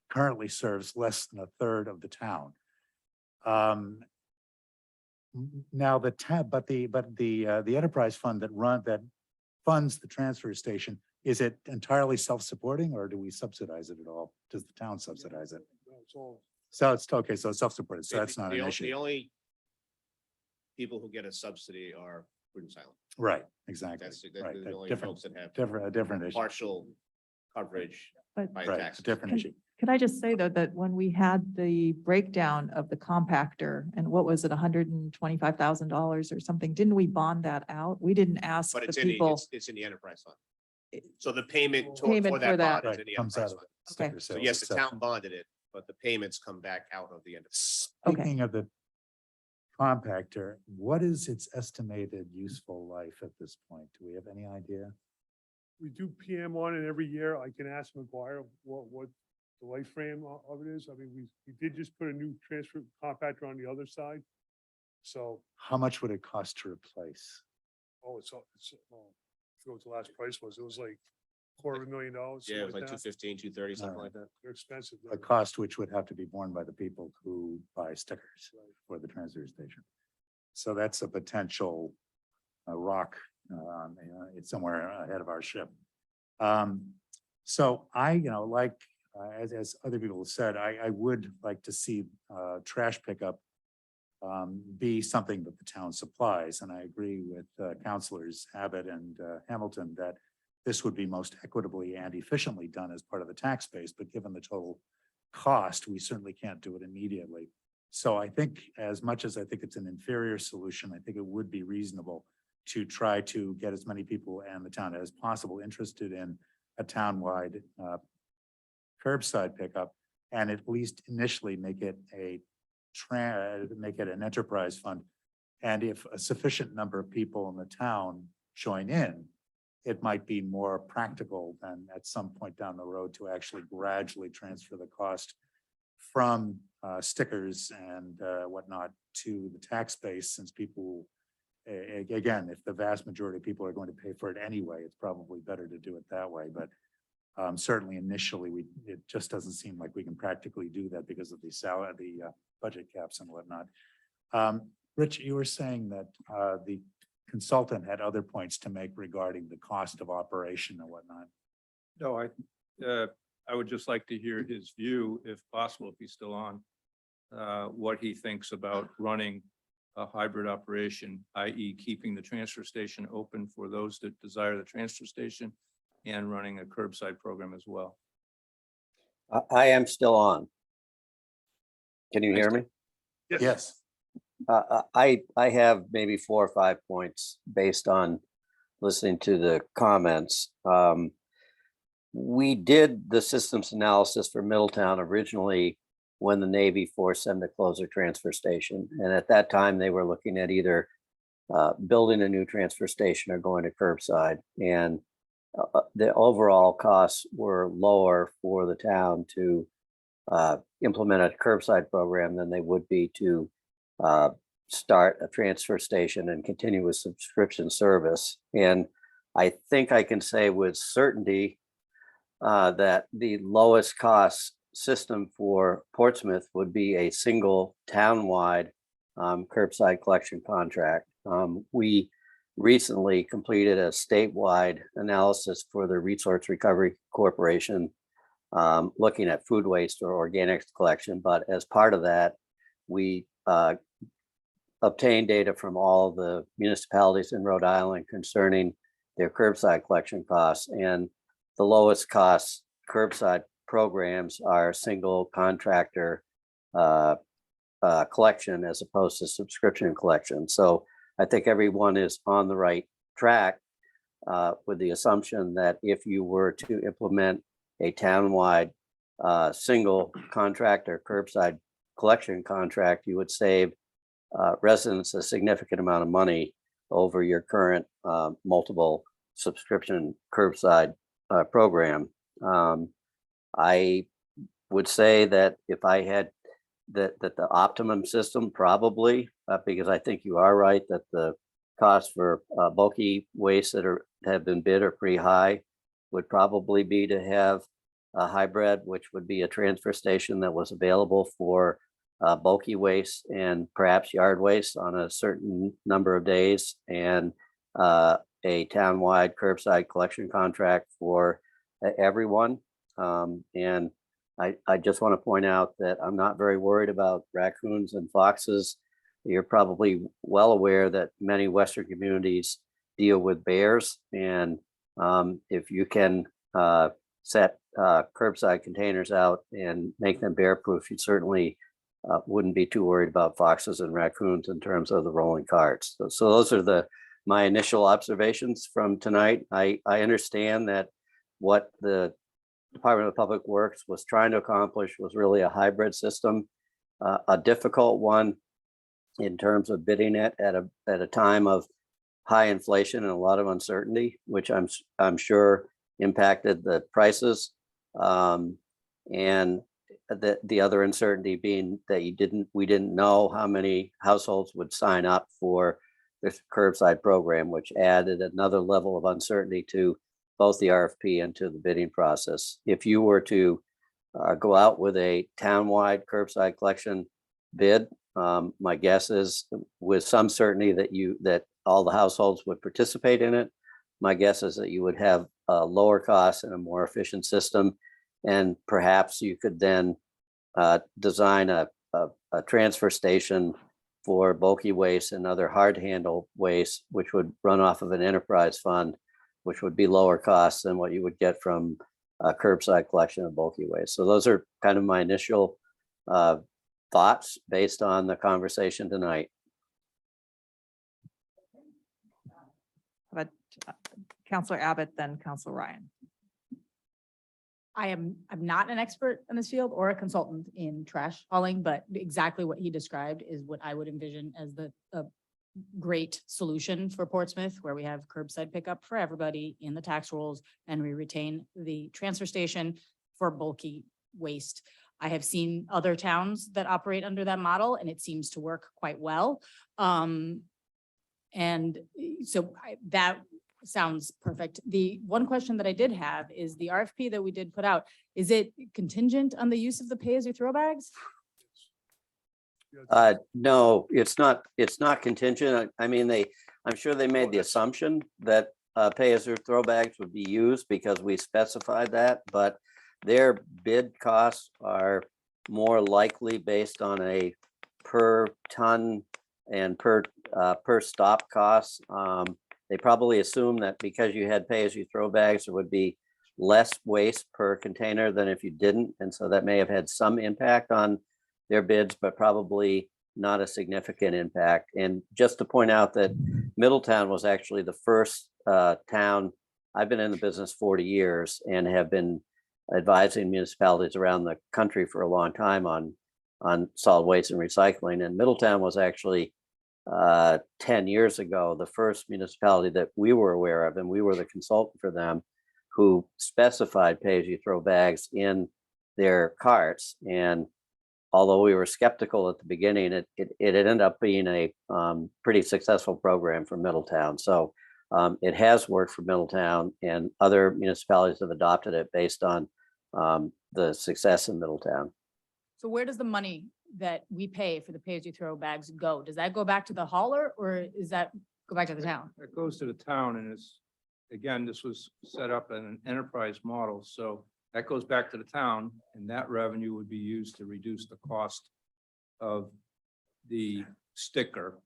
currently serves less than a third of the town. Now the enterprise fund that funds the transfer station, is it entirely self-supporting, or do we subsidize it at all? Does the town subsidize it? So it's okay, so it's self-supported, so that's not an The issue. only people who get a subsidy are Prudence Island. Right, exactly. That's Right, the that only different, folks that have a different issue. partial coverage But- by Right, taxes. a different issue. could I just say though, that when we had the breakdown of the compactor and what was it, $125,000 or something, didn't we bond that out? We didn't ask But the it's in the, people. it's in the enterprise fund. So the payment Payment for for that that. bond is in Right, the comes out enterprise of fund. Okay. sticker So sales, yes, the etc. town bonded it, but the payments come back out of the enterprise. Okay. Speaking of the compactor, what is its estimated useful life at this point? Do we have any idea? We do PM on it every year. I can ask McGuire what the life frame of it is. I mean, we did just put a new transfer compactor on the other side. So, How much would it cost to replace? I forgot what the last price was. It was like $250,000. Yeah, it was something like that. 215, 230, something Alright. like that. They're expensive. though. A cost which would have to be borne by the people who buy stickers Right. for the transfer station. So that's a potential rock, it's somewhere ahead of our ship. So I, like, as other people have said, I would like to see trash pickup be something that the town supplies. And I agree with councilors Abbott and Hamilton that this would be most equitably and efficiently done as part of the tax base, but given the total cost, we certainly can't do it immediately. So I think, as much as I think it's an inferior solution, I think it would be reasonable to try to get as many people and the town as possible interested in a townwide curbside pickup, and at least initially make it an enterprise fund. And if a sufficient number of people in the town join in, it might be more practical than at some point down the road to actually gradually transfer the cost from stickers and whatnot to the tax base, since people, again, if the vast majority of people are going to pay for it anyway, it's probably better to do it that way. But certainly initially, it just doesn't seem like we can practically do that because of the budget caps and whatnot. Rich, you were saying that the consultant had other points to make regarding the cost of operation and whatnot. No, I would just like to hear his view, if possible, if he's still on, what he thinks about running a hybrid operation, i.e. keeping the transfer station open for those that desire the transfer station and running a curbside program as well. I am still on. Can you hear me? Yes. I have maybe 4 or 5 points based on listening to the comments. We did the systems analysis for Middletown originally when the Navy forced them to close their transfer station. And at that time, they were looking at either building a new transfer station or going to curbside. And the overall costs were lower for the town to implement a curbside program than they would be to start a transfer station and continue with subscription service. And I think I can say with certainty that the lowest cost system for Portsmouth would be a single townwide curbside collection contract. We recently completed a statewide analysis for the Resource Recovery Corporation, looking at food waste or organics collection. But as part of that, we obtained data from all the municipalities in Rhode Island concerning their curbside collection costs. And the lowest cost curbside programs are single contractor collection as opposed to subscription collection. So I think everyone is on the right track with the assumption that if you were to implement a townwide single contractor curbside collection contract, you would save residents a significant amount of money over your current multiple subscription curbside program. I would say that if I had that the optimum system probably, because I think you are right that the costs for bulky waste that have been bid are pretty high, would probably be to have a hybrid, which would be a transfer station that was available for bulky waste and perhaps yard waste on a certain number of days, and a townwide curbside collection contract for everyone. And I just want to point out that I'm not very worried about raccoons and foxes. You're probably well aware that many Western communities deal with bears. And if you can set curbside containers out and make them bear proof, you certainly wouldn't be too worried about foxes and raccoons in terms of the rolling carts. So those are my initial observations from tonight. I understand that what the Department of Public Works was trying to accomplish was really a hybrid system, a difficult one in terms of bidding it at a time of high inflation and a lot of uncertainty, which I'm sure impacted the prices. And the other uncertainty being that we didn't know how many households would sign up for this curbside program, which added another level of uncertainty to both the RFP and to the bidding process. If you were to go out with a townwide curbside collection bid, my guess is with some certainty that all the households would participate in it. My guess is that you would have a lower cost and a more efficient system. And perhaps you could then design a transfer station for bulky waste and other hard to handle waste, which would run off of an enterprise fund, which would be lower cost than what you would get from a curbside collection of bulky waste. So those are kind of my initial thoughts based on the conversation tonight. But Counselor Abbott, then Counselor Ryan. I'm not an expert in this field or a consultant in trash hauling, but exactly what he described is what I would envision as the great solution for Portsmouth, where we have curbside pickup for everybody in the tax rolls, and we retain the transfer station for bulky waste. I have seen other towns that operate under that model, and it seems to work quite well. And so that sounds perfect. The one question that I did have is the RFP that we did put out, is it contingent on the use of the pay-as-you-throw bags? No, it's not contingent. I mean, I'm sure they made the assumption that pay-as-you-throw bags would be used because we specified that, but their bid costs are more likely based on a per ton and per stop costs. They probably assume that because you had pay-as-you-throw bags, there would be less waste per container than if you didn't. And so that may have had some impact on their bids, but probably not a significant impact. And just to point out that Middletown was actually the first town. I've been in the business 40 years and have been advising municipalities around the country for a long time on on solid waste and recycling. And Middletown was actually 10 years ago, the first municipality that we were aware of, and we were the consultant for them, who specified pay-as-you-throw bags in their carts. And although we were skeptical at the beginning, it ended up being a pretty successful program for Middletown. So it has worked for Middletown, and other municipalities have adopted it based on the success in Middletown. So where does the money that we pay for the pay-as-you-throw bags go? Does that go back to the hauler or is that go back to the town? It goes to the town, and it's, again, this was set up in an enterprise model, so that goes back to the town, and that revenue would be used to reduce the cost of the sticker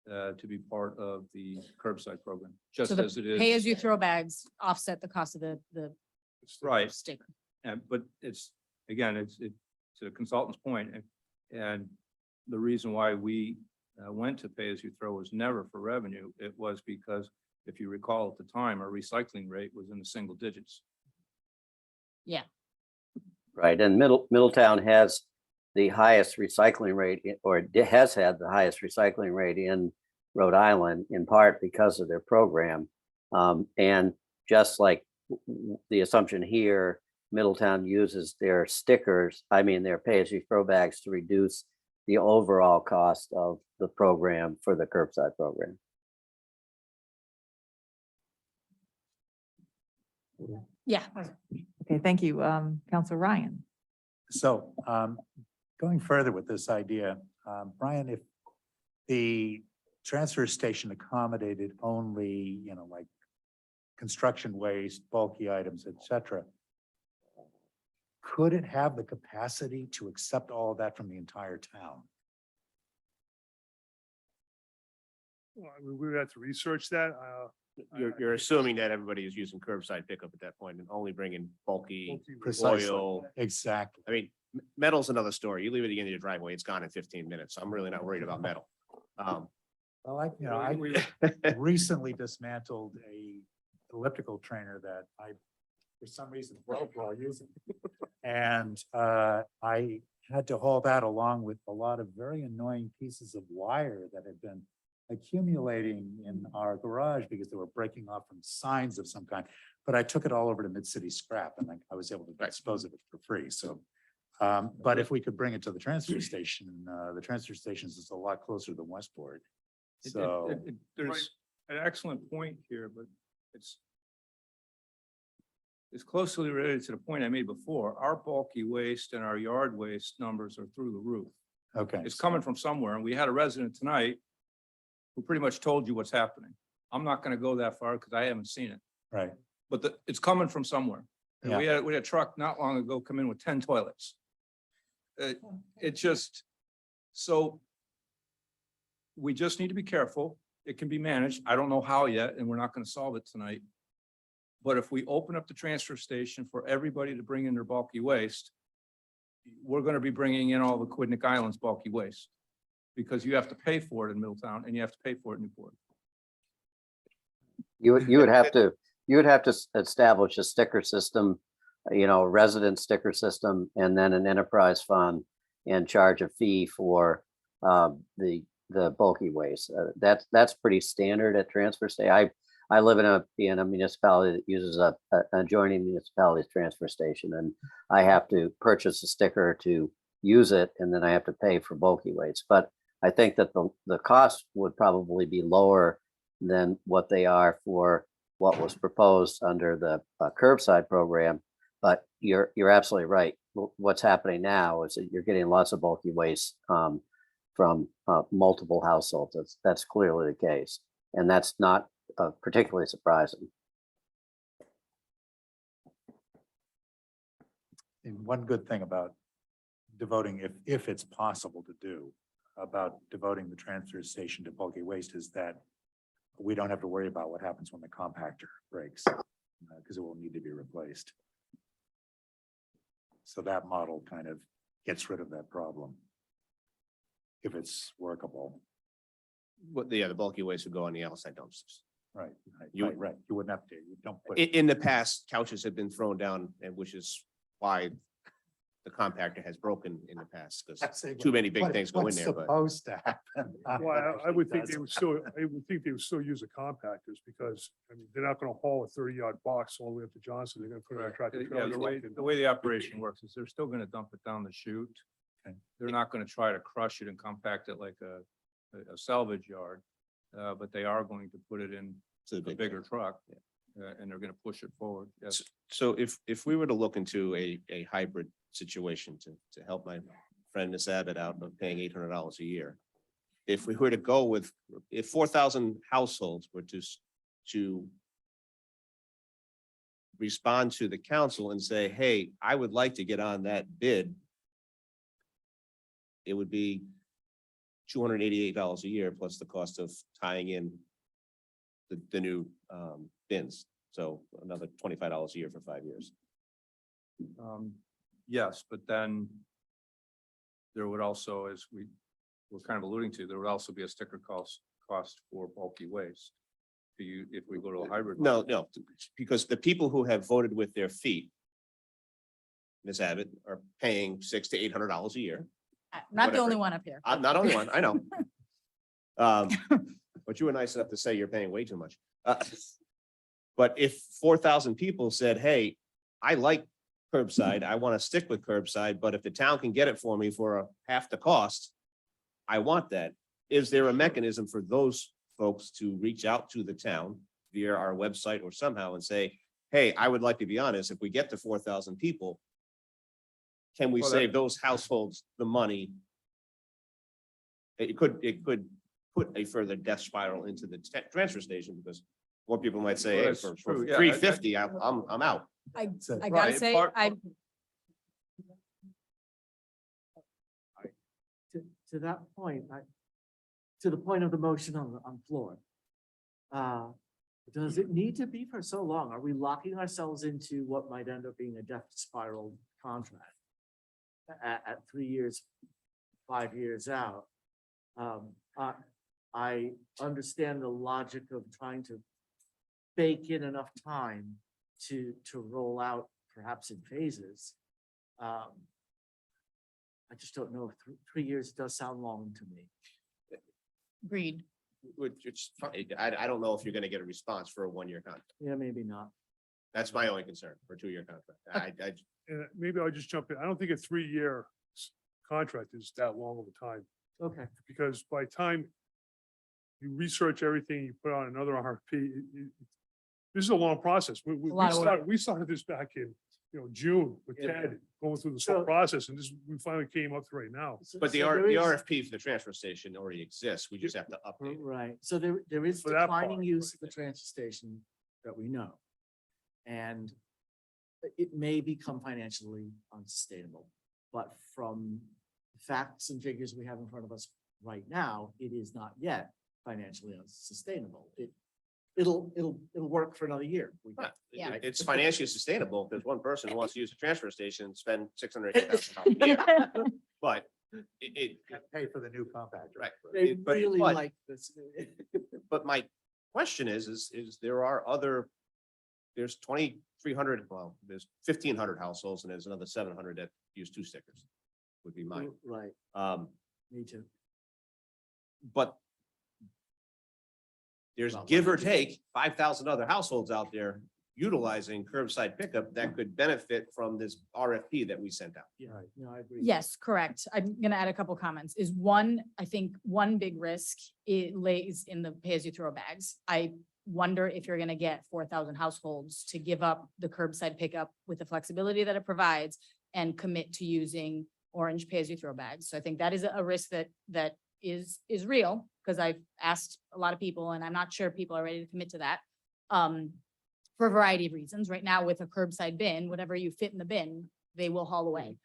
to be part of the curbside program, just So the as it is. pay-as-you-throw bags offset the cost of the Right, sticker. and, but it's, again, it's to the consultant's point, and the reason why we went to pay-as-you-throw was never for revenue. It was because, if you recall at the time, our recycling rate was in the single digits. Yeah. Right, and Middletown has the highest recycling rate, or it has had the highest recycling rate in Rhode Island, in part because of their program. And just like the assumption here, Middletown uses their stickers, their pay-as-you-throw bags, to reduce the overall cost of the program for the curbside program. Yeah. Okay, thank you. Counselor Ryan. So going further with this idea, Brian, if the transfer station accommodated only, like construction waste, bulky items, et cetera, could it have the capacity to accept all of that from the entire town? Well, we would have to research that. You're assuming that everybody is using curbside pickup at that point and only bringing bulky Precisely. oil. Exactly. I mean, metal's another story. You leave it at the end of your driveway, it's gone in 15 minutes. I'm really not worried about metal. Well, I recently dismantled a elliptical trainer that I, for some reason, broke while using it. And I had to haul that along with a lot of very annoying pieces of wire that had been accumulating in our garage because they were breaking off from signs of some kind. But I took it all over to Mid-City Scrap, and I was able to dispose of it for free. So, but if we could bring it to the transfer station is a lot closer than Westport. So. There's an excellent point here, but it's closely related to the point I made before. Our bulky waste and our yard waste numbers are through the roof. Okay. It's coming from somewhere, and we had a resident tonight who pretty much told you what's happening. I'm not gonna go that far because I haven't seen it, Right. but it's coming from somewhere. And we had a truck not long ago come in with 10 toilets. It just, so we just need to be careful. It can be managed. I don't know how yet, and we're not gonna solve it tonight. But if we open up the transfer station for everybody to bring in their bulky waste, we're gonna be bringing in all the Quidnick Island's bulky waste. Because you have to pay for it in Middletown and you have to pay for it in Newport. You would have to establish a sticker system, a resident sticker system, and then an enterprise fund, and charge a fee for the bulky waste. That's pretty standard at transfer station. I live in a municipality that uses a adjoining municipality's transfer station, and I have to purchase a sticker to use it, and then I have to pay for bulky waste. But I think that the cost would probably be lower than what they are for what was proposed under the curbside program. But you're absolutely right. What's happening now is that you're getting lots of bulky waste from multiple households. That's clearly the case, and that's not particularly surprising. And one good thing about devoting, if it's possible to do, about devoting the transfer station to bulky waste is that we don't have to worry about what happens when the compactor breaks, because it will need to be replaced. So that model kind of gets rid of that problem, if it's workable. The bulky waste would go on the outside dumpsters. Right. You- Right. You wouldn't have to, you don't put. In the past, couches have been thrown down, and which is why the compactor has broken in the past, because I'd say too many big what- things go in what's there, but. Supposed to happen. Well, I would think they would still, I would think they would still use the compactors because, I mean, they're not gonna haul a 30-yard box all the way up to Johnson. They're gonna put it on a tractor Yeah, trailer. the way the operation works is they're still gonna dump it down the chute. Okay. They're not gonna try to crush it and compact it like a salvage yard. But they are going to put it in To the a big bigger truck. And they're gonna push it forward. Yes. So if we were to look into a hybrid situation to help my friend Miss Abbott out of paying $800 a year. If we were to go with, if 4,000 households were to respond to the council and say, hey, I would like to get on that bid, it would be $288 a year plus the cost of tying in the new bins. So another $25 a year for 5 years. Yes, but then there would also, as we were kind of alluding to, there would also be a sticker cost for bulky waste. If we go to a hybrid. No, because the people who have voted with their feet, Ms. Abbott, are paying $600 to $800 a year. Not the Whatever. only one up here. I'm not only one, I know. But you were nice enough to say you're paying way too much. But if 4,000 people said, hey, I like curbside, I want to stick with curbside, but if the town can get it for me for half the cost, I want that. Is there a mechanism for those folks to reach out to the town via our website or somehow and say, hey, I would like to be honest, if we get to 4,000 people, can we Well, save those households the money? It could put a further death spiral into the transfer station because more people might say, Well, hey, that's for true. Yeah, $350, I'm out. I Right, gotta say, part- To that point, to the point of the motion on floor. Does it need to be for so long? Are we locking ourselves into what might end up being a death spiral contract? At 3 years, 5 years out? I understand the logic of trying to bake in enough time to roll out perhaps in phases. I just don't know if 3 years does sound long to me. agreed. Which, I don't know if you're gonna get a response for a 1-year contract. Yeah, maybe not. That's my only concern for a 2-year contract. And maybe I'll just jump in. I don't think a 3-year contract is that long of a time. Okay. Because by the time you research everything, you put on another RFP, this is a long process. lot of work. We started this back in, June with Yeah. Ted, going through this whole So- process, and we finally came up to right now. But the So there is- RFP for the transfer station already exists. We just have to update it. Right, so there is For that declining part, use of the transfer station that we know. And it may become financially unsustainable, but from facts and figures we have in front of us right now, it is not yet financially unsustainable. It'll work for another year. we think. Yeah. It's financially sustainable if there's one person who wants to use a transfer station and spend $680,000 a year. But it, Pay for the new compactor. right. They But- really but- like this. But my question is there are there's 2,300, well, there's 1,500 households and there's another 700 that use 2 stickers, would be mine. Right, me too. But there's give or take 5,000 other households out there utilizing curbside pickup that could benefit from this RFP that we sent out. Yeah, no, I agree. Yes, correct. I'm gonna add a couple comments. Is one, I think one big risk, it lays in the pay-as-you-throw bags. I wonder if you're gonna get 4,000 households to give up the curbside pickup with the flexibility that it provides and commit to using orange pay-as-you-throw bags. So I think that is a risk that is real, because I've asked a lot of people and I'm not sure people are ready to commit to that. For a variety of reasons. Right now with a curbside bin, whatever you fit in the bin, they will haul away.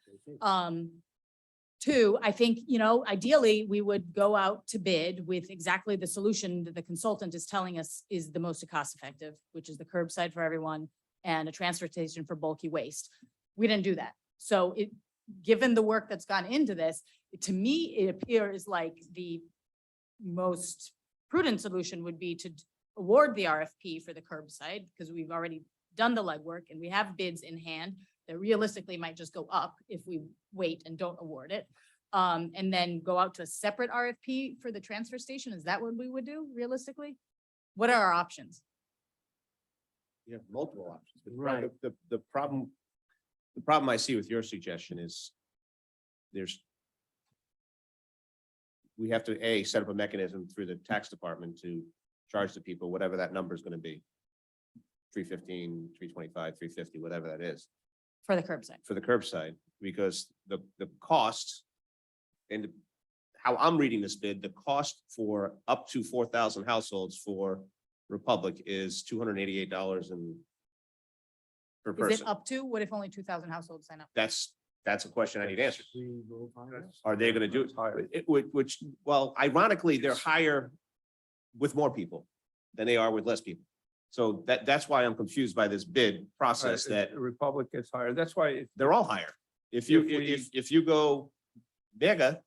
Two, I think, ideally, we would go out to bid with exactly the solution that the consultant is telling us is the most cost effective, which is the curbside for everyone and a transfer station for bulky waste. We didn't do that. So given the work that's gone into this, to me, it appears like the most prudent solution would be to award the RFP for the curbside, because we've already done the legwork and we have bids in hand. that realistically might just go up if we wait and don't award it. And then go out to a separate RFP for the transfer station. Is that what we would do realistically? What are our options? You have multiple options. but Right. The problem I see with your suggestion is we have to, A, set up a mechanism through the tax department to charge the people, whatever that number is gonna be. 315, 325, 350, whatever that is, For the curbside. for the curbside, because the cost and how I'm reading this bid, the cost for up to 4,000 households for Republic is $288 and per Is person. it up to? What if only 2,000 households sign up? That's a question I need answered. We will find out. Are they gonna do it? Higher. Which, well, ironically, they're higher with more people than they are with less people. So that's why I'm confused by this bid process that The Republic gets higher. That's why if they're all higher. If you, If we- if you go mega,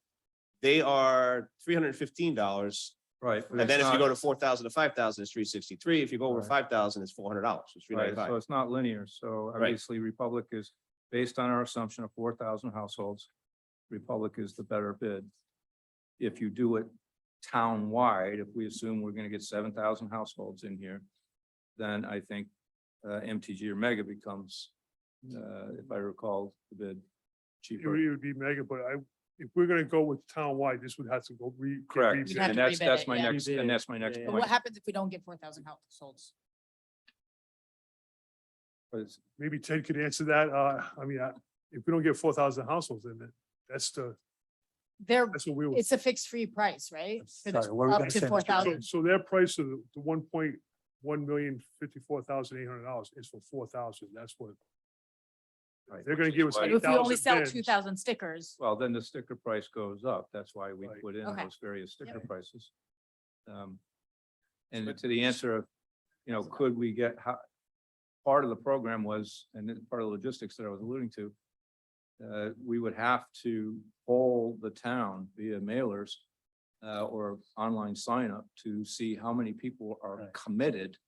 they are $315. right. but And then it's if you not- go to 4,000 to 5,000, it's $363. If you go over Right. 5,000, it's $400, it's Right, so $395. it's not linear. So Right. obviously Republic is based on our assumption of 4,000 households. Republic is the better bid. If you do it town-wide, if we assume we're gonna get 7,000 households in here, then I think MTG or Mega becomes, if I recall, the bid It cheaper. would be mega, but if we're gonna go with townwide, this would have to go Correct, We'd have and to that's, rebid that's it, my yeah. next, Rebid and it. that's my next Yeah, yeah. But point. what happens if we don't get 4,000 households? Is- Maybe Ted could answer that. If we don't get 4,000 households in it, that's what we were. It's a fixed fee price, right? For the- Sorry, what were we Up gonna to say, Mr. 4,000. So their price of the 1,154,800 is for 4,000. That's what. Right, They're gonna which is give us why- But if we only 8,000 sell bins. 2,000 stickers, Well, then the sticker price goes up. That's why we Right. put in Okay. those various sticker Yep. prices. And to the answer of, could we get, how, part of the program was, and then part of the logistics that I was alluding to, we would have to poll the town via mailers or online sign up to see how many people are Right. committed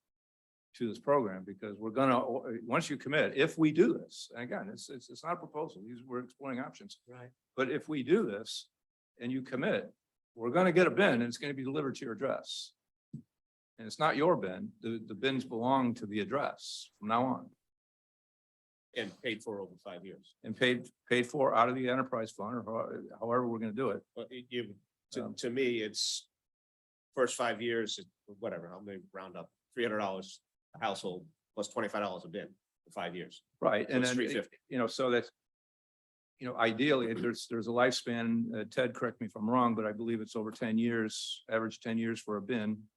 to this program, because we're gonna, once you commit, if we do this, and again, it's not a proposal, we're exploring options. Right. But if we do this and you commit, we're gonna get a bin and it's gonna be delivered to your address. And it's not your bin, the bins belong to the address from now on, And paid for over 5 years. and paid for out of the enterprise fund or however we're gonna do it. But to me, it's first 5 years, whatever, I'm gonna round up, $300 a household plus $25 a bin for 5 years. Right, So and it's then, $350. so that's, ideally, there's a lifespan, Ted, correct me if I'm wrong, but I believe it's over 10 years, average 10 years for a bin.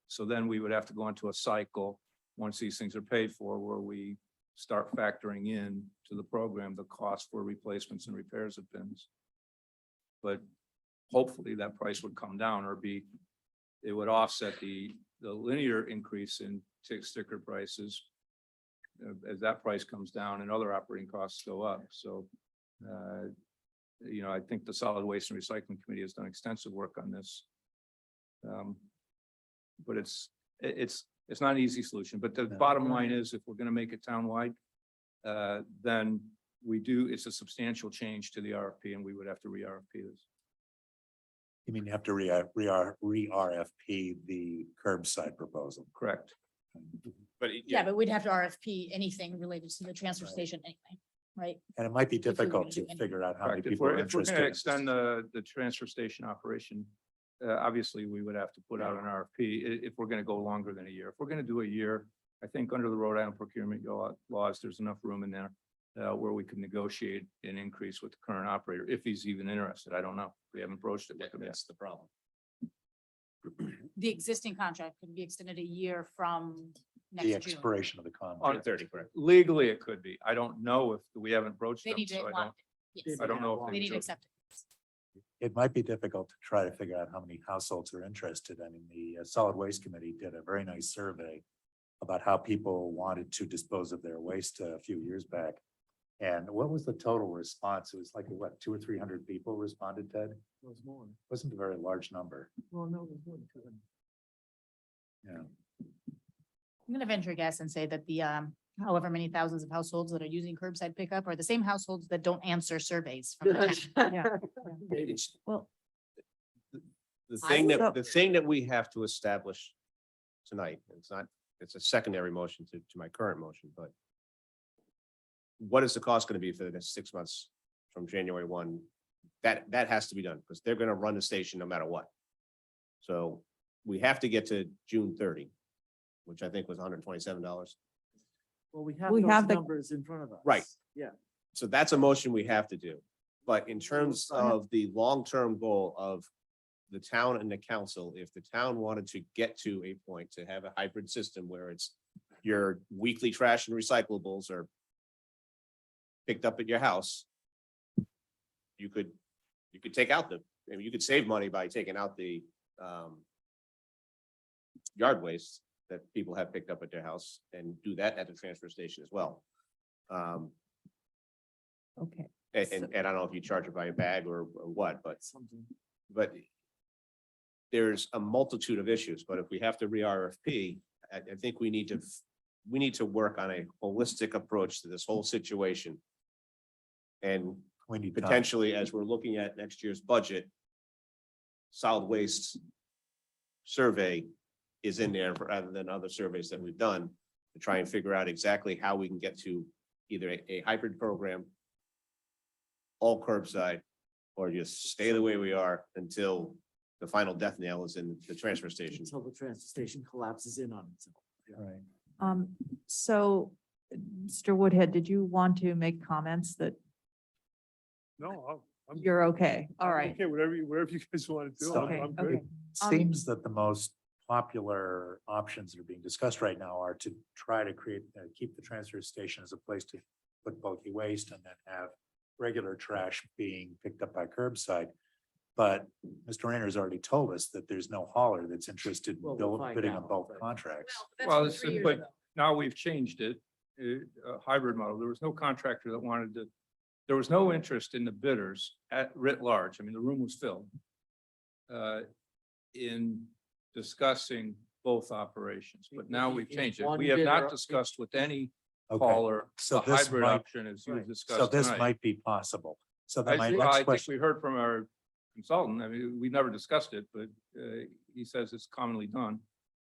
So then we would have to go into a cycle, once these things are paid for, where we start factoring in to the program, the cost for replacements and repairs of bins. But hopefully that price would come down or it would offset the linear increase in sticker prices as that price comes down and other operating costs go up. So, I think the Solid Waste and Recycling Committee has done extensive work on this. But it's not an easy solution, but the No. bottom line is, if we're gonna make it townwide, then it's a substantial change to the RFP and we would have to re-RFP this. You mean you have to re-RFP the curbside proposal? Correct. But yeah, but we'd have to RFP anything related to the transfer Right. station anyway, right? And it might be we were difficult gonna to do anything. figure out how many Correct. If people are we're interested. gonna in this. extend the transfer station operation, obviously, we would have to put out an RFP if we're gonna go longer than a year. If we're gonna do a year, I think under the Rhode Island procurement laws, there's enough room in there where we could negotiate an increase with the current operator, if he's even interested. I don't know. We haven't broached it with him yet. that's the problem. The existing contract could be extended a year from The next June. expiration of the On contract. 30, correct? Legally, it could be. I don't know if we haven't broached They them, need to so I want, don't, yes, I don't know if they need to they. accept it. It might be difficult to try to figure out how many households are interested. I mean, the Solid Waste Committee did a very nice survey about how people wanted to dispose of their waste a few years back. And what was the total response? It was like, what, 200 or 300 people responded, Ted? It was more. Wasn't a very large number. Well, no, it was more than 200. Yeah. I'm gonna venture a guess and say that the however many thousands of households that are using curbside pickup are the same households that don't answer surveys from the town. Yeah. It's, Well, the I thing would- that, the thing that we have to establish tonight, it's not, it's a secondary motion to my current motion, but what is the cost going to be for the next 6 months from January 1? That has to be done because they're going to run the station no matter what. So we have to get to June 30, which I think was $127. Well, we have We those have the- numbers in front of us. Right. Yeah. So that's a motion we have to do. But in terms Go ahead. of the long-term goal of the town and the council, if the town wanted to get to a point to have a hybrid system where it's your weekly trash and recyclables are picked up at your house, you could take out I mean, you could save money by taking out the yard waste that people have picked up at their house and do that at the transfer station as well. okay. And I don't know if you charge it by a bag or what, Something. but there's a multitude of issues, but if we have to re-RFP, I think we need to work on a holistic approach to this whole situation. And We need time. potentially, as we're looking at next year's budget, solid waste survey is in there rather than other surveys that we've done to try and figure out exactly how we can get to either a hybrid program, all curbside, or just stay the way we are until the final death nail is in the transfer station. Until the transfer station collapses in on itself. Right. So, Mr. Woodhead, did you want to make comments that No, I'm. you're okay? All I'm right. Okay, whatever you guys want to do, So- I'm Okay. good. Seems that the most popular options that are being discussed right now are to try to keep the transfer station as a place to put bulky waste and then have regular trash being picked up by curbside. But Mr. Rayner's already told us that there's no hauler that's interested Well, in we'll find bidding on out, both but- contracts. Well, it's, but now we've changed it, a hybrid model. There was no contractor that wanted to, there was no interest in the bidders at writ large. I mean, the room was filled in discussing both operations, but now we've changed it. One We have bidder- not discussed with any Okay, hauler so the this hybrid might- option as you right. discussed so this tonight. might be possible. So then my I next think question, we heard from our consultant. I mean, we never discussed it, but he says it's commonly done.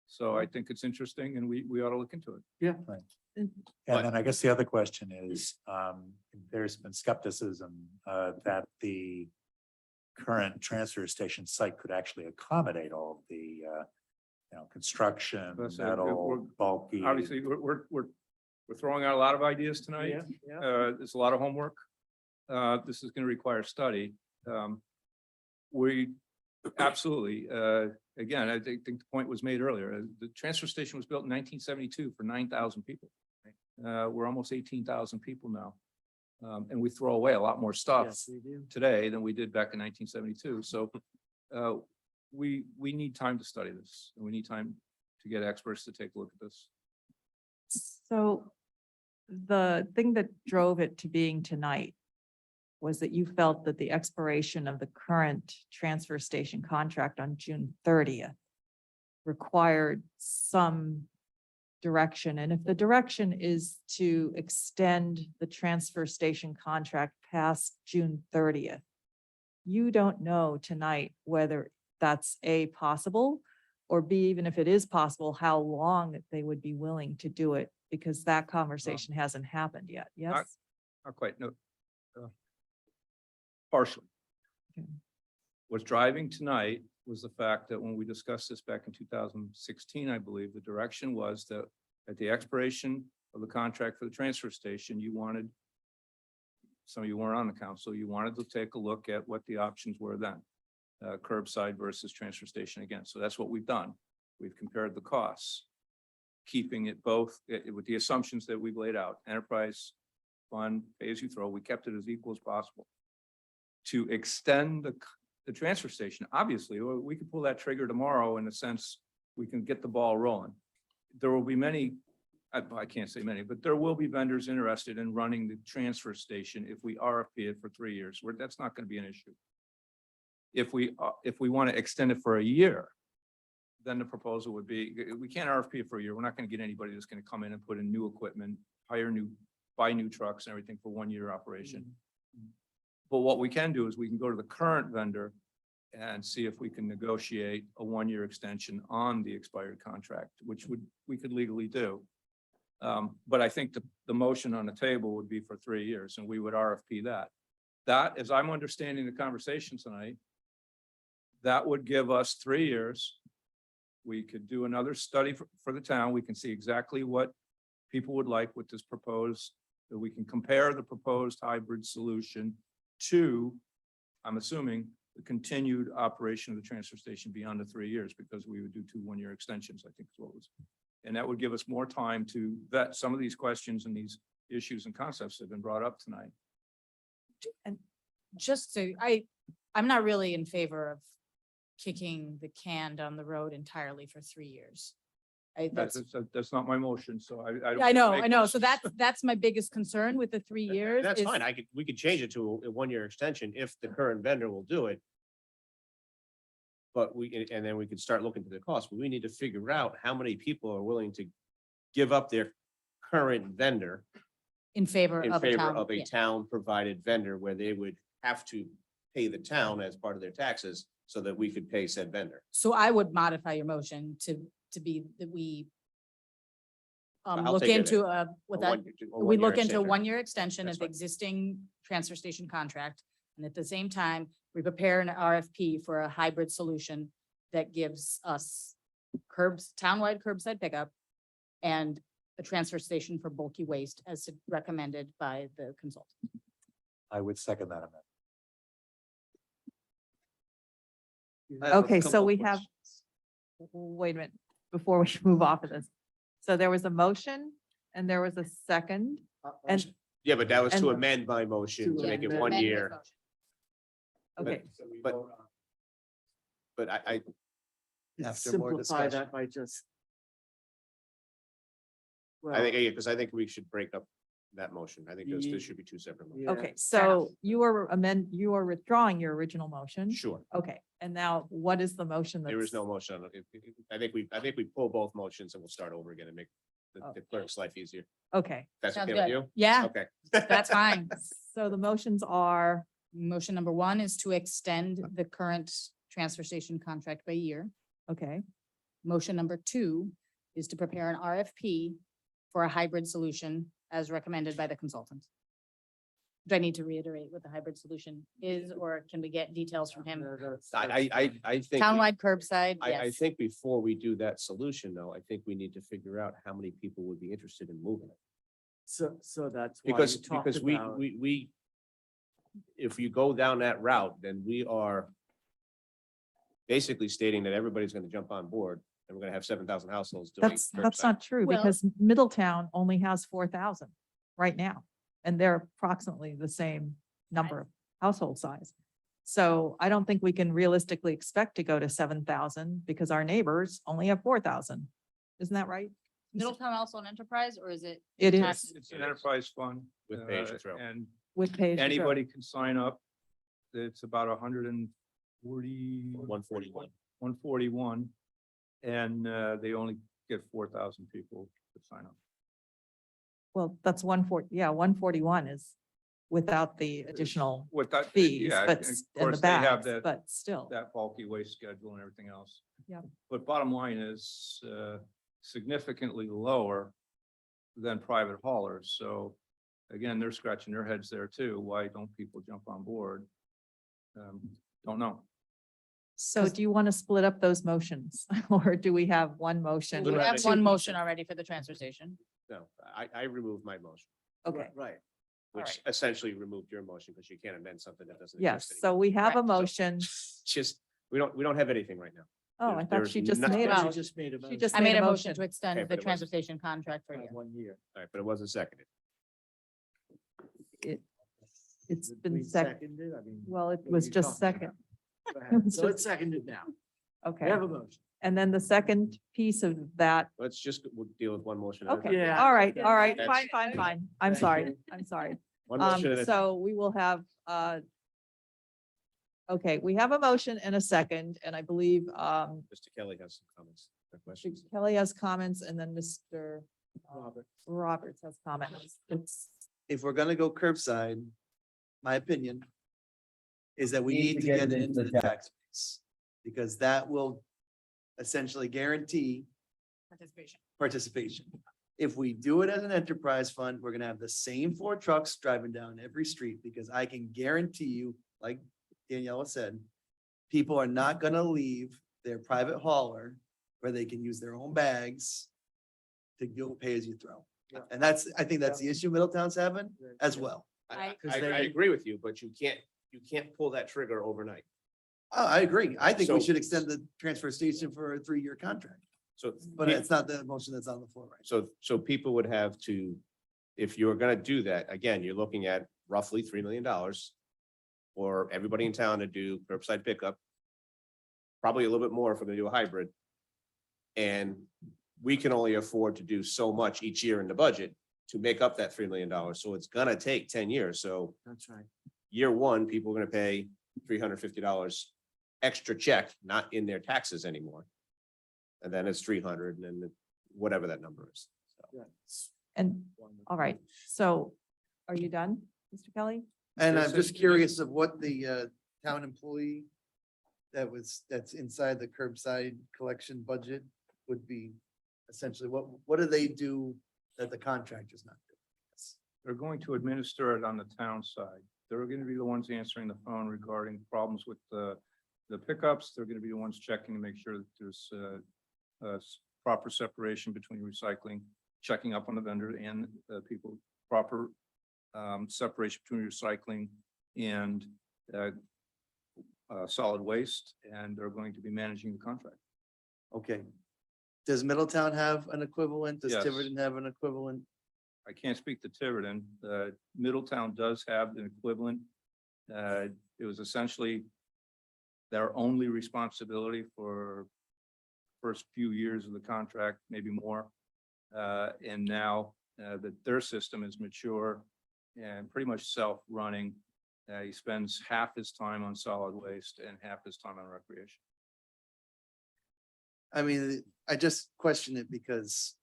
So I think it's interesting and we ought to look into it. and then I guess the other question is, there's been skepticism that the current transfer station site could actually accommodate all of the construction, That's it. metal, We're- bulky. Obviously, we're throwing out a lot of ideas tonight. Yeah. There's a lot of homework. This is going to require study. We absolutely, again, I think the point was made earlier. The transfer station was built in 1972 for 9,000 people. We're almost 18,000 people now. And we throw away a lot more stuff Yes, we do. today than we did back in 1972. So we need time to study this. And we need time to get experts to take a look at this. So the thing that drove it to being tonight was that you felt that the expiration of the current transfer station contract on June 30th required some direction. And if the direction is to extend the transfer station contract past June 30th, you don't know tonight whether that's A, possible, or B, even if it is possible, how long they would be willing to do it, because that conversation hasn't happened yet. Yes? Not quite, no. Partially. Okay. What's driving tonight was the fact that when we discussed this back in 2016, I believe, the direction was that at the expiration of the contract for the transfer station, you wanted, some of you weren't on the council, you wanted to take a look at what the options were then. Curbside versus transfer station again. So that's what we've done. We've compared the costs, keeping it both with the assumptions that we've laid out, enterprise fund, pay as you throw. We kept it as equal as possible. To extend the transfer station, obviously, we could pull that trigger tomorrow in a sense, we can get the ball rolling. There will be many, I can't say many, but there will be vendors interested in running the transfer station if we RFP it for 3 years, where that's not going to be an issue. If we want to extend it for a year, then the proposal would be, we can't RFP it for a year. We're not going to get anybody that's going to come in and put in new equipment buy new trucks and everything for 1 year operation. But what we can do is we can go to the current vendor and see if we can negotiate a 1 year extension on the expired contract, which we could legally do. But I think the motion on the table would be for 3 years and we would RFP that. That, as I'm understanding the conversation tonight, that would give us 3 years. We could do another study for the town. We can see exactly what people would like with this proposed, that we can compare the proposed hybrid solution to, I'm assuming, the continued operation of the transfer station beyond the 3 years, because we would do 2 1-year extensions, I think is what was. And that would give us more time to vet some of these questions and these issues and concepts that have been brought up tonight. And just to, I'm not really in favor of kicking the can down the road entirely for 3 years. That's not my motion, so I don't. I know, make I know. this. So that's my biggest concern with the 3 years. That's is- fine. We could change it to a 1 year extension if the current vendor will do it. But and then we could start looking to the cost, but we need to figure out how many people are willing to give up their current vendor In favor in of a favor town. of a yeah. town provided vendor where they would have to pay the town as part of their taxes so that we could pay said vendor. So I would modify your motion to be that we I'll look take it into a we 1 year look into a extension. 1 year extension That's of the fine. existing transfer station contract. And at the same time, we prepare an RFP for a hybrid solution that gives us townwide curbside pickup and a transfer station for bulky waste as recommended by the consultant. I would second that amendment. I have a Okay, couple so of we have, questions. wait a minute, before we move off of this. So there was a motion and there was a second. And, Yeah, but that was to And- amend my motion to Yeah, make it to 1 amend his year. motion. okay, But I After more Simplify that by just. I think, yeah, because I think we should break up that motion. I think this should be 2 separate. motions. okay, so you are withdrawing your original motion. Sure. Okay, and now what is the motion? There is that's- no motion. on it. I think we pull both motions and we'll start over again and make the clerk's life easier. Okay, That's Sounds okay with good. you? Yeah, Okay. that's fine. so the motions are, Motion number 1 is to extend the current transfer station contract by a year. okay, Motion number 2 is to prepare an RFP for a hybrid solution as recommended by the consultant. Do I need to reiterate what the hybrid solution is, or can we get details from him? I think. Townwide curbside, I yes. think before we do that solution, though, I think we need to figure out how many people would be interested in moving it. So that's why Because, you talked because about. we, if you go down that route, then we are basically stating that everybody's gonna jump on board and we're gonna have 7,000 households doing. that's curbside. not true Well- because Middletown only has 4,000 right now. And they're approximately the same number of household size. So I don't think we can realistically expect to go to 7,000 because our neighbors only have 4,000. Isn't that right? Middletown also an enterprise, or is it? It attached? is. It's an enterprise fund. With pay as you throw. And With Page. anybody can sign up. It's about 140. 141. 141. And they only get 4,000 people to sign up. Well, that's 141 is without the additional With that, fees, yeah, but, and of and the course, they have bags, that, but still. that bulky waste schedule and everything else. Yeah. But bottom line is significantly lower than private haulers. So again, they're scratching their heads there too. Why don't people jump on board? Don't know. So do you want to split up those motions or do we have one motion? We have one motion already for the transfer station. No, I removed my motion, Okay, Right. which right. essentially removed your motion because you can't amend something that doesn't. yes, exist so we have a Correct. motion. Just, we don't have anything right now. Oh, I There's- thought she there's just nothing- made Wow. a, Just made a. she just I made made a a motion motion. to extend Okay, the but it transfer wasn't- station contract for a year. 1 year. All right, but it wasn't seconded. It's Did been we second. second it? I mean, Well, it what are was you just talking second. about? Go It ahead. was So just- it's seconded now. We Okay. have a motion. And then the second piece of that. Let's just, we'll deal with one motion. at a Okay, time. Yeah. all right, fine, That's- fine. I'm Thank sorry, you. I'm sorry. One motion at a time. So we will have, okay, we have a motion and a second, and I believe, Mr. Kelly has some comments or questions. Kelly has comments and then Mr. Roberts has comments. If we're gonna go curbside, my opinion is that we need to get it into the tax base. Because that will essentially guarantee participation. If we do it as an enterprise fund, we're gonna have the same 4 trucks driving down every street, because I can guarantee you, like Daniela said, people are not gonna leave their private hauler where they can use their own bags to go pay as you throw. And I think that's the issue Middletown's having as well. I agree with you, but you can't pull that trigger overnight. Oh, I agree. I think we So- should extend the transfer station for a 3-year contract, So. but it's not the motion that's on the floor right So people would have to, if you're gonna do that, again, you're looking at roughly $3 million. For everybody in town to do curbside pickup. Probably a little bit more if we're gonna do a hybrid. And we can only afford to do so much each year in the budget to make up that $3 million. So it's gonna take 10 years. So now. That's right. year one, people are gonna pay $350 extra check, not in their taxes anymore. And then it's 300 and then whatever that number is. So. And, all right, so are you done, Mr. Kelly? And I'm just curious of what the town employee that's inside the curbside collection budget would be essentially, what do they do that the contractor's not doing? They're going to administer it on the town side. They're going to be the ones answering the phone regarding problems with the pickups. They're going to be the ones checking to make sure that there's proper separation between recycling, checking up on the vendor and the people, proper separation between recycling and solid waste, and they're going to be managing the contract. Okay. Does Middletown have an equivalent? Does Yes. Tiverton have an equivalent? I can't speak to Tiverton. Middletown does have an equivalent. It was essentially their only responsibility for first few years of the contract, maybe more. And now that their system is mature and pretty much self-running, he spends half his time on solid waste and half his time on recreation. I mean, I just question it because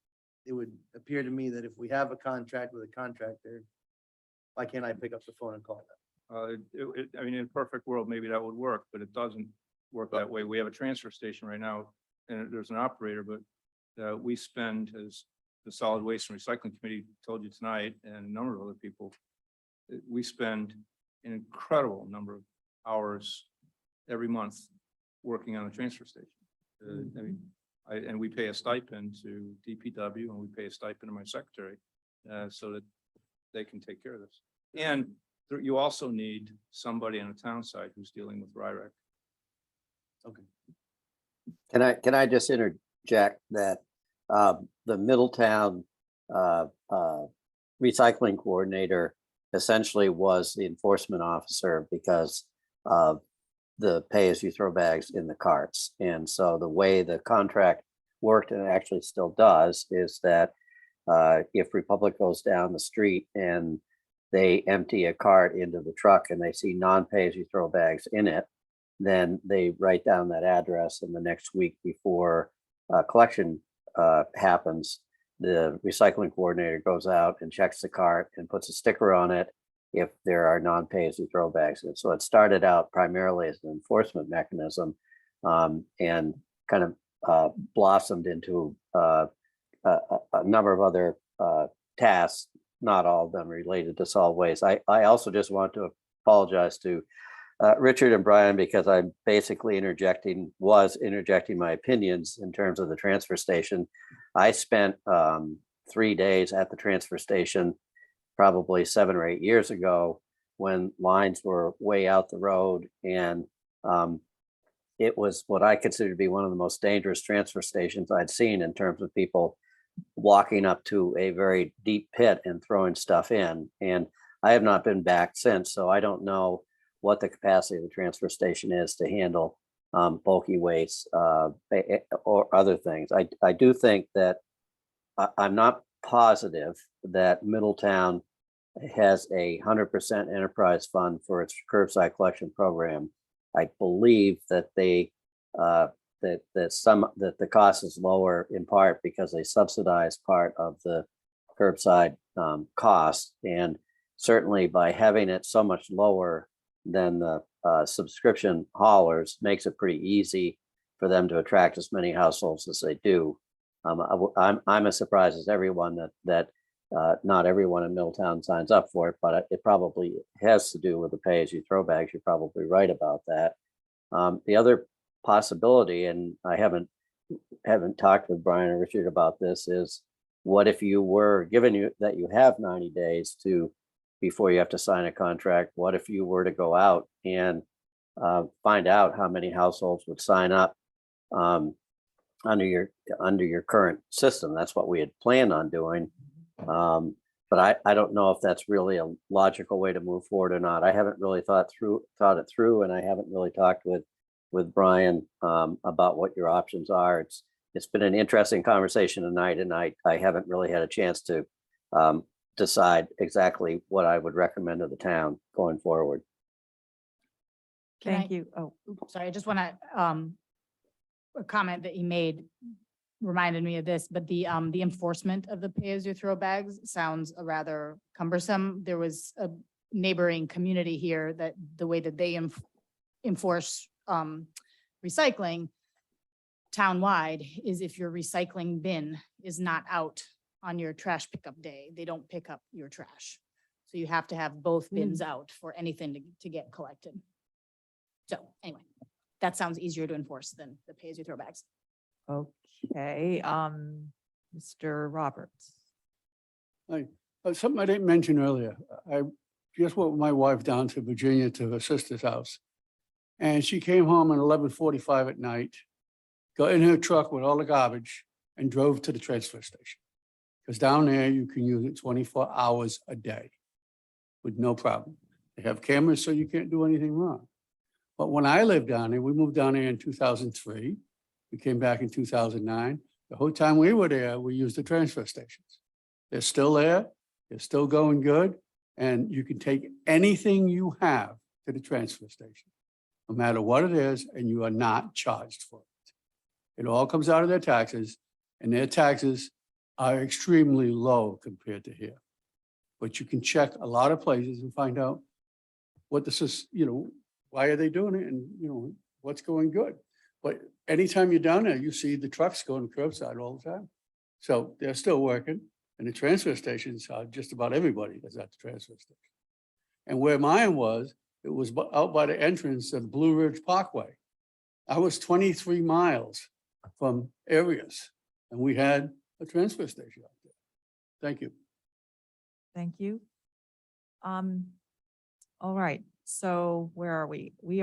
it would appear to me that if we have a contract with a contractor, why can't I pick up the phone and call them? I mean, in a perfect world, maybe that would work, but it doesn't work that way. We have a transfer station right now and there's an operator, but we spend, as the Solid Waste and Recycling Committee told you tonight, and a number of other people, we spend an incredible number of hours every month working on the transfer station. I mean, and we pay a stipend to DPW and we pay a stipend to my secretary so that they can take care of this. And you also need somebody on the town side who's dealing with RIRAC. Okay. Can I just interject that the Middletown recycling coordinator essentially was the enforcement officer because of the pay-as-you-throw bags in the carts. And so the way the contract worked, and actually still does, is that if Republic goes down the street and they empty a cart into the truck and they see non-pay-as-you-throw bags in it, then they write down that address, and the next week before collection happens, the recycling coordinator goes out and checks the cart and puts a sticker on it if there are non-pay-as-you-throw bags. And so it started out primarily as an enforcement mechanism and kind of blossomed into a number of other tasks, not all of them related to solid waste. I also just want to apologize to Richard and Brian, because I'm basically interjecting my opinions in terms of the transfer station. I spent 3 days at the transfer station probably 7 or 8 years ago when lines were way out the road, and it was what I consider to be one of the most dangerous transfer stations I'd seen in terms of people walking up to a very deep pit and throwing stuff in. And I have not been back since, so I don't know what the capacity of the transfer station is to handle bulky waste or other things. I do think that I'm not positive that Middletown has 100% enterprise fund for its curbside collection program. I believe that that the cost is lower in part because they subsidize part of the curbside cost. And certainly by having it so much lower than the subscription haulers makes it pretty easy for them to attract as many households as they do. I'm as surprised as everyone that not everyone in Middletown signs up for it, but it probably has to do with the pay-as-you-throw bags. You're probably right about that. The other possibility, and I haven't talked with Brian or Richard about this, is what if you were given that you have 90 days before you have to sign a contract? What if you were to go out and find out how many households would sign up under your current system? That's what we had planned on doing. But I don't know if that's really a logical way to move forward or not. I haven't really thought it through, and I haven't really talked with Brian about what your options are. It's been an interesting conversation tonight, and I haven't really had a chance to decide exactly what I would recommend to the town going forward. Can Thank I- you. Oh, Sorry, I just want to, a comment that you made reminded me of this, but the enforcement of the pay-as-you-throw bags sounds rather cumbersome. There was a neighboring community here that the way that they enforce recycling townwide is if your recycling bin is not out on your trash pickup day, they don't pick up your trash. So you have to have both bins out for anything to get collected. So anyway, that sounds easier to enforce than the pay-as-you-throw bags. okay. Mr. Roberts. Something I didn't mention earlier. I just went with my wife down to Virginia to her sister's house. And she came home at 11:45 at night, got in her truck with all the garbage and drove to the transfer station. Because down there, you can use it 24 hours a day with no problem. They have cameras, so you can't do anything wrong. But when I lived down there, we moved down there in 2003. We came back in 2009. The whole time we were there, we used the transfer stations. They're still there. They're still going good. And you can take anything you have to the transfer station, no matter what it is, and you are not charged for it. It all comes out of their taxes, and their taxes are extremely low compared to here. But you can check a lot of places and find out what this is, why are they doing it, and what's going good. But anytime you're down there, you see the trucks going curbside all the time. So they're still working, and the transfer stations are just about everybody that's at the transfer station. And where mine was, it was out by the entrance of Blue Ridge Parkway. I was 23 miles from areas, and we had a transfer station out there. Thank you. Thank you. All right, so where are we? We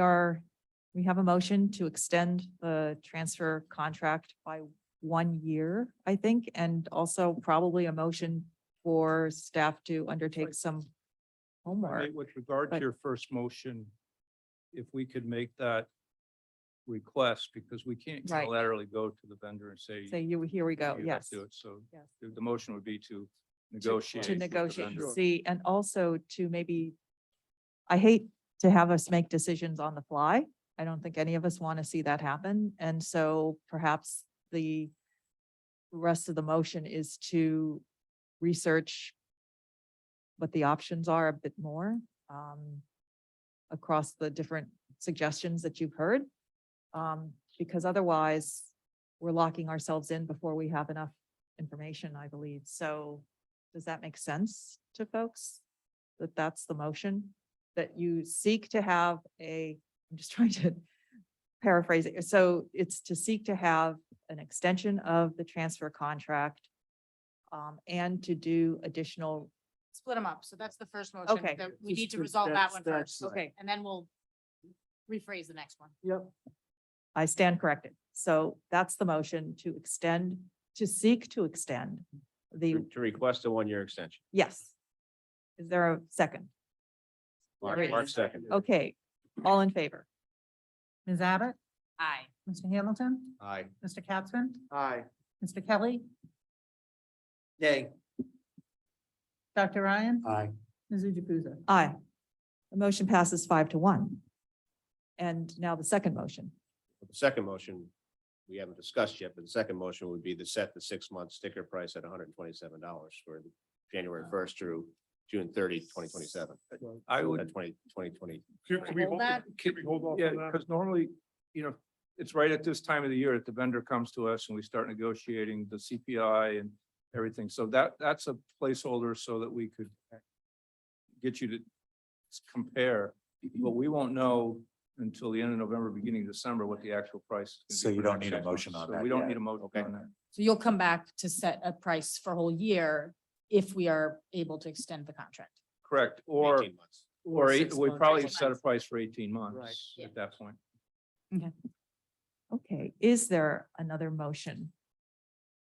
have a motion to extend the transfer contract by 1 year, I think, and also probably a motion for staff to undertake some homework. With regard to but- your first motion, if we could make that request, because we can't Right. unilaterally go to the vendor and say. Say here we go, you have yes. to do it. So Yes. the motion would be to negotiate. To with the negotiate, vendor. see, and also to maybe, I hate to have us make decisions on the fly. I don't think any of us want to see that happen. And so perhaps the rest of the motion is to research what the options are a bit more across the different suggestions that you've heard. Because otherwise we're locking ourselves in before we have enough information, I believe. So does that make sense to folks? That that's the motion, that you seek to have I'm just trying to paraphrase it. So it's to seek to have an extension of the transfer contract and to do additional, Split them up. So that's the first motion. Okay. that We need to Just- resolve that that's- one that's first. right. And then we'll rephrase the next one. Yep. I stand corrected. So that's the motion to extend, to seek to extend the, To request a 1-year extension. yes. Is there a second? Mark second. Okay, all in favor? Ms. Abbott? Aye. Mr. Hamilton? Aye. Mr. Capson? Aye. Mr. Kelly? Yay. Dr. Ryan? Aye. Ms. Jukusa? Aye. The motion passes 5-1. And now the second motion. The second motion we haven't discussed yet, but the second motion would be to set the 6-month sticker price at $127 for January 1st through June 30, 2027. I would, 2020. Can we Hold hold that? Can we hold off yeah, on that? because normally, it's right at this time of the year that the vendor comes to us and we start negotiating the CPI and everything. So that's a placeholder so that we could get you to compare, but we won't know until the end of November, beginning of December, what the actual price. is So gonna be you for don't next need a 6 months. motion on So that we don't yet. need a motion on that. So you'll come back to set a price for a whole year if we are able to extend the contract. Correct, or, 18 months. or Or eight- 6 we months. probably 6 set a months. price for 18 months Right. at that point. Okay, is there another motion?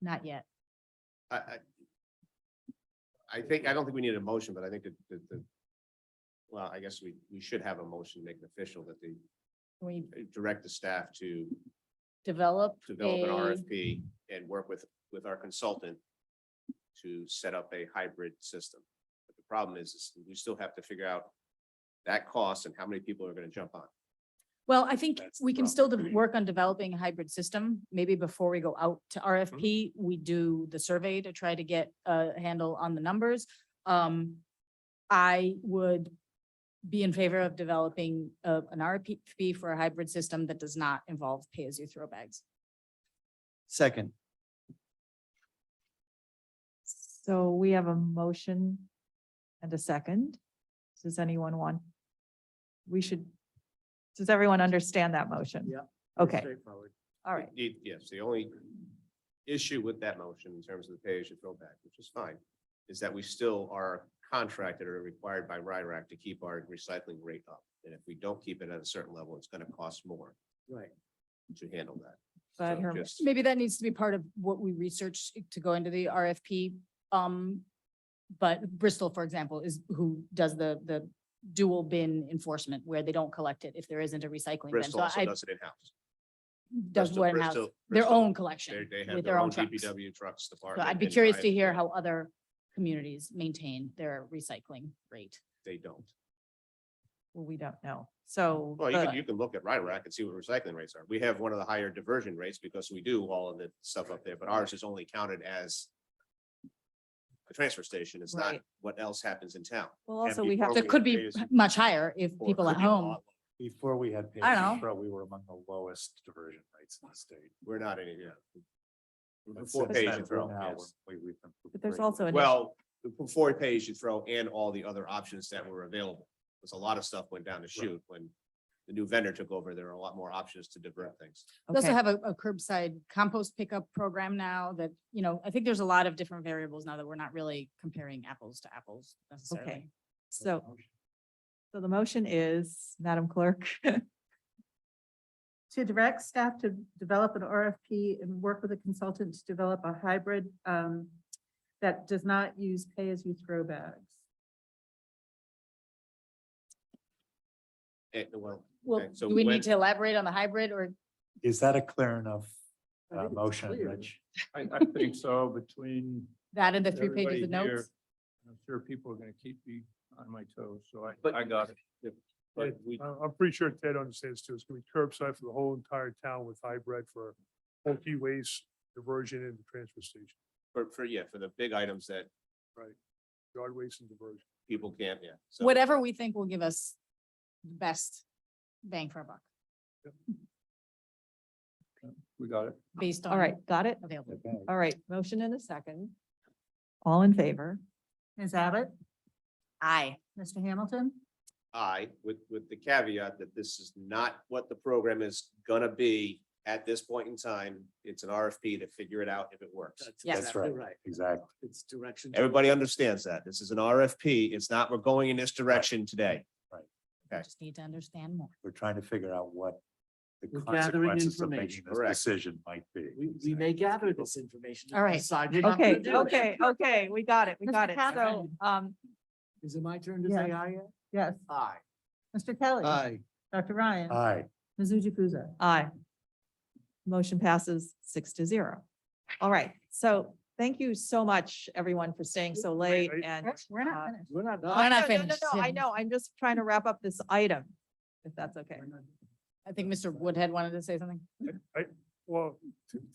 Not yet. I think, I don't think we need a motion, but I think that well, I guess we should have a motion, make it official that they We direct the staff to develop develop an a, RFP and work with our consultant to set up a hybrid system. But the problem is we still have to figure out that cost and how many people are going to jump on. well, I think That's the we can problem. still work on developing a hybrid system. Maybe before we go out to RFP, we do the survey to try to get a handle on the numbers. I would be in favor of developing an RFP for a hybrid system that does not involve pay-as-you-throw bags. Second. So we have a motion and a second. Does anyone want? Does everyone understand that motion? Yeah. Okay, Straightforward. all right. Yes, the only issue with that motion in terms of the pay as you throw back, which is fine, is that we still are contracted or required by RIRAC to keep our recycling rate up. And if we don't keep it at a certain level, it's going to cost more Right. to handle that. But So her- just- Maybe that needs to be part of what we research to go into the RFP. But Bristol, for example, is who does the dual bin enforcement where they don't collect it if there isn't a recycling bin. Bristol So also I does it in-house. does Bristol- what in-house, Bristol- their Bristol, own collection They have with their own trucks. DPW trucks So department. I'd be and curious to drive- hear how other communities maintain their recycling rate. They don't. Well, we don't know. So. Well, the- you can look at RIRAC and see what recycling rates are. We have one of the higher diversion rates because we do all of the stuff up there, but ours is only counted as a transfer station. It's not Right. what else happens in town. Well, And also we before have So it to, could be pays- much higher if or people could at be a home. lot lower. Before we had pay I as don't you throw, we were among the lowest diversion rates in the state. We're not any, yeah. But Before since pay as then, you throw, now, yes. we've improved but there's greatly. also. an Well, before pay as you throw and all the other options that were available. Because a lot of stuff went down the chute when the new vendor took over. There are a lot more options to divert things. We also Okay. have a curbside compost pickup program now that, I think there's a lot of different variables now that we're not really comparing apples to apples necessarily. Okay, so the motion is, Madam Clerk, To direct staff to develop an RFP and work with a consultant to develop a hybrid that does not use pay-as-you-throw bags. Well, Well, Okay, so do we when- need to elaborate on the hybrid or Is that a clear enough I think it's motion, clear. Rich? I think so, between that and the 3 everybody pages of here, notes? I'm sure people are gonna keep me on my toes, so But- I got it. but we, I'm pretty sure Ted understands too. It's gonna be curbside for the whole entire town with hybrid for bulky waste diversion and the transfer station, for the big items that yard waste and diversion. people can't, yeah. So Whatever we think will give us the best bang for our buck We got it. based on. all right, got it? Available. Okay. All right, motion and a second. All in favor? Ms. Abbott? Aye. Mr. Hamilton? with the caveat that this is not what the program is gonna be at this point in time. It's an RFP to figure it out if it works. Yes. That's right, exactly. It's direction. Everybody understands that. This is an RFP. It's not, we're going in this direction today. We Okay. just need to understand more. We're trying to figure out what the We're gathering consequences of making information. this Correct. decision might be. We may gather this information. and All right. decide we're not gonna Okay, do it. okay, we got it, we Mr. got it. So, Catherine. Is it my turn to say Yes. aye yet? Yes. Aye. Mr. Kelly? Aye. Dr. Ryan? Aye. Ms. Jukusa? Aye. Motion passes 6-0. All right, so thank you so much, everyone, for staying so late and. We're uh, not finished. We're not We're done. not No, finished. I know, I'm just trying to wrap up this item, if that's okay. I think Mr. Woodhead wanted to say something. Well,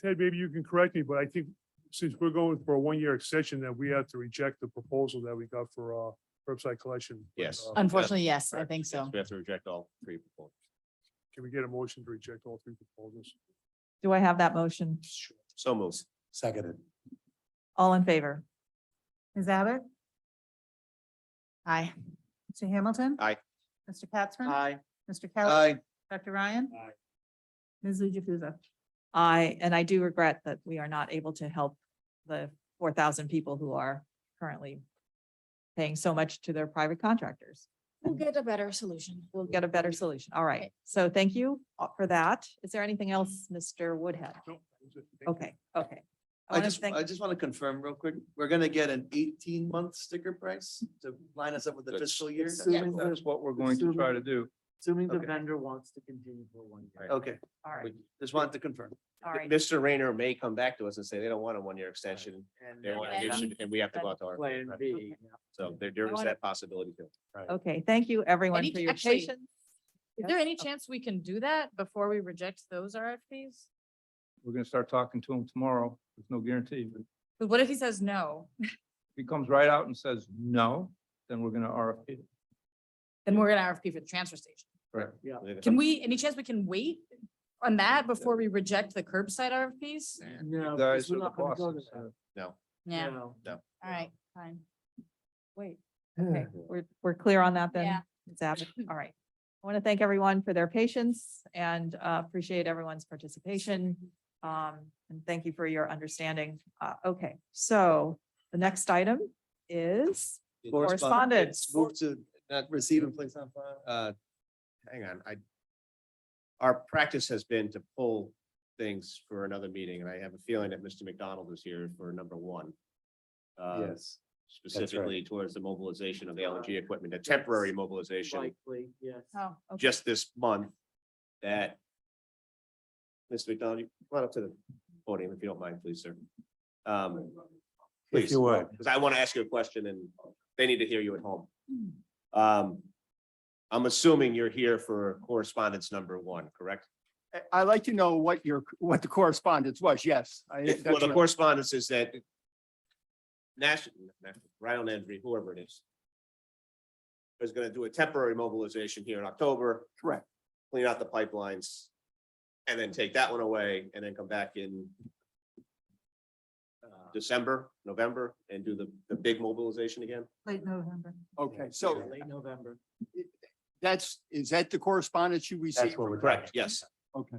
Ted, maybe you can correct me, but I think since we're going for a 1-year extension, that we have to reject the proposal that we got for curbside collection. Yes. Unfortunately, yes, I Correct. think so. We have to reject all 3 proposals. Can we get a motion to reject all 3 proposals? Do I have that motion? So moves. Seconded. All in favor? Ms. Abbott? Aye. Mr. Hamilton? Aye. Mr. Capson? Aye. Mr. Kelly? Aye. Dr. Ryan? Aye. Ms. Jukusa? And I do regret that we are not able to help the 4,000 people who are currently paying so much to their private contractors. We'll get a better solution. We'll get a better solution. All right. So thank you for that. Is there anything else, Mr. Woodhead? No, that was it. Thank you. Okay, okay. I wanna just, thank- I just want to confirm real quick, we're gonna get an 18-month sticker price to line us up with the That's- fiscal year? Assuming That's what we're going to try to do. Assuming the vendor wants to continue for 1 year. Okay, All right, just wanted to confirm. all right. Mr. Rayner may come back to us and say they don't want a 1-year extension. They want Yeah. and we have to go out to our. Plan B. So there is that possibility too. Okay, thank you, everyone, Any- for your actually, patience. Is there any chance we can do that before we reject those RFPs? We're gonna start talking to him tomorrow. There's no guarantee, but But what if he says no? if he comes right out and says no, then we're gonna RFP. Then we're gonna RFP for the transfer station. Correct. Yeah. Can we, any chance we can wait on that before we reject the curbside RFPs? No. Guys we're are the not gonna go to bosses. that. No. Yeah, No. all right, fine. Wait, okay, we're clear on that then? Yeah. Ms. Abbott? All right. I want to thank everyone for their patience and appreciate everyone's participation. And thank you for your understanding. Okay, so the next item is correspondence. Move to receive and place on file. Hang on, our practice has been to pull things for another meeting, and I have a feeling that Mr. McDonald is here for number 1. Yes. Specifically towards the mobilization of the LNG equipment, a temporary mobilization, Likely, yes. Oh, okay. just this month that. Mr. McDonald, you come on up to the podium if you don't mind, please, sir. If you would. Because I want to ask you a question and they need to hear you at home. I'm assuming you're here for correspondence number 1, correct? I'd like to know what what the correspondence was, yes. Well, that's the right. correspondence is that Rhino Landry, whoever it is going to do a temporary mobilization here in October, Correct. clean out the pipelines, and then take that one away, and then come back in December, November, and do the big mobilization again? Late November. Okay, so Late November. is that the correspondence you received? That's what we're. Correct, yes. Okay.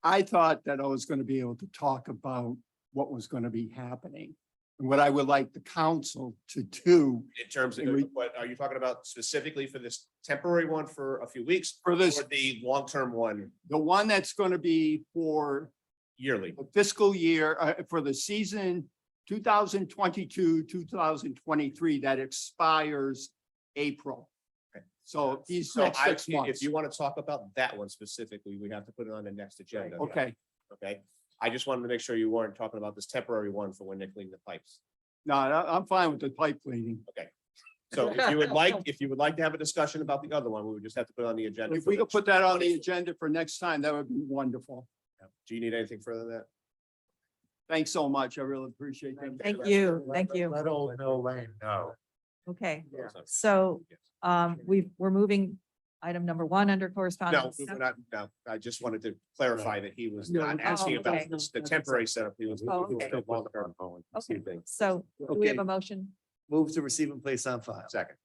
I thought that I was going to be able to talk about what was going to be happening and what I would like the council to do In terms of, And we- what are you talking about specifically for this temporary one for a few weeks? for this, Or the long-term one the one that's going to be for yearly? the fiscal year, for the season 2022, 2023 that expires April. Okay. So these So next I, 6 months. if you want to talk about that one specifically, we have to put it on the next agenda. Okay, Okay, I just wanted to make sure you weren't talking about this temporary one for when they clean the pipes. no, I'm fine with the pipe cleaning. So if you would like to have a discussion about the other one, we would just have to put it on the agenda. If for we could next- put that on the agenda for next time, that would be wonderful. Do you need anything further than that? Thanks so much. I really appreciate that. Thank you, thank you. Let Old Mill Lane know. Okay, Yeah. so we're moving item number 1 under No, correspondence. we're not, no, I just wanted to clarify that he was No, not oh, asking about okay. the temporary setup. He was. Oh, okay. Okay, so do we have a motion? Move to receive and place on file. Second.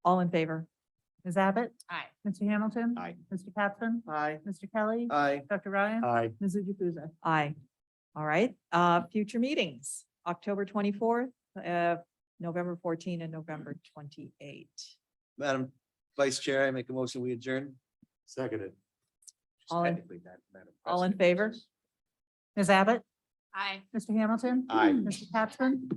All in favor? Ms. Abbott? Aye. Mr. Hamilton? Aye. Mr. Capson? Aye. Mr. Kelly? Aye. Dr. Ryan? Aye. Ms. Jukusa? Aye. All right, future meetings, October 24th, November 14 and November 28. Madam Vice Chair, I make a motion, we adjourn. Seconded. All in- Technically, Madam all in President. favor? Ms. Abbott? Aye. Mr. Hamilton? Aye. Mr. Capson?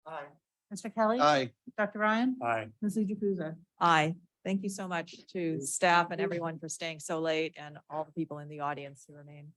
Aye. Mr. Kelly? Aye. Dr. Ryan? Aye. Ms. Jukusa? Aye. Thank you so much to staff and everyone for staying so late and all the people in the audience who remain.